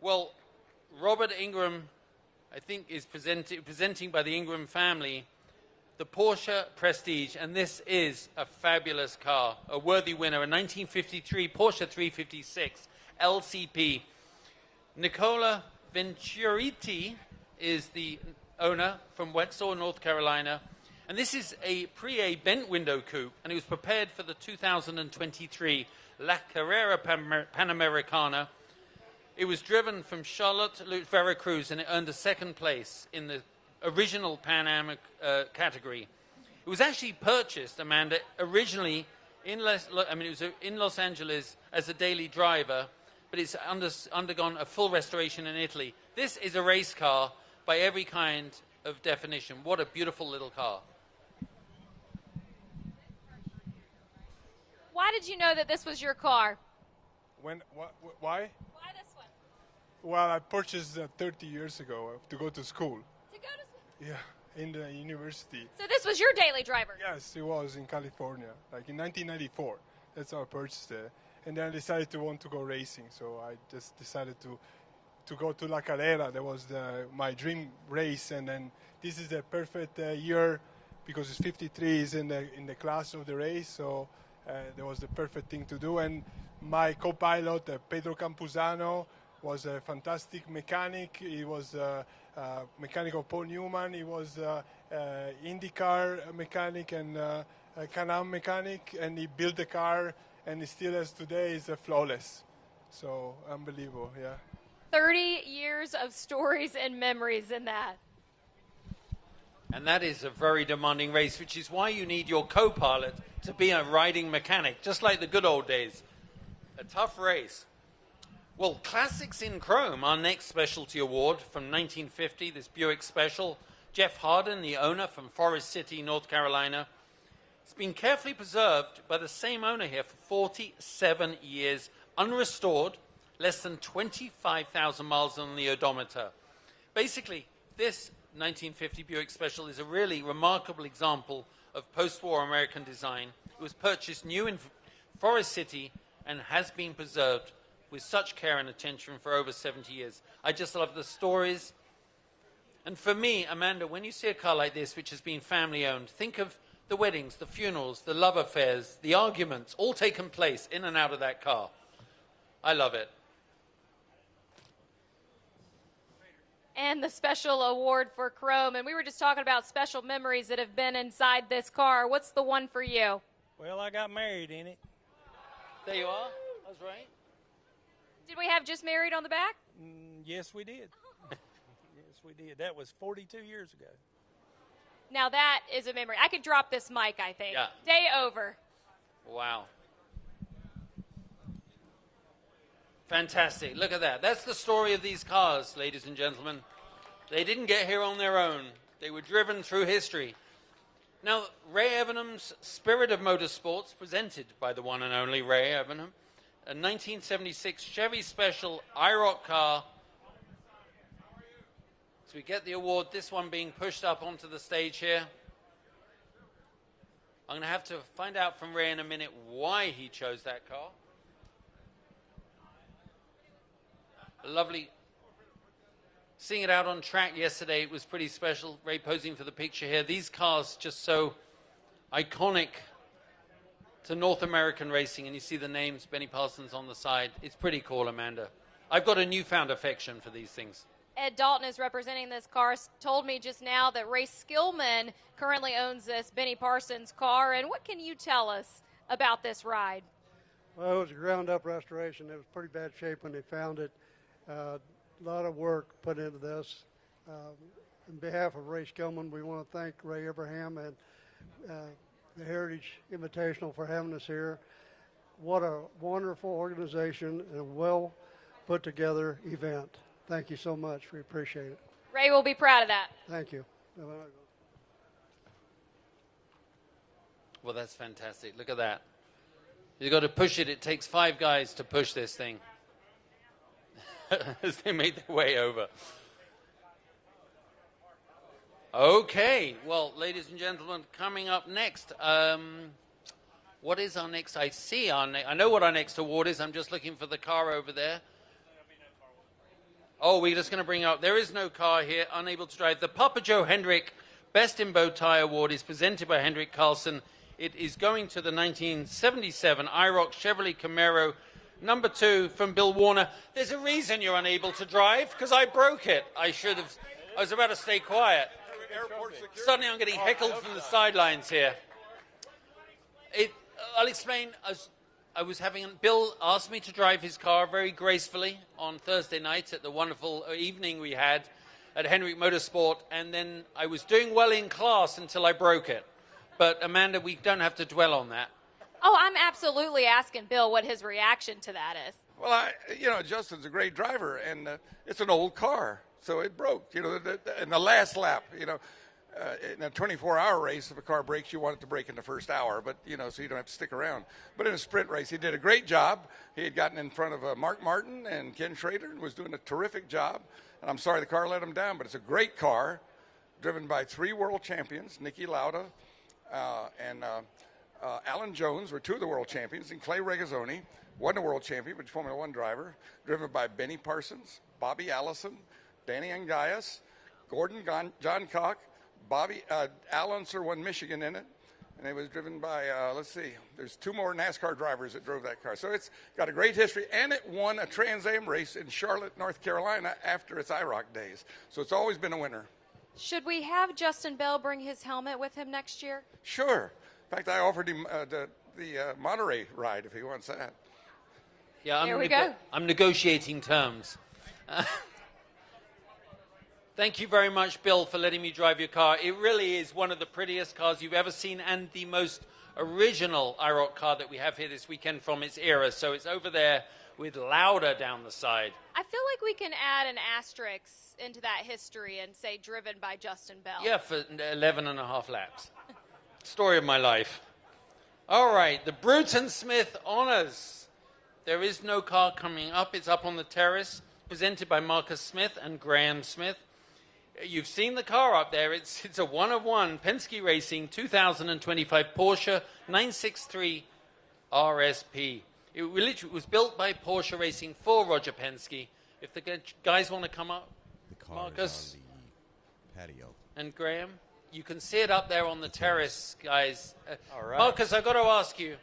Well, Robert Ingram, I think, is presenting by the Ingram family the Porsche Prestige, and this is a fabulous car, a worthy winner, a 1953 Porsche 356 LCP. Nicola Venturiti is the owner from Wetzel, North Carolina, and this is a Prie bent window coupe, and it was prepared for the 2023 La Carrera Panamericana. It was driven from Charlotte, Veracruz, and it earned a second place in the original Pan Am category. It was actually purchased, Amanda, originally it was in Los Angeles as a daily driver, but it's undergone a full restoration in Italy. This is a race car by every kind of definition. What a beautiful little car. Why did you know that this was your car? Why? Why this one? Well, I purchased 30 years ago to go to school. To go to school? Yeah, in the university. So this was your daily driver? Yes, it was in California, like in 1994. That's how I purchased it. And then I decided to want to go racing, so I just decided to go to La Carrera. That was my dream race, and then this is the perfect year because it's 53 is in the class of the race, so that was the perfect thing to do. And my co-pilot, Pedro Campuzano, was a fantastic mechanic. He was a mechanic of Paul Newman. He was IndyCar mechanic and Can-Am mechanic, and he built the car, and he still as today is flawless. So unbelievable, yeah. 30 years of stories and memories in that. And that is a very demanding race, which is why you need your co-pilot to be a riding mechanic, just like the good old days. A tough race. Well, Classics in Chrome, our next specialty award from 1950, this Buick Special. Jeff Harden, the owner from Forest City, North Carolina. It's been carefully preserved by the same owner here for 47 years, unrestored, less than 25,000 miles on the odometer. Basically, this 1950 Buick Special is a really remarkable example of post-war American design. It was purchased new in Forest City and has been preserved with such care and attention for over 70 years. I just love the stories. And for me, Amanda, when you see a car like this, which has been family-owned, think of the weddings, the funerals, the love affairs, the arguments, all taken place in and out of that car. I love it. And the special award for Chrome. And we were just talking about special memories that have been inside this car. What's the one for you? Well, I got married in it. There you are. That's right. Did we have just married on the back? Yes, we did. Yes, we did. That was 42 years ago. Now that is a memory. I could drop this mic, I think. Yeah. Day over. Wow. Fantastic. Look at that. That's the story of these cars, ladies and gentlemen. They didn't get here on their own. They were driven through history. Now, Ray Evenham's Spirit of Motorsports, presented by the one and only Ray Evenham, a 1976 Chevy Special IROC car. So we get the award, this one being pushed up onto the stage here. I'm going to have to find out from Ray in a minute why he chose that car. Lovely. Seeing it out on track yesterday, it was pretty special. Ray posing for the picture here. These cars just so iconic to North American racing, and you see the names, Benny Parsons on the side. It's pretty cool, Amanda. I've got a newfound affection for these things. Ed Dalton is representing this car. Told me just now that Ray Skillman currently owns this Benny Parsons car. And what can you tell us about this ride? Well, it was a ground-up restoration. It was pretty bad shape when they found it. A lot of work put into this. On behalf of Ray Skillman, we want to thank Ray Abraham and the Heritage Invitational for having us here. What a wonderful organization and a well put together event. Thank you so much. We appreciate it. Ray will be proud of that. Thank you. Well, that's fantastic. Look at that. You've got to push it. It takes 5 guys to push this thing as they make their way over. Okay. Well, ladies and gentlemen, coming up next, what is our next? I know what our next award is. I'm just looking for the car over there. Oh, we're just going to bring up, there is no car here, unable to drive. The Papa Joe Hendrick Best in Bow Tie Award is presented by Hendrick Carlson. It is going to the 1977 IROC Chevrolet Camaro number 2 from Bill Warner. There's a reason you're unable to drive, because I broke it. I was about to stay quiet. Suddenly I'm getting heckled from the sidelines here. I'll explain. Bill asked me to drive his car very gracefully on Thursday night at the wonderful evening we had at Hendrick Motorsport, and then I was doing well in class until I broke it. But Amanda, we don't have to dwell on that. Oh, I'm absolutely asking Bill what his reaction to that is. Well, Justin's a great driver, and it's an old car, so it broke. In the last lap, in a 24-hour race, if a car breaks, you want it to break in the first hour, but, so you don't have to stick around. But in a sprint race, he did a great job. He had gotten in front of Mark Martin and Ken Schrader and was doing a terrific job. And I'm sorry the car let him down, but it's a great car, driven by 3 world champions, Niki Lauda and Alan Jones were 2 of the world champions, and Clay Regazzoni, wasn't a world champion, but Formula One driver, driven by Benny Parsons, Bobby Allison, Danny Angias, Gordon John Cock, Alan Sir won Michigan in it, and it was driven by, there's 2 more NASCAR drivers that drove that car. So it's got a great history, and it won a Trans Am race in Charlotte, North Carolina after its IROC days. So it's always been a winner. Should we have Justin Bell bring his helmet with him next year? Sure. In fact, I offered him the Monterey ride if he wants that. Yeah, Here we go. I'm negotiating terms. Thank you very much, Bill, for letting me drive your car. It really is one of the prettiest cars you've ever seen and the most original IROC car that we have here this weekend from its era. So it's over there with Lauda down the side. I feel like we can add an asterisk into that history and say driven by Justin Bell. Yeah, for 11 and a half laps. Story of my life. All right, the Bruton Smith Honors. There is no car coming up. It's up on the terrace, presented by Marcus Smith and Graham Smith. You've seen the car up there. It's a one-of-one Penske Racing 2025 Porsche 963 RSP. It literally was built by Porsche Racing for Roger Penske. If the guys want to come up, Marcus on the patio. And Graham, you can see it up there on the terrace, guys. All right. Marcus, I've got to ask you,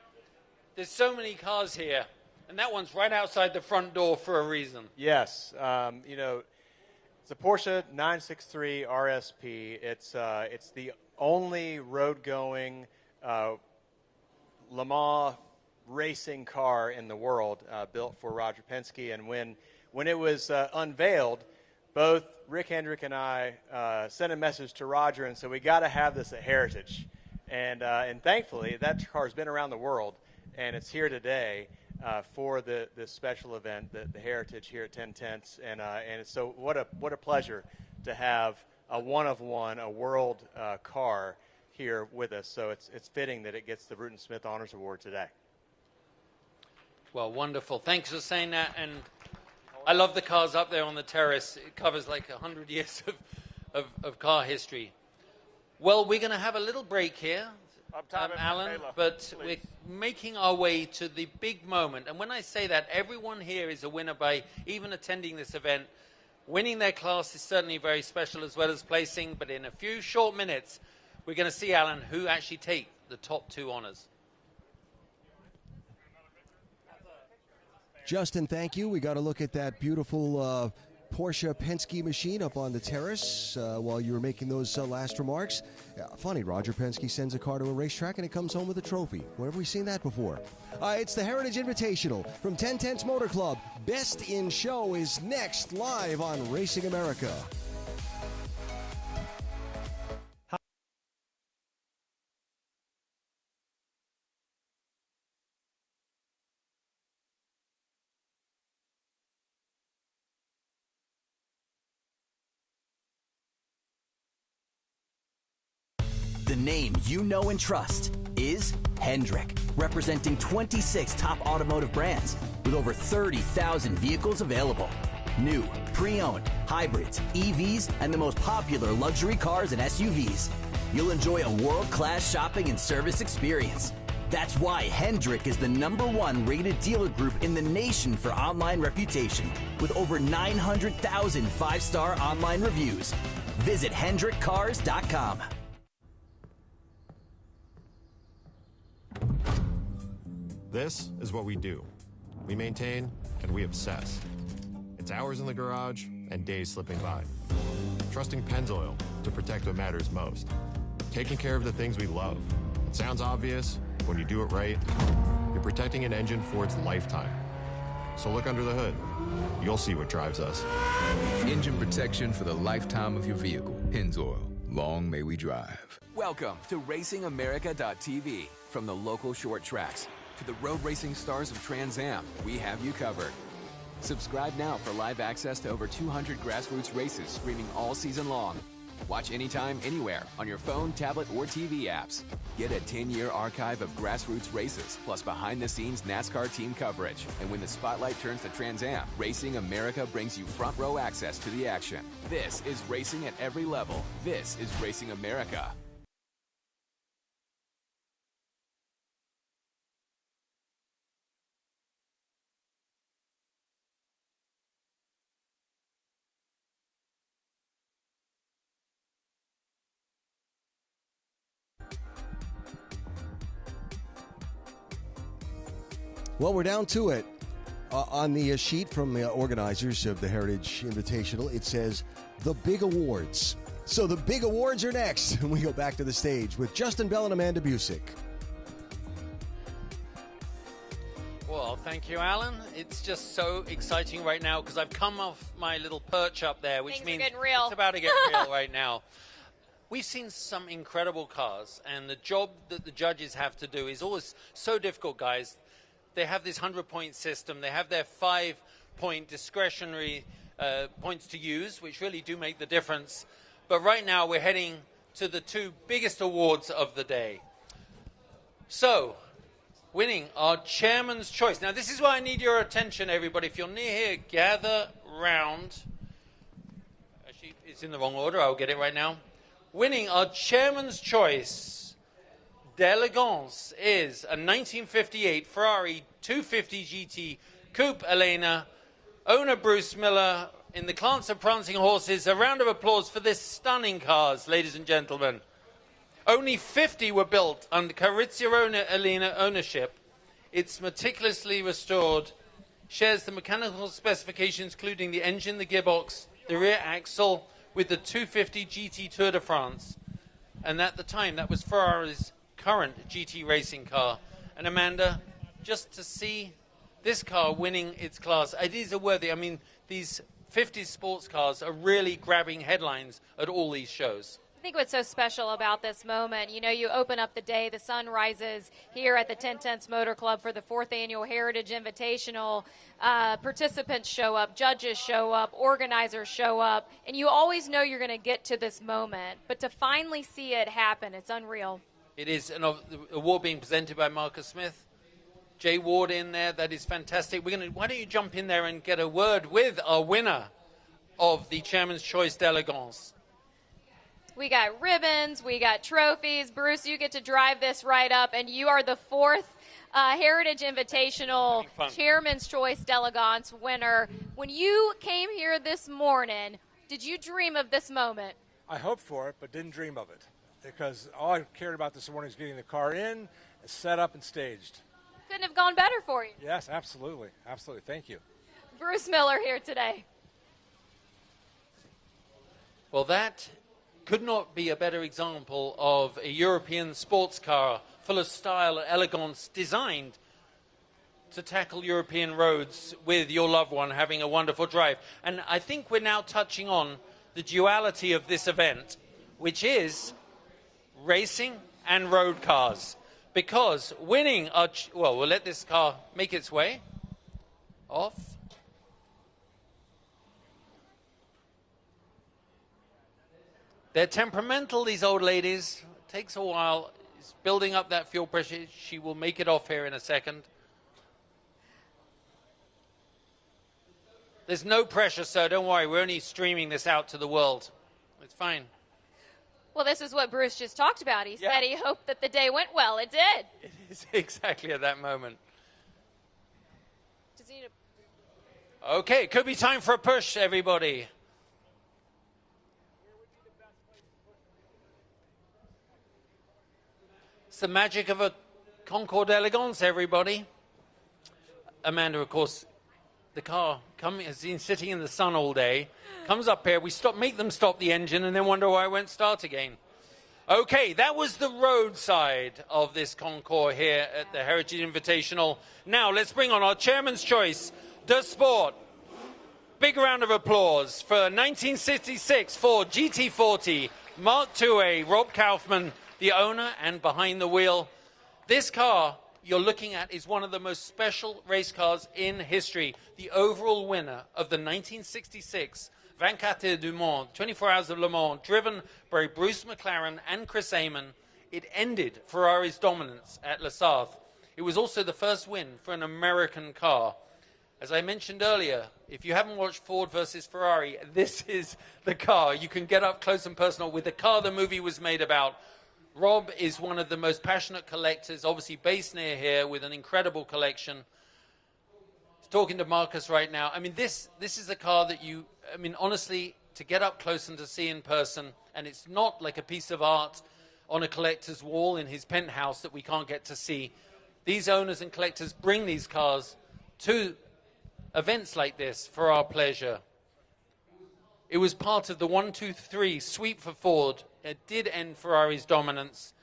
there's so many cars here, and that one's right outside the front door for a reason. Yes. It's a Porsche 963 RSP. It's the only road-going Le Mans racing car in the world built for Roger Penske. And when it was unveiled, both Rick Hendrick and I sent a message to Roger and said we got to have this at Heritage, and thankfully that car's been around the world and it's here today for this special event, the Heritage here at 10 Tenths, and so what a pleasure to have a one-of-one, a world car here with us. So it's fitting that it gets the Bruton Smith Honors Award today. Well, wonderful. Thanks for saying that. And I love the cars up there on the terrace. It covers like 100 years of car history. Well, we're going to have a little break here, Alan, but we're making our way to the big moment. And when I say that, everyone here is a winner by even attending this event. Winning their class is certainly very special as well as placing, but in a few short minutes, we're going to see, Alan, who actually take the top 2 honors. Justin, thank you. We got to look at that beautiful Porsche Penske machine up on the terrace while you were making those last remarks. Funny, Roger Penske sends a car to a racetrack and it comes home with a trophy. Where have we seen that before? It's the Heritage Invitational from 10 Tenths Motor Club. Best in Show is next, live on Racing America. The name you know and trust is Hendrick, representing 26 top automotive brands with over 30,000 vehicles available. New, pre-owned, hybrids, EVs, and the most popular luxury cars and SUVs. You'll enjoy a world-class shopping and service experience. That's why Hendrick is the #1 rated dealer group in the nation for online reputation, with over 900,000 5-star online reviews. Visit HendrickCars.com. This is what we do. We maintain and we obsess. It's hours in the garage and days slipping by. Trusting Pennzoil to protect what matters most. Taking care of the things we love. It sounds obvious. When you do it right, you're protecting an engine for its lifetime. So look under the hood. You'll see what drives us. Engine protection for the lifetime of your vehicle. Pennzoil. Long may we drive. Welcome to RacingAmerica.tv. From the local short tracks to the road racing stars of Trans Am, we have you covered. Subscribe now for live access to over 200 grassroots races streaming all season long. Watch anytime, anywhere on your phone, tablet, or TV apps. Get a 10-year archive of grassroots races, plus behind-the-scenes NASCAR team coverage. And when the spotlight turns to Trans Am, Racing America brings you front-row access to the action. This is racing at every level. This is Racing America. Well, we're down to it. On the sheet from the organizers of the Heritage Invitational, it says the big awards. So the big awards are next, and we go back to the stage with Justin Bell and Amanda Busick. Well, thank you, Alan. It's just so exciting right now because I've come off my little perch up there, which means it's about to get real right now. We've seen some incredible cars, and the job that the judges have to do is always so difficult, guys. They have this 100-point system. They have their 5-point discretionary points to use, which really do make the difference. But right now, we're heading to the 2 biggest awards of the day. So, winning our Chairman's Choice. Now, this is why I need your attention, everybody. If you're near here, gather round. Actually, it's in the wrong order. I'll get it right now. Winning our Chairman's Choice d'Elegance is a 1958 Ferrari 250 GT Coupe Elena, owner Bruce Miller, in the class of prancing horses. A round of applause for this stunning cars, ladies and gentlemen. Only 50 were built under Carizzarone Elena ownership. It's meticulously restored, shares the mechanical specifications including the engine, the gearbox, the rear axle with the 250 GT Tour de France. And at the time, that was Ferrari's current GT racing car. And Amanda, just to see this car winning its class, it is a worthy, I mean, these 50s sports cars are really grabbing headlines at all these shows. I think what's so special about this moment, you know, you open up the day, the sun rises here at the 1010s Motor Club for the 4th Annual Heritage Invitational. Participants show up, judges show up, organizers show up, and you always know you're going to get to this moment. But to finally see it happen, it's unreal. It is an award being presented by Marcus Smith. Jay Ward in there, that is fantastic. Why don't you jump in there and get a word with our winner of the Chairman's Choice d'Elegance. We got ribbons, we got trophies. Bruce, you get to drive this right up, and you are the 4th Heritage Invitational Chairman's Choice d'Elegance winner. When you came here this morning, did you dream of this moment? I hoped for it, but didn't dream of it, because all I cared about this morning is getting the car in, set up, and staged. Couldn't have gone better for you. Yes, absolutely. Absolutely. Thank you. Bruce Miller here today. Well, that could not be a better example of a European sports car full of style and elegance, designed to tackle European roads with your loved one having a wonderful drive. And I think we're now touching on the duality of this event, which is racing and road cars. Because winning, we'll let this car make its way off. They're temperamental, these old ladies. It takes a while. It's building up that fuel pressure. She will make it off here in a second. There's no pressure, sir. Don't worry. We're only streaming this out to the world. It's fine. Well, this is what Bruce just talked about. He said he hoped that the day went well. It did. It is exactly at that moment. Does he need Okay, it could be time for a push, everybody. It's the magic of a Concours d'Elegance, everybody. Amanda, of course, the car has been sitting in the sun all day. Comes up here, we make them stop the engine and then wonder why it won't start again. Okay, that was the road side of this Concours here at the Heritage Invitational. Now, let's bring on our Chairman's Choice de Sport. Big round of applause for 1966 Ford GT40 Mark IIA, Rob Kaufman, the owner and behind the wheel. This car you're looking at is one of the most special race cars in history. The overall winner of the 1966 24 du Mans, 24 Hours of Le Mans, driven by Bruce McLaren and Chris Amon. It ended Ferrari's dominance at Le Sarthe. It was also the first win for an American car. As I mentioned earlier, if you haven't watched Ford versus Ferrari, this is the car. You can get up close and personal with the car the movie was made about. Rob is one of the most passionate collectors, obviously based near here with an incredible collection. He's talking to Marcus right now. I mean, this is a car that honestly, to get up close and to see in person, and it's not like a piece of art on a collector's wall in his penthouse that we can't get to see. These owners and collectors bring these cars to events like this for our pleasure. It was part of the 1-2-3 sweep for Ford. It did end Ferrari's dominance.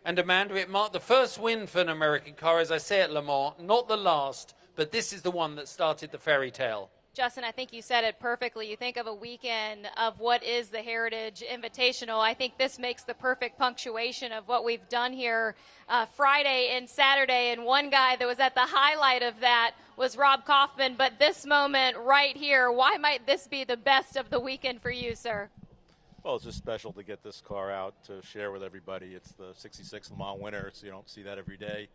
And Amanda, it marked the first win for an American car, as I say, at Le Mans. Not the last, but this is the one that started the fairy tale. Justin, I think you said it perfectly. You think of a weekend of what is the Heritage Invitational. I think this makes the perfect punctuation of what we've done here Friday and Saturday. And one guy that was at the highlight of that was Rob Kaufman. But this moment right here, why might this be the best of the weekend for you, sir? Well, it's just special to get this car out to share with everybody. It's the 66 Le Mans winner, so you don't see that every day.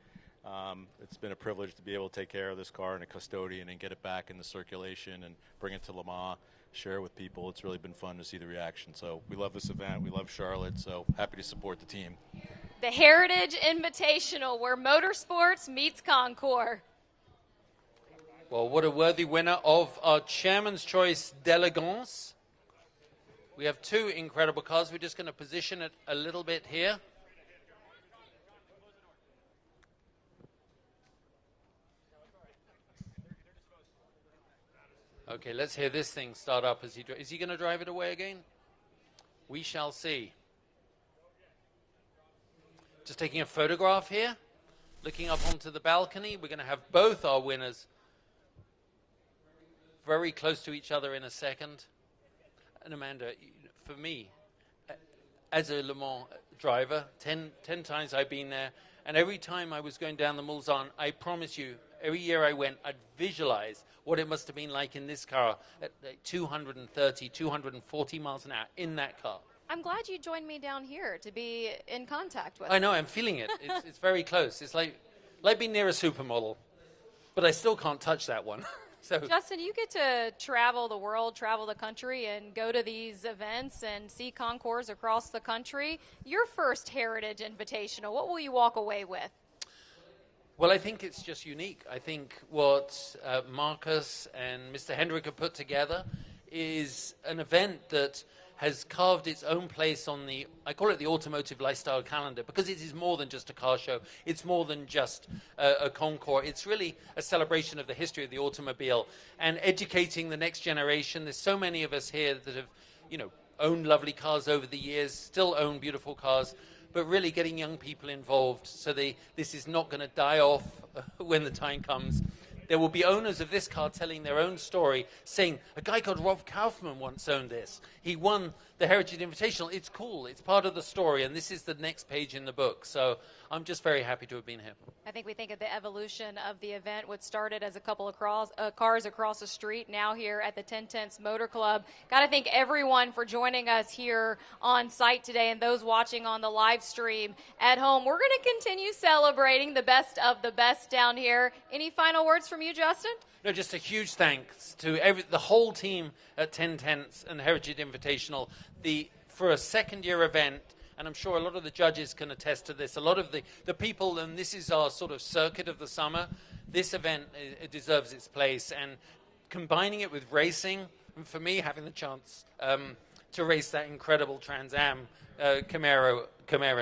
It's been a privilege to be able to take care of this car and a custodian and get it back into circulation and bring it to Le Mans, share it with people. It's really been fun to see the reaction. So we love this event. We love Charlotte. So happy to support the team. The Heritage Invitational, where motorsports meets Concours. Well, what a worthy winner of our Chairman's Choice d'Elegance. We have two incredible cars. We're just going to position it a little bit here. Okay, let's hear this thing start up. Is he going to drive it away again? We shall see. Just taking a photograph here, looking up onto the balcony. We're going to have both our winners very close to each other in a second. And Amanda, for me, as a Le Mans driver, 10 times I've been there, and every time I was going down the Mulsanne, I promise you, every year I went, I'd visualize what it must have been like in this car at 230, 240 miles an hour in that car. I'm glad you joined me down here to be in contact with I know, I'm feeling it. It's very close. It's like being near a supermodel, but I still can't touch that one. So, Justin, you get to travel the world, travel the country, and go to these events and see concours across the country. Your first Heritage Invitational, what will you walk away with? Well, I think it's just unique. I think what Marcus and Mr. Hendrick have put together is an event that has carved its own place on the, I call it the automotive lifestyle calendar, because it is more than just a car show. It's more than just a concours. It's really a celebration of the history of the automobile and educating the next generation. There's so many of us here that have, owned lovely cars over the years, still own beautiful cars, but really getting young people involved so this is not going to die off when the time comes. There will be owners of this car telling their own story, saying, a guy called Rob Kaufman once owned this. He won the Heritage Invitational. It's cool. It's part of the story, and this is the next page in the book. So I'm just very happy to have been here. I think we think of the evolution of the event, what started as a couple of cars across the street, now here at the 1010s Motor Club. Got to thank everyone for joining us here on site today and those watching on the live stream at home. We're going to continue celebrating the best of the best down here. Any final words from you, Justin? No, just a huge thanks to the whole team at 1010s and the Heritage Invitational for a second-year event. And I'm sure a lot of the judges can attest to this. A lot of the people, and this is our sort of circuit of the summer, this event it deserves its place. And combining it with racing, and for me, having the chance to race that incredible Trans Am Camaro,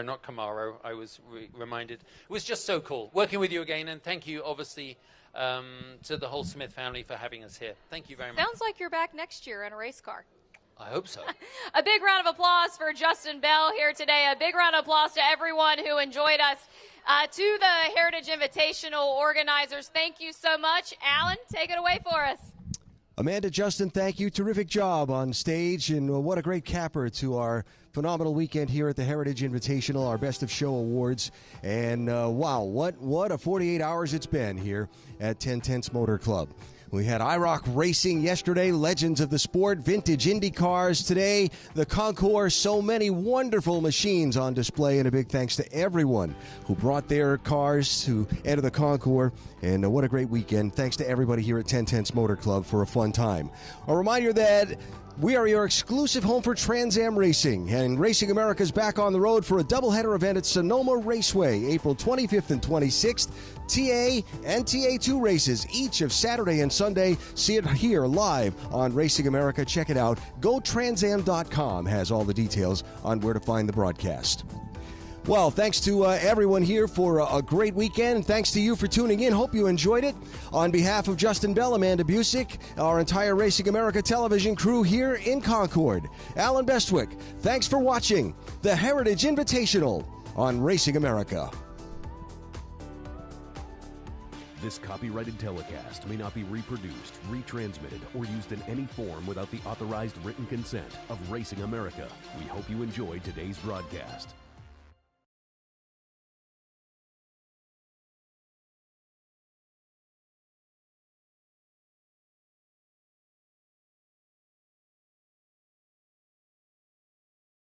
not Camaro, I was reminded. It was just so cool. Working with you again, and thank you, obviously, to the whole Smith family for having us here. Thank you very much. Sounds like you're back next year in a race car. I hope so. A big round of applause for Justin Bell here today. A big round of applause to everyone who enjoyed us. To the Heritage Invitational organizers, thank you so much. Alan, take it away for us. Amanda, Justin, thank you. Terrific job on stage, and what a great capper to our phenomenal weekend here at the Heritage Invitational, our Best of Show Awards. And wow, what a 48 hours it's been here at 1010s Motor Club. We had IROC Racing yesterday, legends of the sport, vintage Indy cars today, the Concours, so many wonderful machines on display, and a big thanks to everyone who brought their cars to enter the Concours. And what a great weekend. Thanks to everybody here at 1010s Motor Club for a fun time. A reminder that we are your exclusive home for Trans Am racing, and Racing America is back on the road for a doubleheader event at Sonoma Raceway, April 25th and 26th. TA and TA2 races each of Saturday and Sunday. See it here live on Racing America. Check it out. GoTransAm.com has all the details on where to find the broadcast. Well, thanks to everyone here for a great weekend. Thanks to you for tuning in. Hope you enjoyed it. On behalf of Justin Bell, Amanda Busick, our entire Racing America television crew here in Concord, Alan Bestwick, thanks for watching the Heritage Invitational on Racing America. This copyrighted telecast may not be reproduced, retransmitted, or used in any form without the authorized written consent of Racing America. We hope you enjoyed today's broadcast.